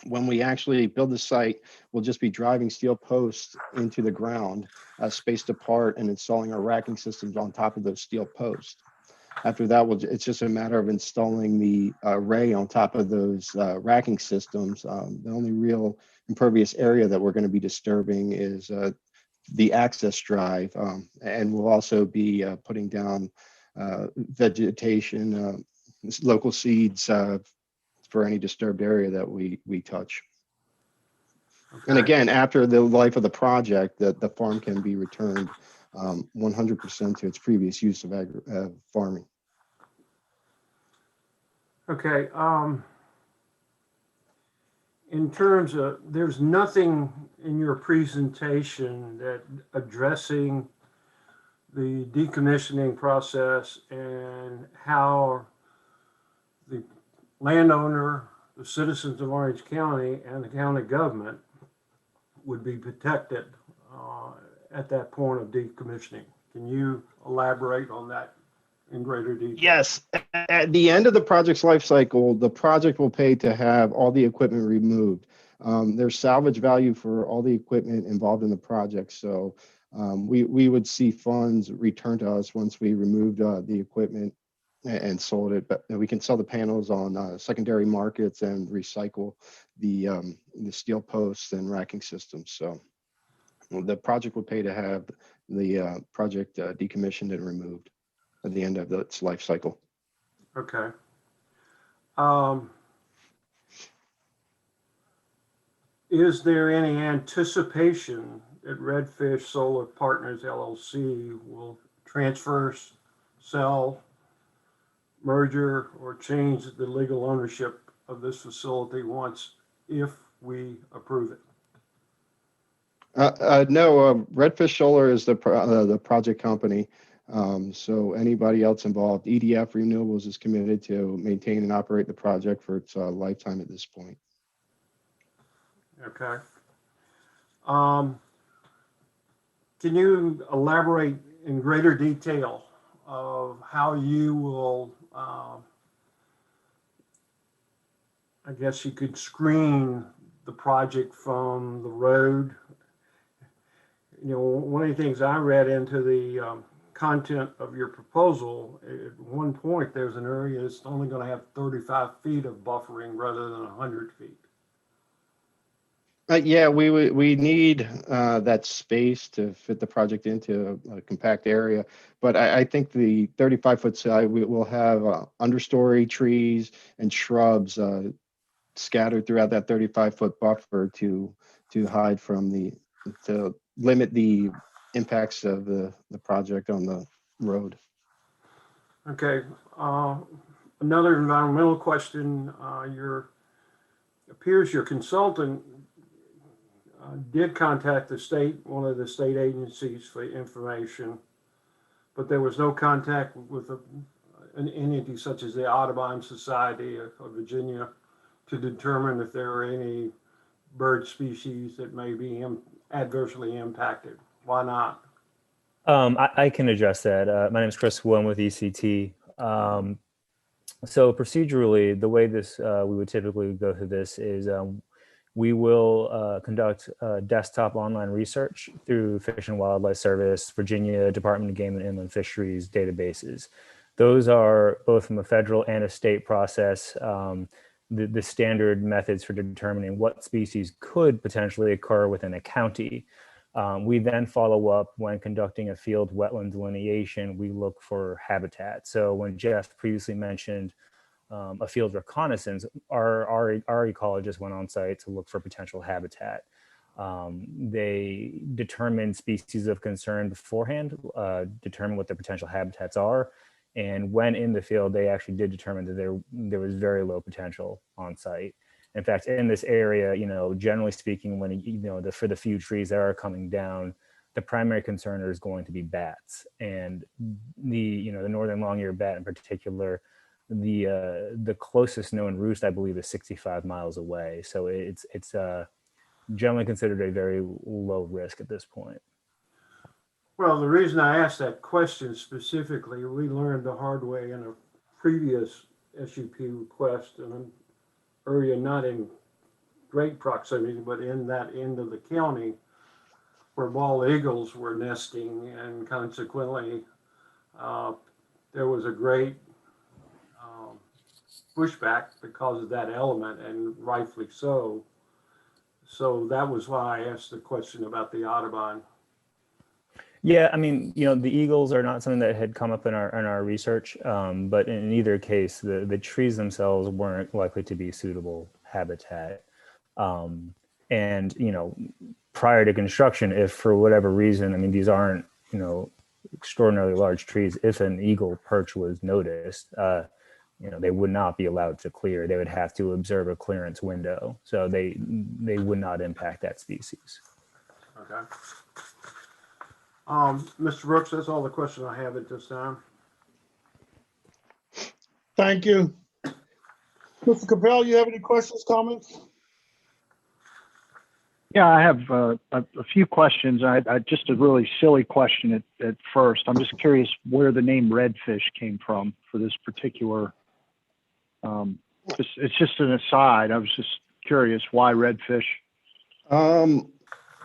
When we actually build the site, we'll just be driving steel posts into the ground, spaced apart, and installing our racking systems on top of those steel posts. After that, it's just a matter of installing the array on top of those racking systems. The only real impervious area that we're going to be disturbing is the access drive, and we'll also be putting down vegetation, local seeds for any disturbed area that we touch. Okay. And again, after the life of the project, the farm can be returned 100% to its previous use of farming. Okay. In terms of, there's nothing in your presentation that addressing the decommissioning process and how the landowner, the citizens of Orange County, and the county government would be protected at that point of decommissioning. Can you elaborate on that in greater detail? Yes. At the end of the project's life cycle, the project will pay to have all the equipment removed. There's salvage value for all the equipment involved in the project. So we would see funds returned to us once we removed the equipment and sold it. But we can sell the panels on secondary markets and recycle the steel posts and racking systems. So the project would pay to have the project decommissioned and removed at the end of its life cycle. Okay. Is there any anticipation that Redfish Solar Partners LLC will transfer, sell, merger, or change the legal ownership of this facility once if we approve it? No, Redfish Solar is the project company. So anybody else involved, EDF Renewables is committed to maintain and operate the project for its lifetime at this point. Okay. Can you elaborate in greater detail of how you will, I guess you could screen the project from the road? You know, one of the things I read into the content of your proposal, at one point, there's an area that's only going to have 35 feet of buffering rather than 100 feet. Yeah, we need that space to fit the project into a compact area. But I think the 35-foot side, we will have understory trees and shrubs scattered throughout that 35-foot buffer to hide from to limit the impacts of the project on the road. Okay. Another environmental question. Appears your consultant did contact one of the state agencies for information, but there was no contact with an entity such as the Audubon Society of Virginia to determine if there are any bird species that may be adversely impacted. Why not? I can address that. My name is Chris William with ECT. So procedurally, the way we would typically go through this is we will conduct desktop online research through Fish and Wildlife Service, Virginia Department of Game and Inland Fisheries databases. Those are both from a federal and a state process, the standard methods for determining what species could potentially occur within a county. We then follow up when conducting a field wetland delineation. We look for habitat. So when Jeff previously mentioned a field reconnaissance, our ecologists went on site to look for potential habitat. They determine species of concern beforehand, determine what the potential habitats are. And when in the field, they actually did determine that there was very low potential on site. In fact, in this area, generally speaking, when, for the few trees that are coming down, the primary concern is going to be bats. And the northern long-eared bat in particular, the closest known roost, I believe, is 65 miles away. So it's generally considered a very low risk at this point. Well, the reason I asked that question specifically, we learned the hard way in a previous SUP request in an area not in great proximity, but in that end of the county where bald eagles were nesting, and consequently there was a great pushback because of that element, and rightfully so. So that was why I asked the question about the Audubon. Yeah, I mean, the eagles are not something that had come up in our research, but in either case, the trees themselves weren't likely to be suitable habitat. And prior to construction, if for whatever reason, I mean, these aren't extraordinarily large trees, if an eagle perch was noticed, they would not be allowed to clear. They would have to observe a clearance window, so they would not impact that species. Okay. Mr. Brooks, that's all the questions I have at this time. Thank you. Mr. Capel, you have any questions, comments? Yeah, I have a few questions. I just a really silly question at first. I'm just curious where the name Redfish came from for this particular. It's just an aside. I was just curious why Redfish.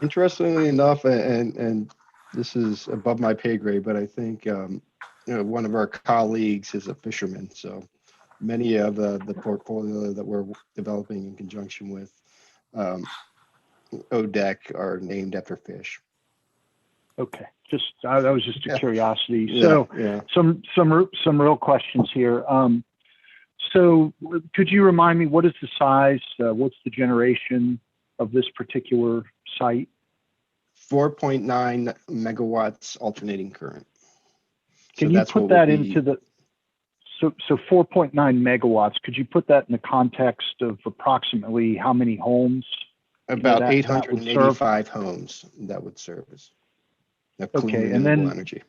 Interestingly enough, and this is above my pay grade, but I think one of our colleagues is a fisherman, so many of the portfolio that we're developing in conjunction with ODEC are named after fish. Okay, that was just a curiosity. Yeah, so yeah. some real questions here. So could you remind me, what is the size? What's the generation of this particular site? 4.9 megawatts alternating current. Can you put that into the? So 4.9 megawatts, could you put that in the context of approximately how many homes? About that would serve? 885 homes that would service. Of clean Okay, and renewable then energy.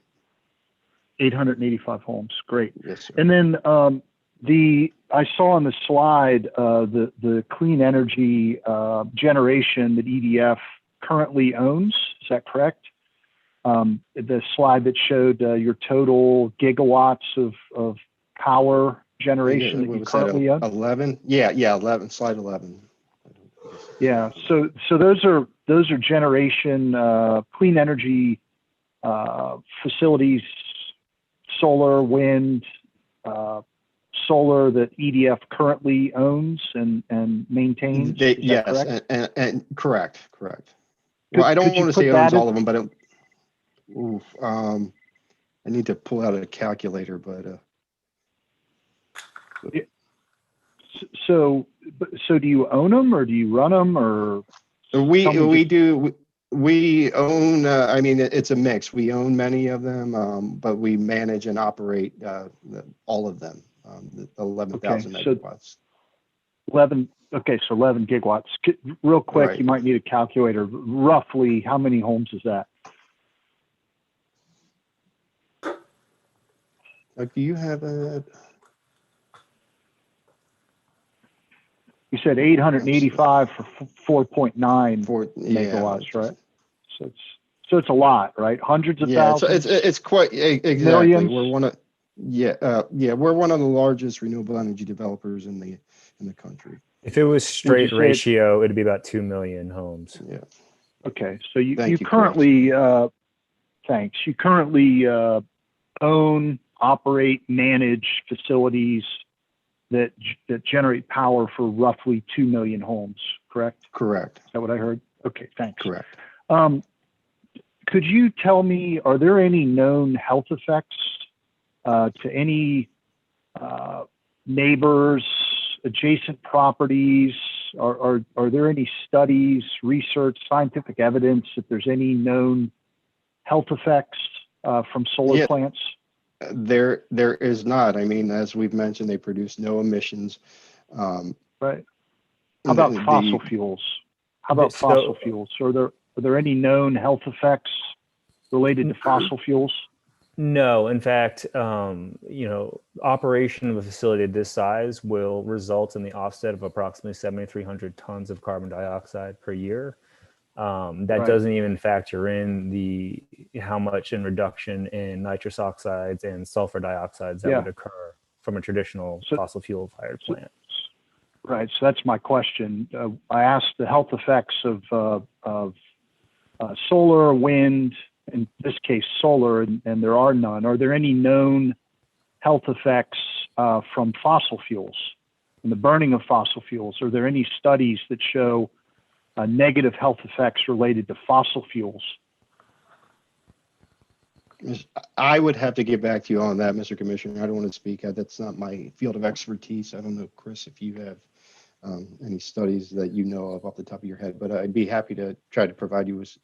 885 homes, great. Yes, sir. And then I saw on the slide the clean energy generation that EDF currently owns. Is that correct? The slide that showed your total gigawatts of power generation that What you was that, currently own. 11? Yeah, 11. Slide 11. Yeah. So those are generation clean energy facilities, solar, wind, solar that EDF currently owns and maintains. Is that Yes, correct? and correct. Well, I don't could you want to put say that owns in- all of them, but I need to pull out a calculator, but So do you own them or do you run them or? we tell me we just- do we own. I mean, it's a mix. We own many of them, but we manage and operate all of them. The 11,000 Okay, so- megawatts. 11. Okay, so 11 gigawatts. Real quick, Right. you might need a calculator. Roughly, how many homes is that? Do you have a? You said 885 for 4.9 Yeah, megawatts, right? So it's a lot, right? Hundreds of Yeah, so thousands. it's quite exactly. Millions? We're one of we're one of the largest renewable energy developers in the country. If it was straight say- ratio, it'd be about 2 million homes. Yeah. Okay, so you Thank you, currently, thanks. You currently own, operate, manage facilities that generate power for roughly 2 million homes, correct? Correct. Is that what I heard? Okay, thanks. Correct. Could you tell me, are there any known health effects to any neighbors, adjacent properties? Are there any studies, research, scientific evidence that there's any known health effects from solar Yeah. plants? There is not. I mean, as we've mentioned, they produce no emissions. Right. How about the- fossil fuels? How about So- fossil fuels? Are there any known health effects related to fossil fuels? No, in fact, operation of a facility this size will result in the offset of approximately 7,300 tons of carbon dioxide per year. That Right. doesn't even factor in how much in reduction in nitrous oxides and sulfur dioxides that Yeah. would occur from a traditional So- fossil fuel fired plant. Right. So that's my question. I asked the health effects of solar, wind, in this case solar, and there are none. Are there any known health effects from fossil fuels and the burning of fossil fuels? Are there any studies that show negative health effects related to fossil fuels? I would have to get back to you on that, Mr. Commissioner. I don't want to speak. That's not my field of expertise. I don't know, Chris, if you have any studies that you know of off the top of your head, but I'd be happy to try to provide you with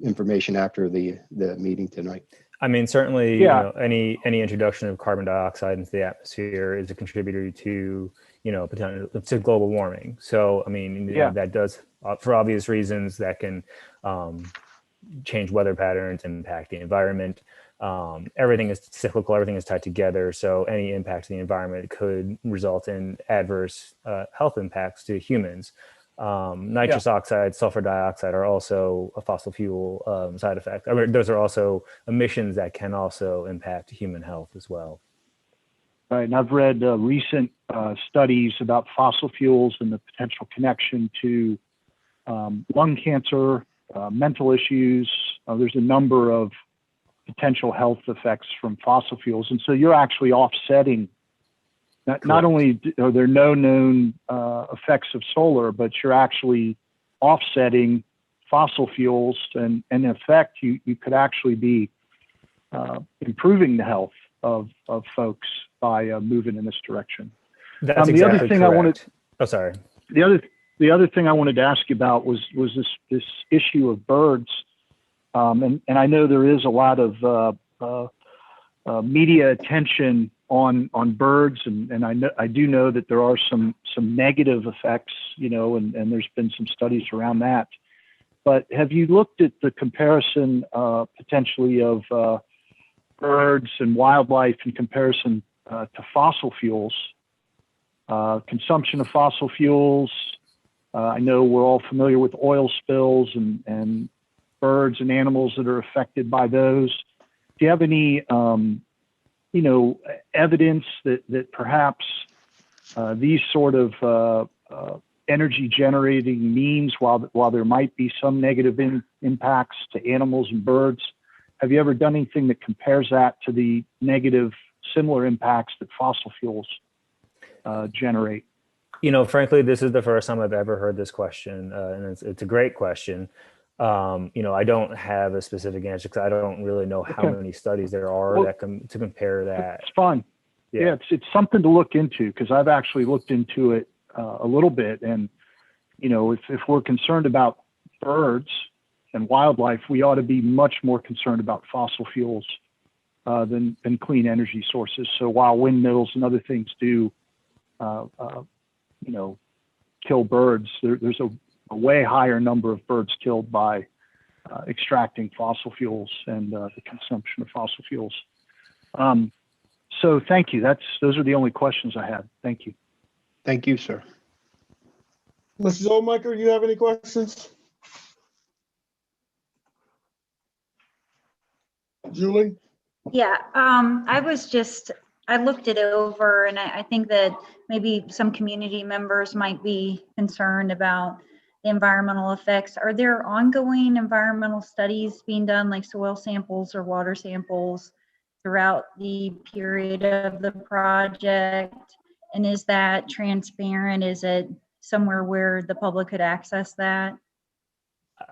information after the meeting tonight. I mean, certainly, Yeah. any introduction of carbon dioxide into the atmosphere is a contributor to, potential to global warming. So, I mean, Yeah. that does, for obvious reasons, that can change weather patterns, impact the environment. Everything is cyclical, everything is tied together. So any impact to the environment could result in adverse health impacts to humans. Nitrous oxide, sulfur dioxide are also a fossil fuel side effect. I mean, those are also emissions that can also impact human health as well. Right. And I've read recent studies about fossil fuels and the potential connection to lung cancer, mental issues. There's a number of potential health effects from fossil fuels. And so you're actually offsetting, not only are there no known effects of solar, but you're actually offsetting fossil fuels. And in effect, you could actually be improving the health of folks by moving in this direction. That's the exactly other thing correct. I wanted, Oh, sorry. the other thing I wanted to ask you about was this issue of birds. And I know there is a lot of media attention on birds, and I do know that there are some negative effects, and there's been some studies around that. But have you looked at the comparison potentially of birds and wildlife in comparison to fossil fuels, consumption of fossil fuels? I know we're all familiar with oil spills and birds and animals that are affected by those. Do you have any, evidence that perhaps these sort of energy generating means, while there might be some negative impacts to animals and birds, have you ever done anything that compares that to the negative similar impacts that fossil fuels generate? Frankly, this is the first time I've ever heard this question, and it's a great question. I don't have a specific answer because I don't really know how many studies there are to compare that. It's fine. Yeah, it's something to look into, because I've actually looked into it a little bit, and if we're concerned about birds and wildlife, we ought to be much more concerned about fossil fuels than clean energy sources. So while windmills and other things do kill birds, there's a way higher number of birds killed by extracting fossil fuels and the consumption of fossil fuels. So thank you. Those are the only questions I had. Thank you. Thank you, sir. Mrs. Olmaker, you have any questions? Julie? Yeah, I looked it over, and I think that maybe some community members might be concerned about the environmental effects. Are there ongoing environmental studies being done, like soil samples or water samples, throughout the period of the project? And is that transparent? Is it somewhere where the public could access that?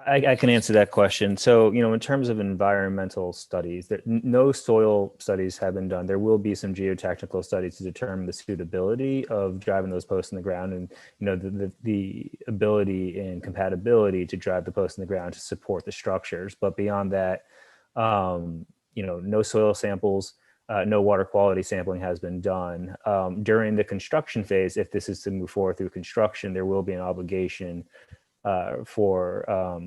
I can answer that question. So, in terms of environmental studies, no soil studies have been done. There will be some geotechnical studies to determine the suitability of driving those posts in the ground, and the ability and compatibility to drive the posts in the ground to support the structures. But beyond that, no soil samples, no water quality sampling has been done. During the construction phase, if this is to move forward through construction, there will be an obligation for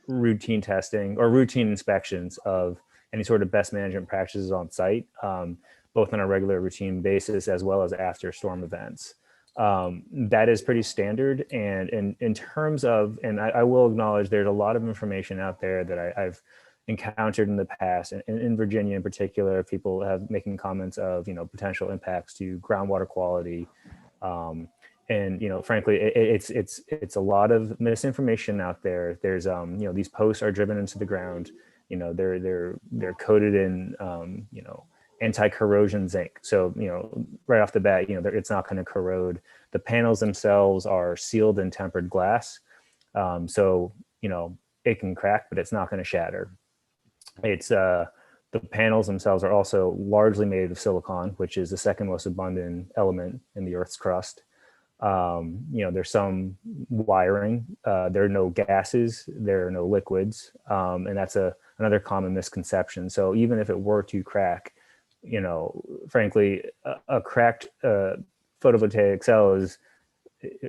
routine testing or routine inspections of any sort of best management practices on site, both on a regular routine basis as well as after storm events. That is pretty standard. And in terms of, and I will acknowledge there's a lot of information out there that I've encountered in the past, and in Virginia in particular, people have making comments of, potential impacts to groundwater quality. And frankly, it's a lot of misinformation out there. There's these posts are driven into the ground. They're coated in anti-corrosion zinc. So right off the bat, it's not going to corrode. The panels themselves are sealed in tempered glass, so it can crack, but it's not going to shatter. It's the panels themselves are also largely made of silicon, which is the second most abundant element in the Earth's crust. There's some wiring, there are no gases, there are no liquids, and that's another common misconception. So even if it were to crack, frankly, a cracked photovoltaic cell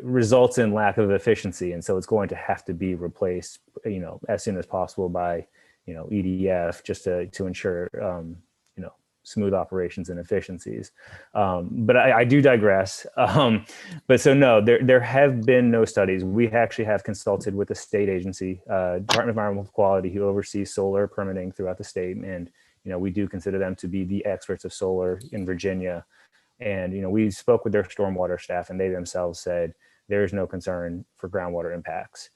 results in lack of efficiency, and so it's going to have to be replaced, as soon as possible by EDF, just to ensure smooth operations and efficiencies. But I do digress. But so no, there have been no studies. We actually have consulted with the state agency, Department of Environmental Quality, who oversees solar permitting throughout the state. And, we do consider them to be the experts of solar in Virginia. And, we spoke with their stormwater staff, and they themselves said there is no concern for groundwater impacts.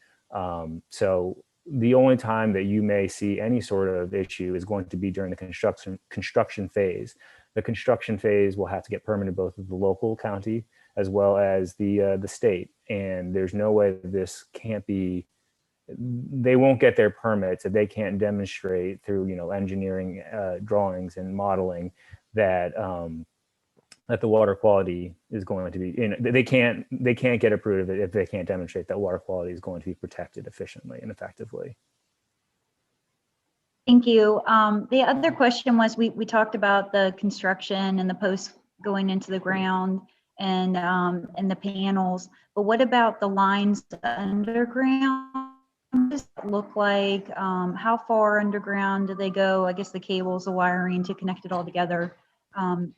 So the only time that you may see any sort of issue is going to be during the construction phase. The construction phase will have to get permitted both at the local county as well as the state. And there's no way that this can't be, they won't get their permits if they can't demonstrate through, engineering drawings and modeling that that the water quality is going to be, they can't get approved if they can't demonstrate that water quality is going to be protected efficiently and effectively. Thank you. The other question was, we talked about the construction and the posts going into the ground and the panels, but what about the lines underground? What does that look like? How far underground do they go? I guess the cables, the wiring to connect it all together. Can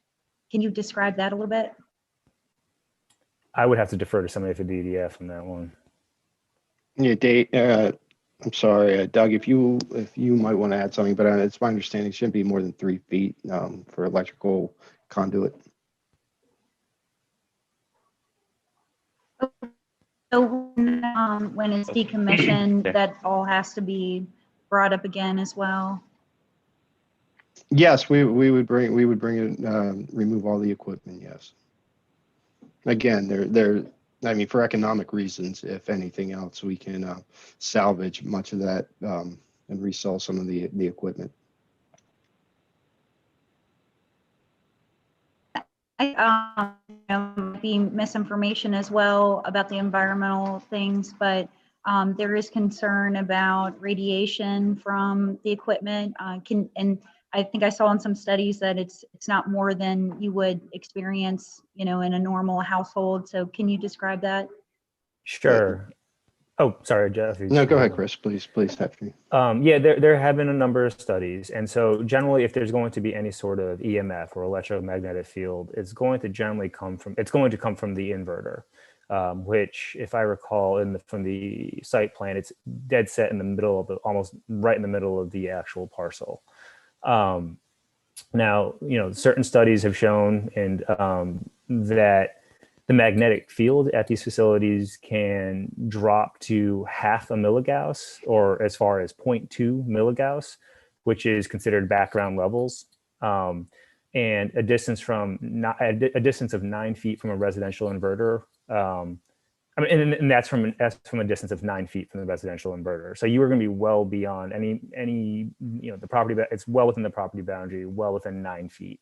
you describe that a little bit? I would have to defer to somebody at the DDF on that one. Yeah, Dave, I'm sorry, Doug, if you might want to add something, but it's my understanding it shouldn't be more than 3 feet for electrical conduit. So when it's decommissioned, that all has to be brought up again as well? Yes, we would bring it, remove all the equipment, yes. Again, I mean, for economic reasons, if anything else, we can salvage much of that and resell some of the equipment. Be misinformation as well about the environmental things, but there is concern about radiation from the equipment. And I think I saw in some studies that it's not more than you would experience, in a normal household. So can you describe that? Sure. Oh, sorry, Jeff. No, go ahead, Chris. Please, have me. Yeah, there have been a number of studies. And so generally, if there's going to be any sort of EMF or electromagnetic field, it's going to come from the inverter, which, if I recall, from the site plan, it's dead set in the middle of almost right in the middle of the actual parcel. Now, certain studies have shown that the magnetic field at these facilities can drop to 0.5 milligauss, or as far as 0.2 milligauss, which is considered background levels, and a distance of 9 feet from a residential inverter. And that's from a distance of 9 feet from the residential inverter. So you are going to be well beyond any the property. It's well within the property boundary, well within 9 feet.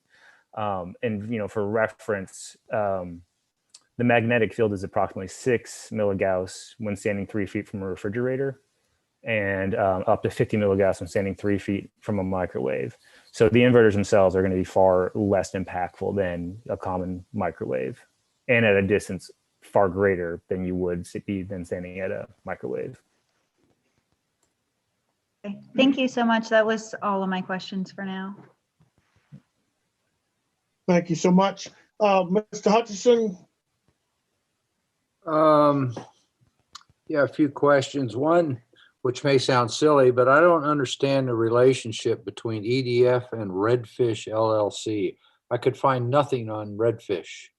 And for reference, the magnetic field is approximately 6 milligauss when standing 3 feet from a refrigerator, and up to 50 milligauss when standing 3 feet from a microwave. So the inverters themselves are going to be far less impactful than a common microwave, and at a distance far greater than you would be than standing at a microwave. Okay. Thank you so much. That was all of my questions for now. Thank you so much. Mr. Hutchinson? Yeah, a few questions. One, which may sound silly, but I don't understand the relationship between EDF and Redfish LLC. I could find nothing on Redfish.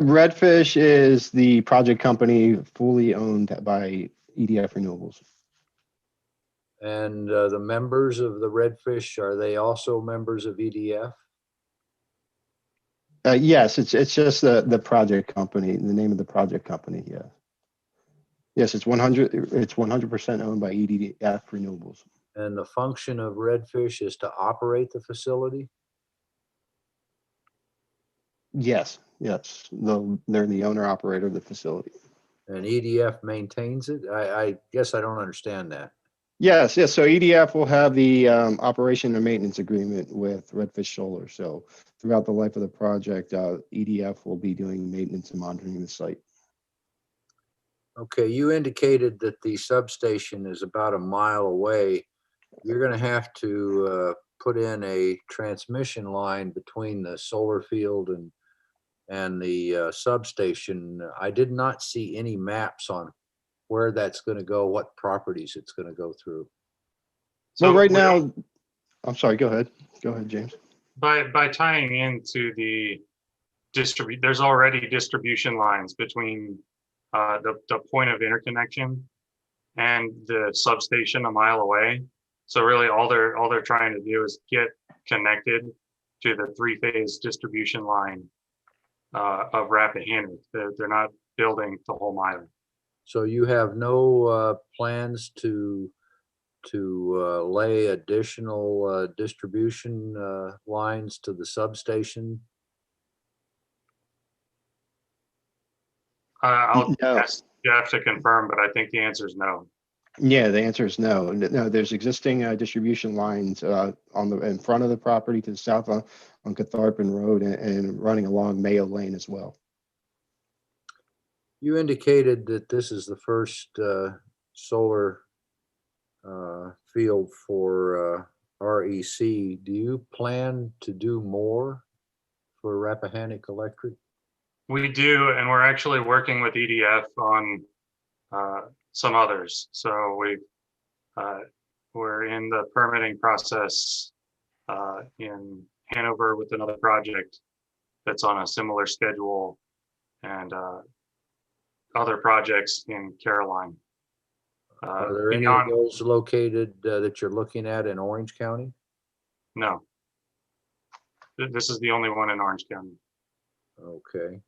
Redfish is the project company fully owned by EDF Renewables. And the members of the Redfish, are they also members of EDF? Yes, it's just the project company, the name of the project company. Yeah. Yes, it's 100% owned by EDF Renewables. And the function of Redfish is to operate the facility? Yes. They're the owner operator of the facility. And EDF maintains it? I guess I don't understand that. Yes. So EDF will have the operation and maintenance agreement with Redfish Solar. So throughout the life of the project, EDF will be doing maintenance and monitoring the site. Okay, you indicated that the substation is about a mile away. You're going to have to put in a transmission line between the solar field and the substation. I did not see any maps on where that's going to go, what properties it's going to go through. So right now, I'm sorry, go ahead, James. By tying into the there's already distribution lines between the point of interconnection and the substation a mile away. So really all they're trying to do is get connected to the 3-phase distribution line of Rappahannock. They're not building the whole mile. So you have no plans to lay additional distribution lines to the substation? I'll ask Jeff to confirm, but I think the answer is no. Yeah, the answer is no. No, there's existing distribution lines in front of the property to the south on Catharpin Road and running along Mayo Lane as well. You indicated that this is the first solar field for REC. Do you plan to do more for Rappahannock Electric? We do, and we're actually working with EDF on some others. So we're in the permitting process in Hanover with another project that's on a similar schedule, and other projects in Caroline. Are there any of those located that you're looking at in Orange County? No. This is the only one in Orange County. Okay.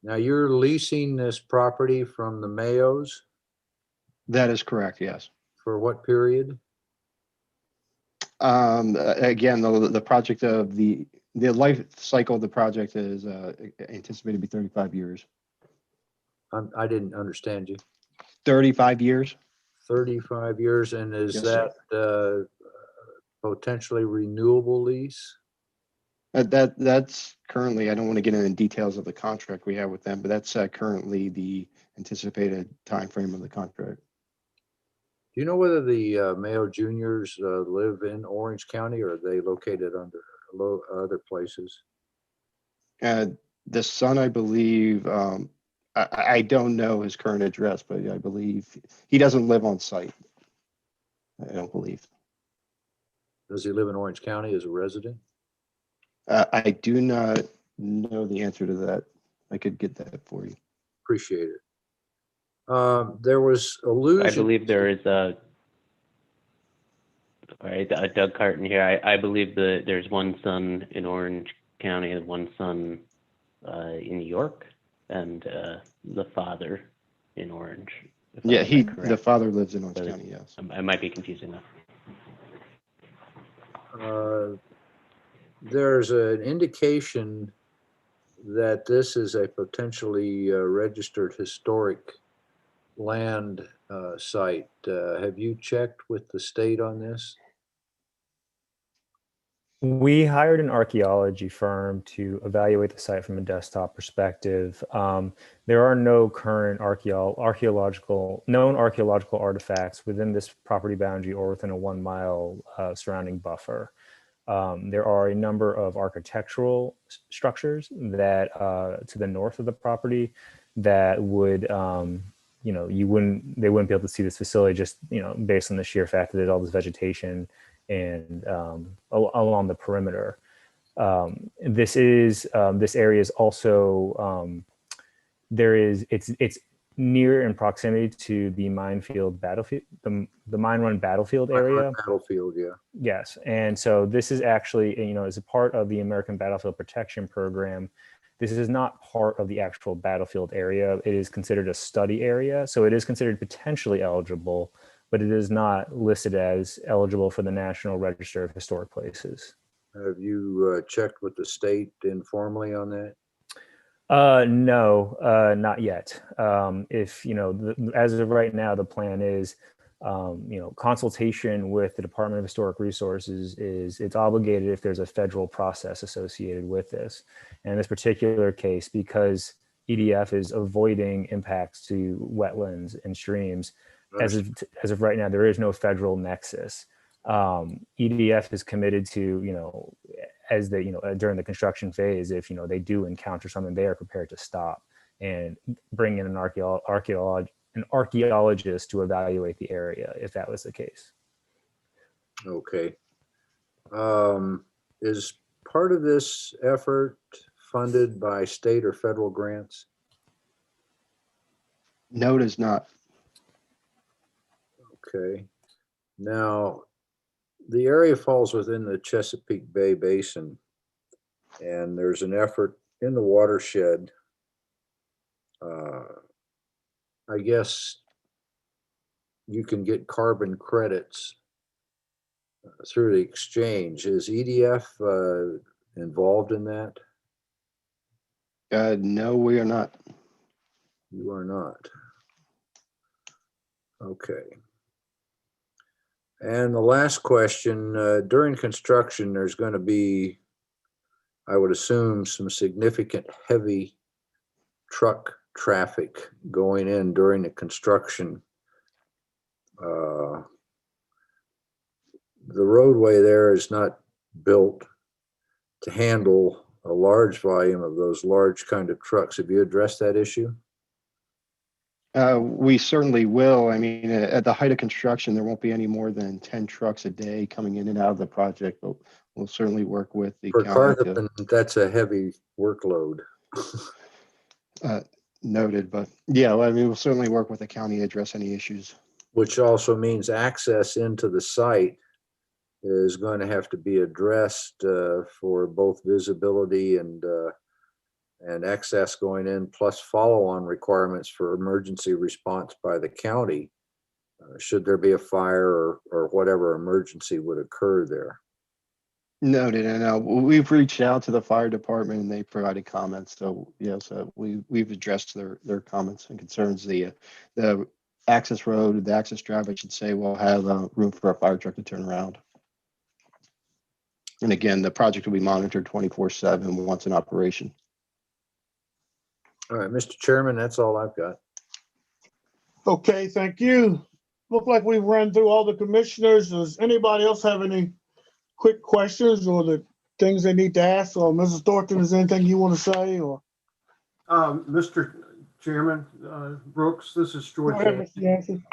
Now you're leasing this property from the Mayos That is correct, yes. for what period? Again, the project of the life cycle of the project is anticipated to be 35 years. I didn't understand you. 35 years? 35 years, and is Yes, sir. that potentially renewable lease? That's currently, I don't want to get into details of the contract we have with them, but that's currently the anticipated timeframe of the contract. Do you know whether the Mayo Juniors live in Orange County, or are they located under other places? The son, I believe, I don't know his current address, but I believe he doesn't live on site. I don't believe. Does he live in Orange County as a resident? I do not know the answer to that. I could get that for you. Appreciate it. There was allusion. I believe there is Doug Carton here. I believe that there's one son in Orange County and one son in New York, and the father in Orange. Yeah, the father lives in Orange County, yes. I might be confusing that. There's an indication that this is a potentially registered historic land site. Have you checked with the state on this? We hired an archaeology firm to evaluate the site from a desktop perspective. There are no current known archaeological artifacts within this property boundary or within a 1 mile surrounding buffer. There are a number of architectural structures that to the north of the property that would, they wouldn't be able to see this facility just, based on the sheer fact that there's all this vegetation and along the perimeter. This area is also, it's near in proximity to the minefield battlefield, the mine run battlefield area. Battlefield, yeah. Yes, and so this is actually, as a part of the American Battlefield Protection Program, this is not part of the actual battlefield area. It is considered a study area, so it is considered potentially eligible, but it is not listed as eligible for the National Register of Historic Places. Have you checked with the state informally on that? No, not yet. As of right now, the plan is, consultation with the Department of Historic Resources it's obligated if there's a federal process associated with this. And in this particular case, because EDF is avoiding impacts to wetlands and streams, as of right now, there is no federal nexus. EDF is committed to, as they, during the construction phase, if, they do encounter something, they are prepared to stop and bring in an archaeologist to evaluate the area if that was the case. Okay. Is part of this effort funded by state or federal grants? No, it is not. Okay. Now, the area falls within the Chesapeake Bay Basin, and there's an effort in the watershed. I guess you can get carbon credits through the exchange. Is EDF involved in that? No, we are not. You are not. Okay. And the last question, during construction, there's going to be, I would assume, some significant heavy truck traffic going in during the construction. The roadway there is not built to handle a large volume of those large kind of trucks. Have you addressed that issue? We certainly will. I mean, at the height of construction, there won't be any more than 10 trucks a day coming in and out of the project, but we'll certainly work with the For county to, Carthage, that's a heavy workload. noted, but yeah, well, I mean, we'll certainly work with the county to address any issues. Which also means access into the site is going to have to be addressed for both visibility and access going in, plus follow-on requirements for emergency response by the county should there be a fire or whatever emergency would occur there. Noted, and we've reached out to the fire department and they provided comments. So yes, we've addressed their comments and concerns. The access road, the access drive, I should say, will have room for a fire truck to turn around. And again, the project will be monitored 24/7 once in operation. All right, Mr. Chairman, that's all I've got. Okay, thank you. Look like we've run through all the commissioners. Does anybody else have any quick questions or the things they need to ask? Or Mrs. Thornton, is there anything you want to say? Or Mr. Chairman, Brooks, this is George. go ahead, Mr. Yancey.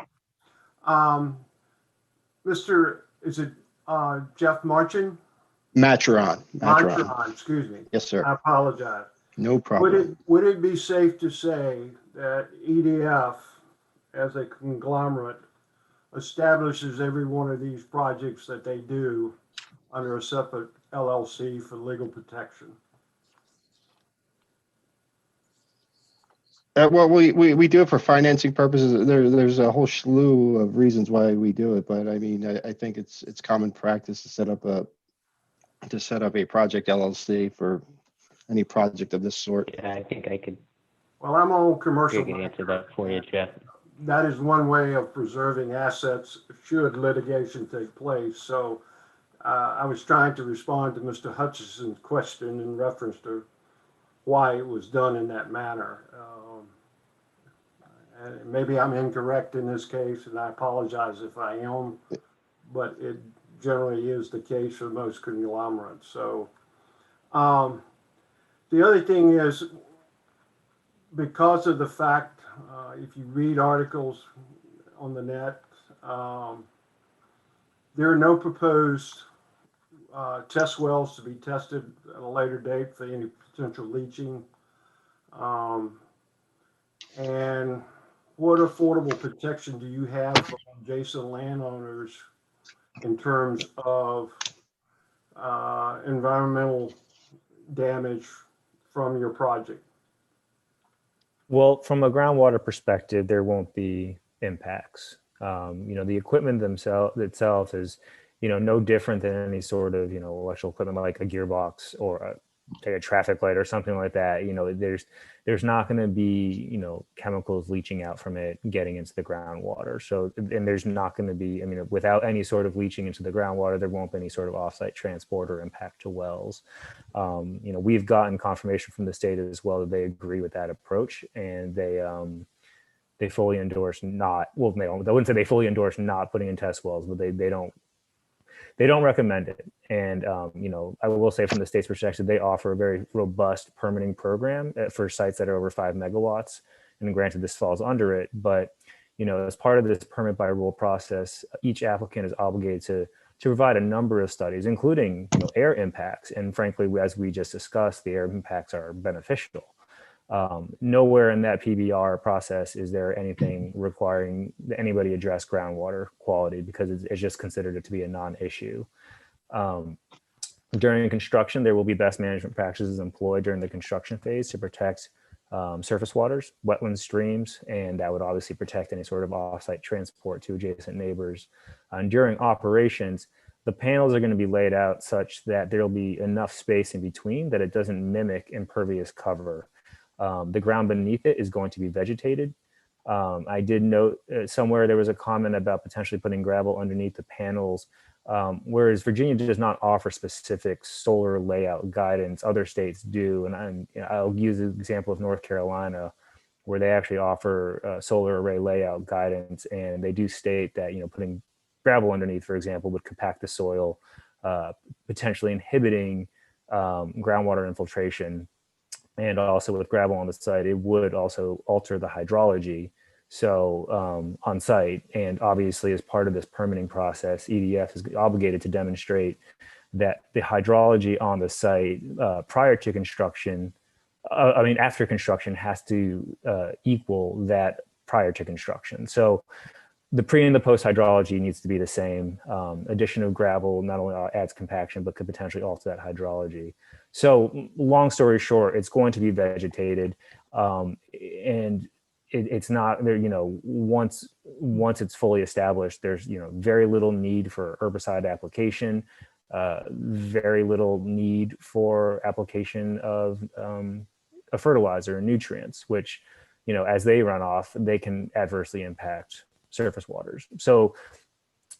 Is it Jeff Marchin? Matron. Matron, excuse me. Yes, sir. I apologize. No problem. Would it be safe to say that EDF, as a conglomerate, establishes every one of these projects that they do under a separate LLC for legal protection? Well, we do it for financing purposes. There's a whole slew of reasons why we do it, but I mean, I think it's common practice to set up a project LLC for any project of this sort. Yeah, I think I could. Well, I'm on commercial. I can answer that for you, Jeff. That is one way of preserving assets should litigation take place. So I was trying to respond to Mr. Hutchison's question in reference to why it was done in that manner. And maybe I'm incorrect in this case, and I apologize if I am, but it generally is the case for most conglomerates. So the other thing is, because of the fact, if you read articles on the net, there are no proposed test wells to be tested at a later date for any potential leaching. And what affordable protection do you have from adjacent landowners in terms of environmental damage from your project? Well, from a groundwater perspective, there won't be impacts. The equipment itself is, no different than any sort of, electrical equipment like a gearbox or a traffic light or something like that. There's not going to be, chemicals leaching out from it getting into the groundwater. So, and there's not going to be, without any sort of leaching into the groundwater, there won't be any sort of offsite transport or impact to wells. We've gotten confirmation from the state as well that they agree with that approach, and they fully endorse not, well, I wouldn't say they fully endorse not putting in test wells, but they don't recommend it. And, I will say from the state's perspective, they offer a very robust permitting program for sites that are over 5 megawatts. And granted, this falls under it, but, as part of this permit by rule process, each applicant is obligated to provide a number of studies, including air impacts. And frankly, as we just discussed, the air impacts are beneficial. Nowhere in that PBR process is there anything requiring anybody address groundwater quality, because it's just considered it to be a non-issue. During construction, there will be best management practices employed during the construction phase to protect surface waters, wetlands, streams, and that would obviously protect any sort of offsite transport to adjacent neighbors. And during operations, the panels are going to be laid out such that there'll be enough space in between that it doesn't mimic impervious cover. The ground beneath it is going to be vegetated. I did note somewhere there was a comment about potentially putting gravel underneath the panels, whereas Virginia does not offer specific solar layout guidance. Other states do, and I'll use the example of North Carolina, where they actually offer solar array layout guidance, and they do state that putting gravel underneath, for example, would compact the soil, potentially inhibiting groundwater infiltration. And also with gravel on the site, it would also alter the hydrology. So on site, and obviously as part of this permitting process, EDF is obligated to demonstrate that the hydrology on the site prior to construction, after construction, has to equal that prior to construction. So the pre and the post hydrology needs to be the same. Addition of gravel not only adds compaction, but could potentially alter that hydrology. So long story short, it's going to be vegetated, and it's not there. Once it's fully established, there's very little need for herbicide application, very little need for application of a fertilizer and nutrients, which as they run off, they can adversely impact surface waters. So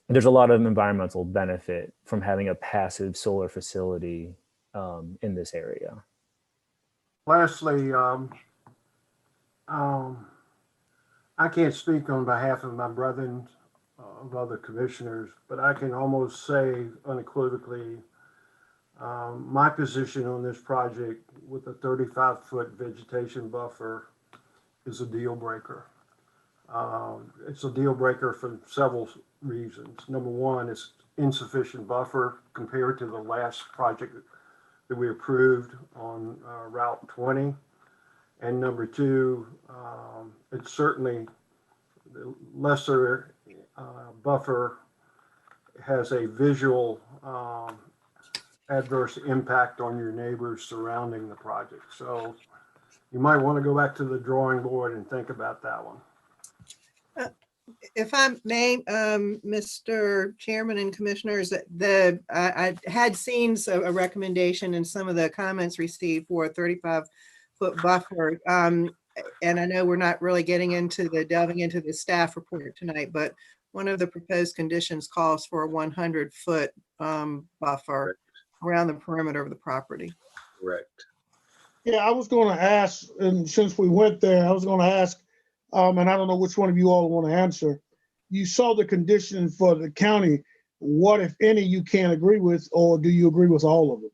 there's a lot of environmental benefit from having a passive solar facility in this area. Lastly, I can't speak on behalf of my brethren of other commissioners, but I can almost say unequivocally, my position on this project with a 35-foot vegetation buffer is a deal breaker. It's a deal breaker for several reasons. Number one, it's insufficient buffer compared to the last project that we approved on Route 20. And number two, it's certainly the lesser buffer has a visual adverse impact on your neighbors surrounding the project. So you might want to go back to the drawing board and think about that one. If I may, Mr. Chairman and Commissioners, I had seen a recommendation in some of the comments received for a 35-foot buffer. And I know we're not really delving into the staff report tonight, but one of the proposed conditions calls for a 100-foot buffer around the perimeter of the property. Correct. Yeah, I was going to ask, and since we went there, I was going to ask, and I don't know which one of you all want to answer. You saw the condition for the county. What, if any, you can't agree with, or do you agree with all of them?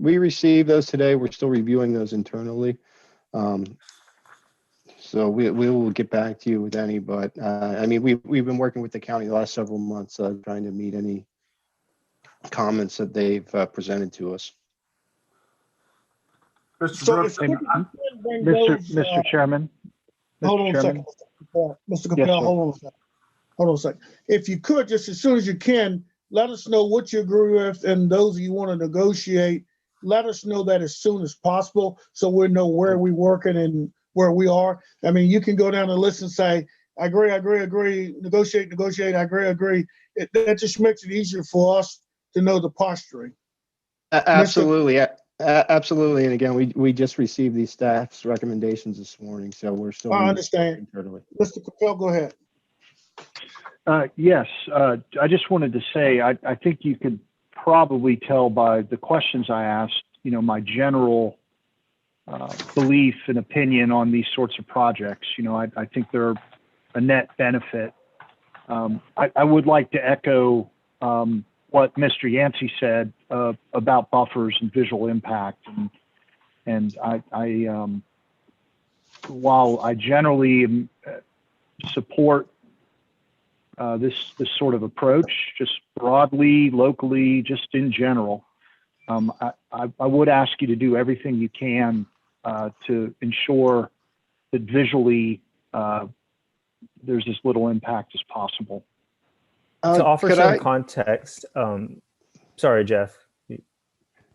We received those today. We're still reviewing those internally. So we will get back to you with any, but we've been working with the county the last several months, trying to meet any comments that they've presented to us. So Mr. Chairman. Hold on a second. Mr. Capel, hold on a second. If you could, just as soon as you can, let us know what you agree with, and those of you want to negotiate, let us know that as soon as possible so we know where we're working and where we are. I mean, you can go down the list and say, I agree, negotiate, I agree. That just makes it easier for us to know the posturing. Absolutely. Absolutely. And again, we just received these staff's recommendations this morning, so we're still. I understand. Internally. Mr. Capel, go ahead. Yes, I just wanted to say, I think you could probably tell by the questions I asked, my general belief and opinion on these sorts of projects. I think they're a net benefit. I would like to echo what Mr. Yancey said about buffers and visual impact. And while I generally support this sort of approach, just broadly, locally, just in general, I would ask you to do everything you can to ensure that visually there's as little impact as possible. To offer some context, sorry, Jeff.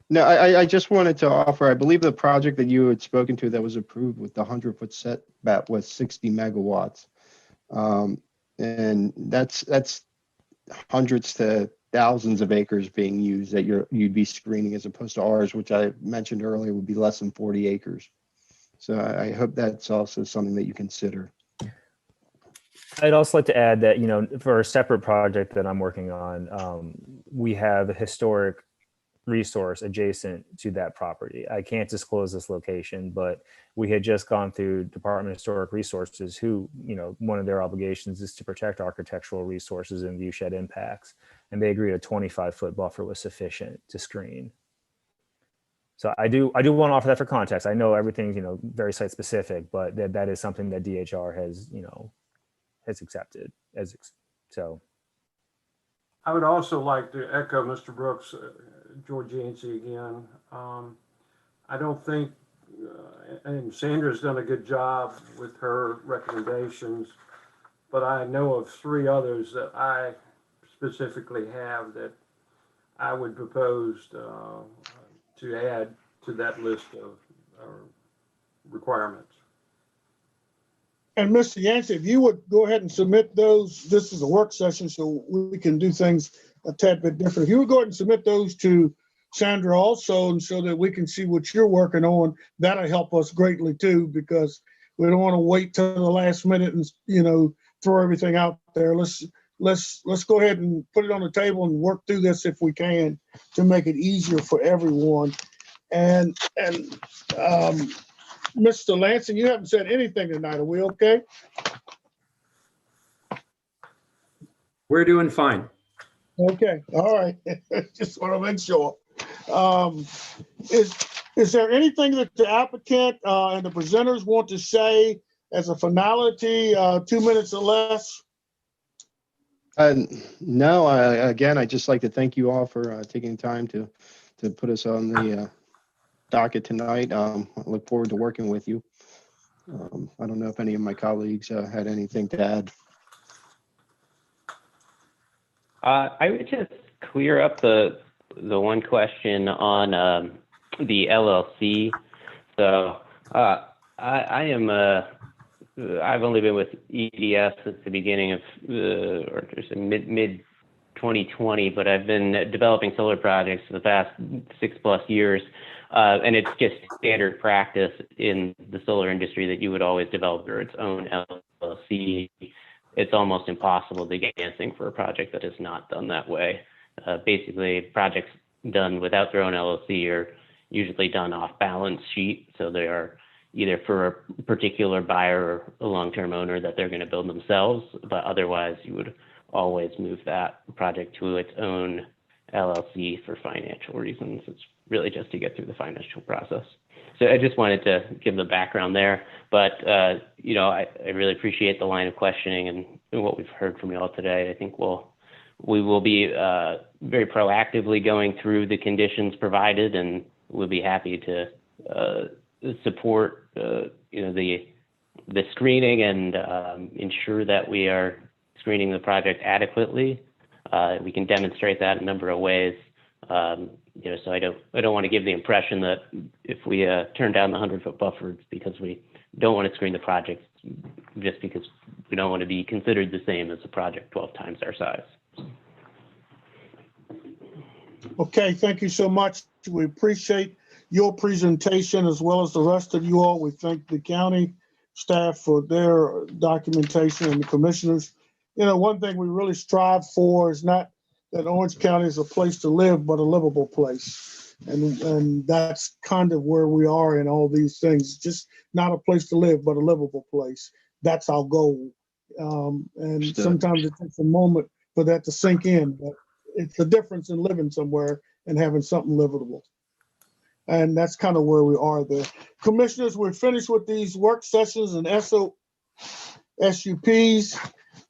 No, I just wanted to offer, I believe the project that you had spoken to that was approved with the 100-foot setback was 60 megawatts. And that's hundreds to thousands of acres being used that you'd be screening, as opposed to ours, which I mentioned earlier would be less than 40 acres. So I hope that's also something that you consider. I'd also like to add that, for a separate project that I'm working on, we have a historic resource adjacent to that property. I can't disclose this location, but we had just gone through Department of Historic Resources, who, one of their obligations is to protect architectural resources and viewshed impacts. And they agreed a 25-foot buffer was sufficient to screen. So I do want to offer that for context. I know everything's, very site specific, but that is something that DHR has, has accepted so. I would also like to echo Mr. Brooks, George Yancey again. I don't think, and Sandra's done a good job with her recommendations, but I know of 3 others that I specifically have that I would propose to add to that list of requirements. And Mr. Yancey, if you would go ahead and submit those, this is a work session, so we can do things a tad bit different. If you would go ahead and submit those to Sandra also, and so that we can see what you're working on, that'll help us greatly too, because we don't want to wait till the last minute and, throw everything out there. Let's go ahead and put it on the table and work through this if we can to make it easier for everyone. And Mr. Lansing, you haven't said anything tonight. Are we okay? We're doing fine. Okay, all right. Just want to make sure. Is there anything that the applicant and the presenters want to say as a finality, 2 minutes or less? No, again, I'd just like to thank you all for taking time to put us on the docket tonight. I look forward to working with you. I don't know if any of my colleagues had anything to add. I would just clear up the one question on the LLC. So I've only been with EDS since the beginning of or just mid 2020, but I've been developing solar projects for the past 6+ years. And it's just standard practice in the solar industry that you would always develop its own LLC. It's almost impossible to get financing for a project that is not done that way. Basically, projects done without their own LLC are usually done off balance sheet. So they are either for a particular buyer or a long-term owner that they're going to build themselves, but otherwise you would always move that project to its own LLC for financial reasons. It's really just to get through the financial process. So I just wanted to give the background there, but I really appreciate the line of questioning and what we've heard from you all today. I think we will be very proactively going through the conditions provided, and we'll be happy to support the screening and ensure that we are screening the project adequately. We can demonstrate that in a number of ways. So I don't want to give the impression that if we turn down the 100-foot buffer, it's because we don't want to screen the project, just because we don't want to be considered the same as a project 12 times our size. Okay, thank you so much. We appreciate your presentation as well as the rest of you all. We thank the county staff for their documentation and the commissioners. One thing we really strive for is not that Orange County is a place to live, but a livable place. And that's kind of where we are in all these things. Just not a place to live, but a livable place. That's our goal. And sometimes it takes a moment for that to sink in, but it's the difference in living somewhere and having something livable. And that's kind of where we are there. Commissioners, we're finished with these work sessions and SUPs.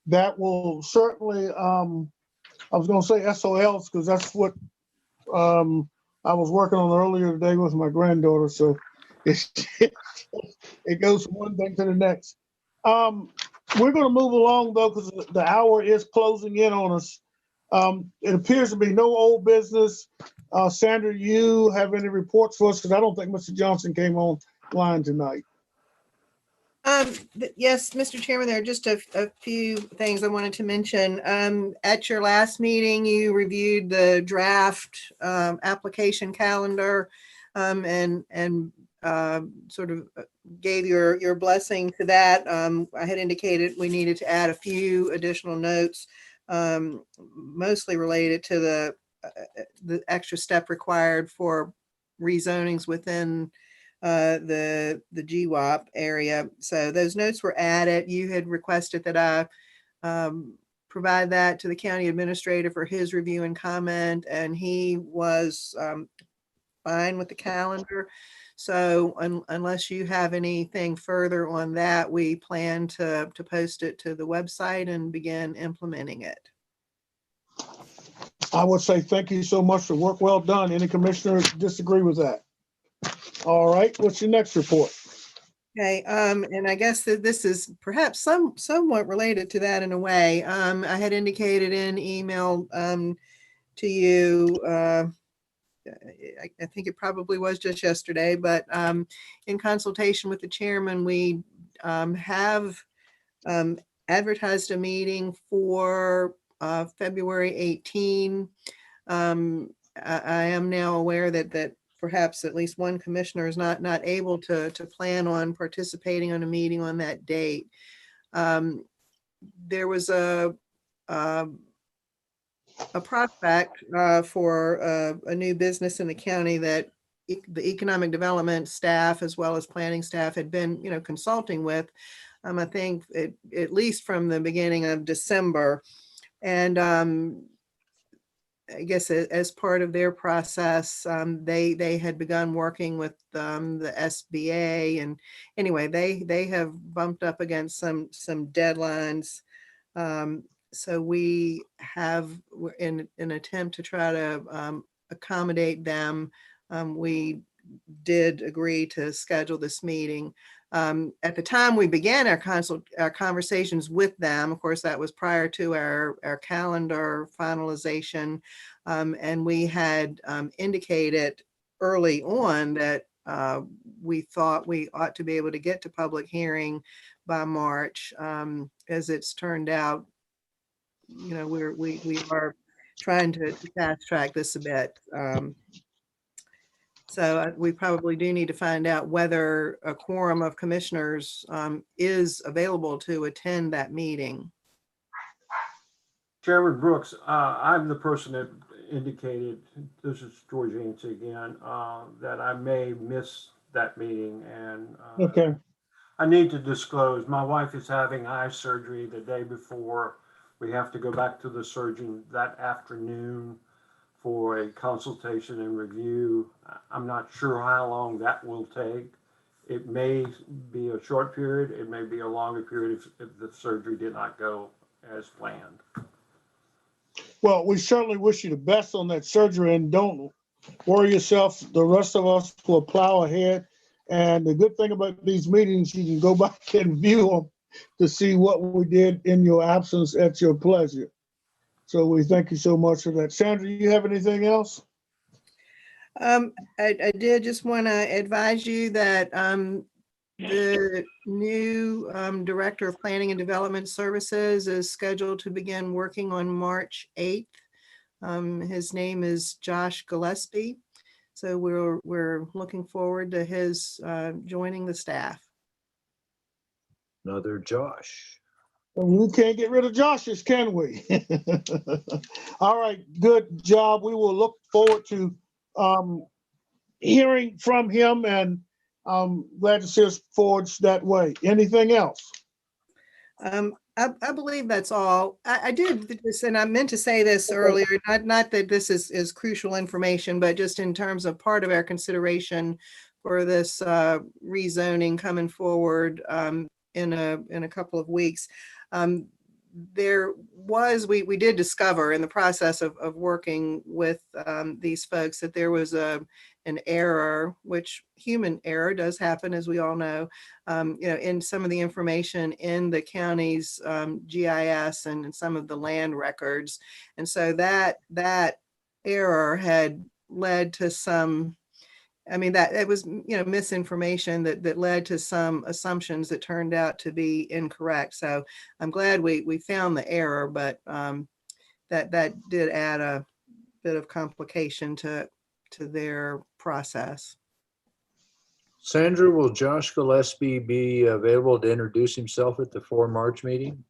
That will certainly, I was going to say SOLs because that's what I was working on earlier today with my granddaughter. So it goes from one thing to the next. We're going to move along though, because the hour is closing in on us. It appears to be no old business. Sandra, you have any reports for us? Because I don't think Mr. Johnson came online tonight. Yes, Mr. Chairman, there are just a few things I wanted to mention. At your last meeting, you reviewed the draft application calendar, and sort of gave your blessing to that. I had indicated we needed to add a few additional notes, mostly related to the extra step required for rezonings within the GWAP area. So those notes were added. You had requested that I provide that to the county administrator for his review and comment, and he was fine with the calendar. So unless you have anything further on that, we plan to post it to the website and begin implementing it. I would say thank you so much for work well done. Any commissioners disagree with that? All right, what's your next report? Okay, and I guess that this is perhaps somewhat related to that in a way. I had indicated in email to you, I think it probably was just yesterday, but in consultation with the chairman, we have advertised a meeting for February 18. I am now aware that perhaps at least one commissioner is not able to plan on participating on a meeting on that date. There was a prospect for a new business in the county that the economic development staff as well as planning staff had been, consulting with. I think at least from the beginning of December, and I guess as part of their process, they had begun working with the SBA, and anyway, they have bumped up against some deadlines. So we have, in an attempt to try to accommodate them, we did agree to schedule this meeting. At the time we began our conversations with them, of course, that was prior to our calendar finalization. And we had indicated early on that we thought we ought to be able to get to public hearing by March. As it's turned out, we are trying to fast track this a bit. So we probably do need to find out whether a quorum of commissioners is available to attend that meeting. Chairman Brooks, I'm the person that indicated, this is George Yancey again, that I may miss that meeting, and Okay. I need to disclose, my wife is having eye surgery the day before. We have to go back to the surgeon that afternoon for a consultation and review. I'm not sure how long that will take. It may be a short period. It may be a longer period if the surgery did not go as planned. Well, we certainly wish you the best on that surgery, and don't worry yourself. The rest of us will plow ahead. And the good thing about these meetings, you can go back and view them to see what we did in your absence at your pleasure. So we thank you so much for that. Sandra, you have anything else? I did just want to advise you that the new Director of Planning and Development Services is scheduled to begin working on March 8th. His name is Josh Gillespie. So we're looking forward to his joining the staff. Another Josh. We can't get rid of Josh's, can we? All right, good job. We will look forward to hearing from him, and I'm glad to see us forge that way. Anything else? I believe that's all. I did this, and I meant to say this earlier, not that this is crucial information, but just in terms of part of our consideration for this rezoning coming forward in a couple of weeks. There was, we did discover in the process of working with these folks that there was an error, which human error does happen, as we all know, in some of the information in the county's GIS and in some of the land records. And so that error had led to some, that it was, misinformation that led to some assumptions that turned out to be incorrect. So I'm glad we found the error, but that did add a bit of complication to their process. Sandra, will Josh Gillespie be available to introduce himself at the 4 March meeting?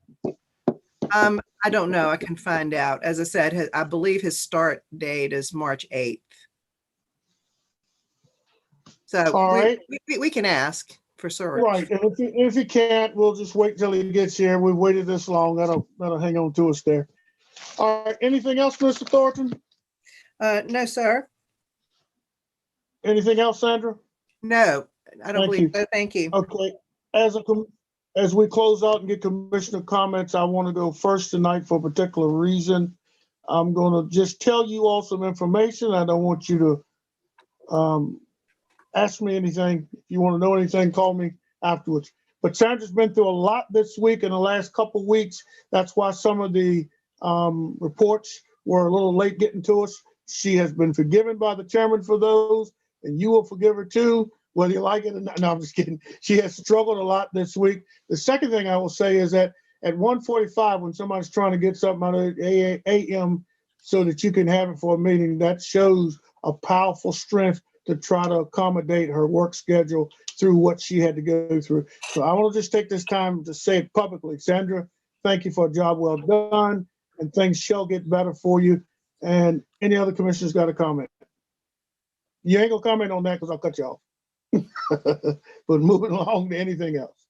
I don't know. I can find out. As I said, I believe his start date is March 8th. So All right. we can ask for sure. Right, and if he can't, we'll just wait till he gets here. We've waited this long. That'll hang on to us there. All right, anything else, Mr. Thornton? No, sir. Anything else, Sandra? No, I don't Thank believe you. so. Thank you. Okay, as we close out and get commissioner comments, I want to go first tonight for a particular reason. I'm going to just tell you all some information. I don't want you to ask me anything. If you want to know anything, call me afterwards. But Sandra's been through a lot this week and the last couple of weeks. That's why some of the reports were a little late getting to us. She has been forgiven by the chairman for those, and you will forgive her too, whether you like it or not. No, I'm just kidding. She has struggled a lot this week. The second thing I will say is that at 1:45, when somebody's trying to get something out of AM so that you can have it for a meeting, that shows a powerful strength to try to accommodate her work schedule through what she had to go through. So I want to just take this time to say it publicly. Sandra, thank you for a job well done, and things shall get better for you. And any other commissioners got a comment? You ain't gonna comment on that because I'll cut you off. But moving along to anything else.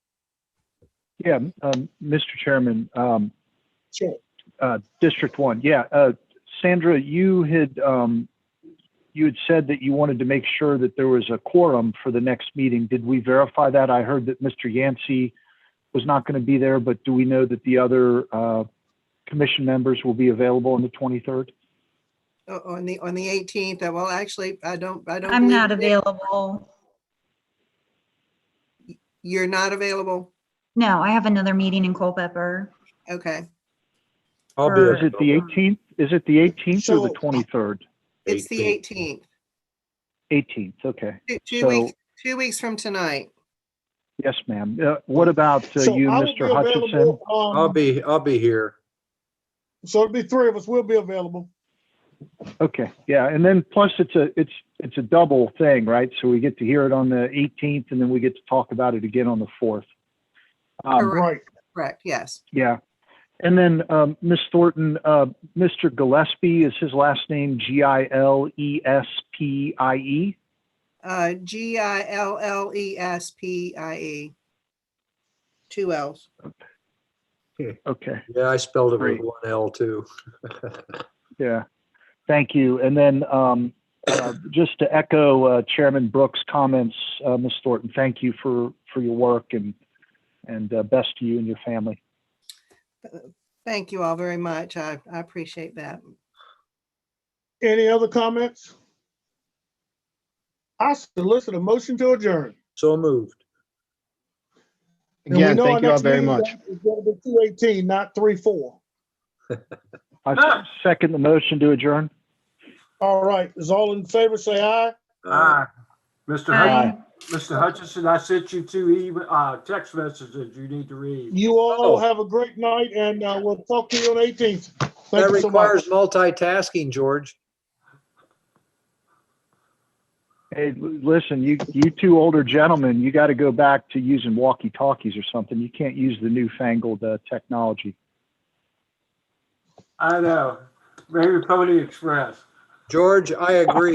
Yeah, Mr. Chairman, Sure. District 1. Yeah, Sandra, you had said that you wanted to make sure that there was a quorum for the next meeting. Did we verify that? I heard that Mr. Yancey was not going to be there, but do we know that the other commission members will be available on the 23rd? On the 18th. Well, actually, I don't. I'm not available. You're not available? No, I have another meeting in Culpeper. Okay. I'll be. Is it the 18th? Is it the 18th or the 23rd? It's the 18th. 18th, okay. Two weeks from tonight. Yes, ma'am. What about So you, I will Mr. be Hutchinson? available, I'll be here. So it'll be 3 of us. We'll be available. Okay, yeah, and then plus it's a double thing, right? So we get to hear it on the 18th, and then we get to talk about it again on the 4th. Right. Correct. Yes. Yeah, and then Ms. Thornton, Mr. Gillespie, is his last name Gillespie? Gillespie. 2 L's. Okay. Yeah, I spelled it Great. with 1 L too. Yeah, thank you. And then just to echo Chairman Brooks' comments, Ms. Thornton, thank you for your work and best to you and your family. Thank you all very much. I appreciate that. Any other comments? I solicit a motion to adjourn. So moved. And we Again, know our thank you all next very meeting much. is going to be 2:18, not 3:04. I second the motion to adjourn. All right, is all in favor, say aye. Mr. Aye. Mr. Hutchinson, I sent you 2 text messages you need to read. You all have a great night, and we'll talk to you on the 18th. That Thank you so much. requires multitasking, George. Hey, listen, you two older gentlemen, you got to go back to using walkie-talkies or something. You can't use the newfangled technology. I know. Maybe Pony Express. George, I agree.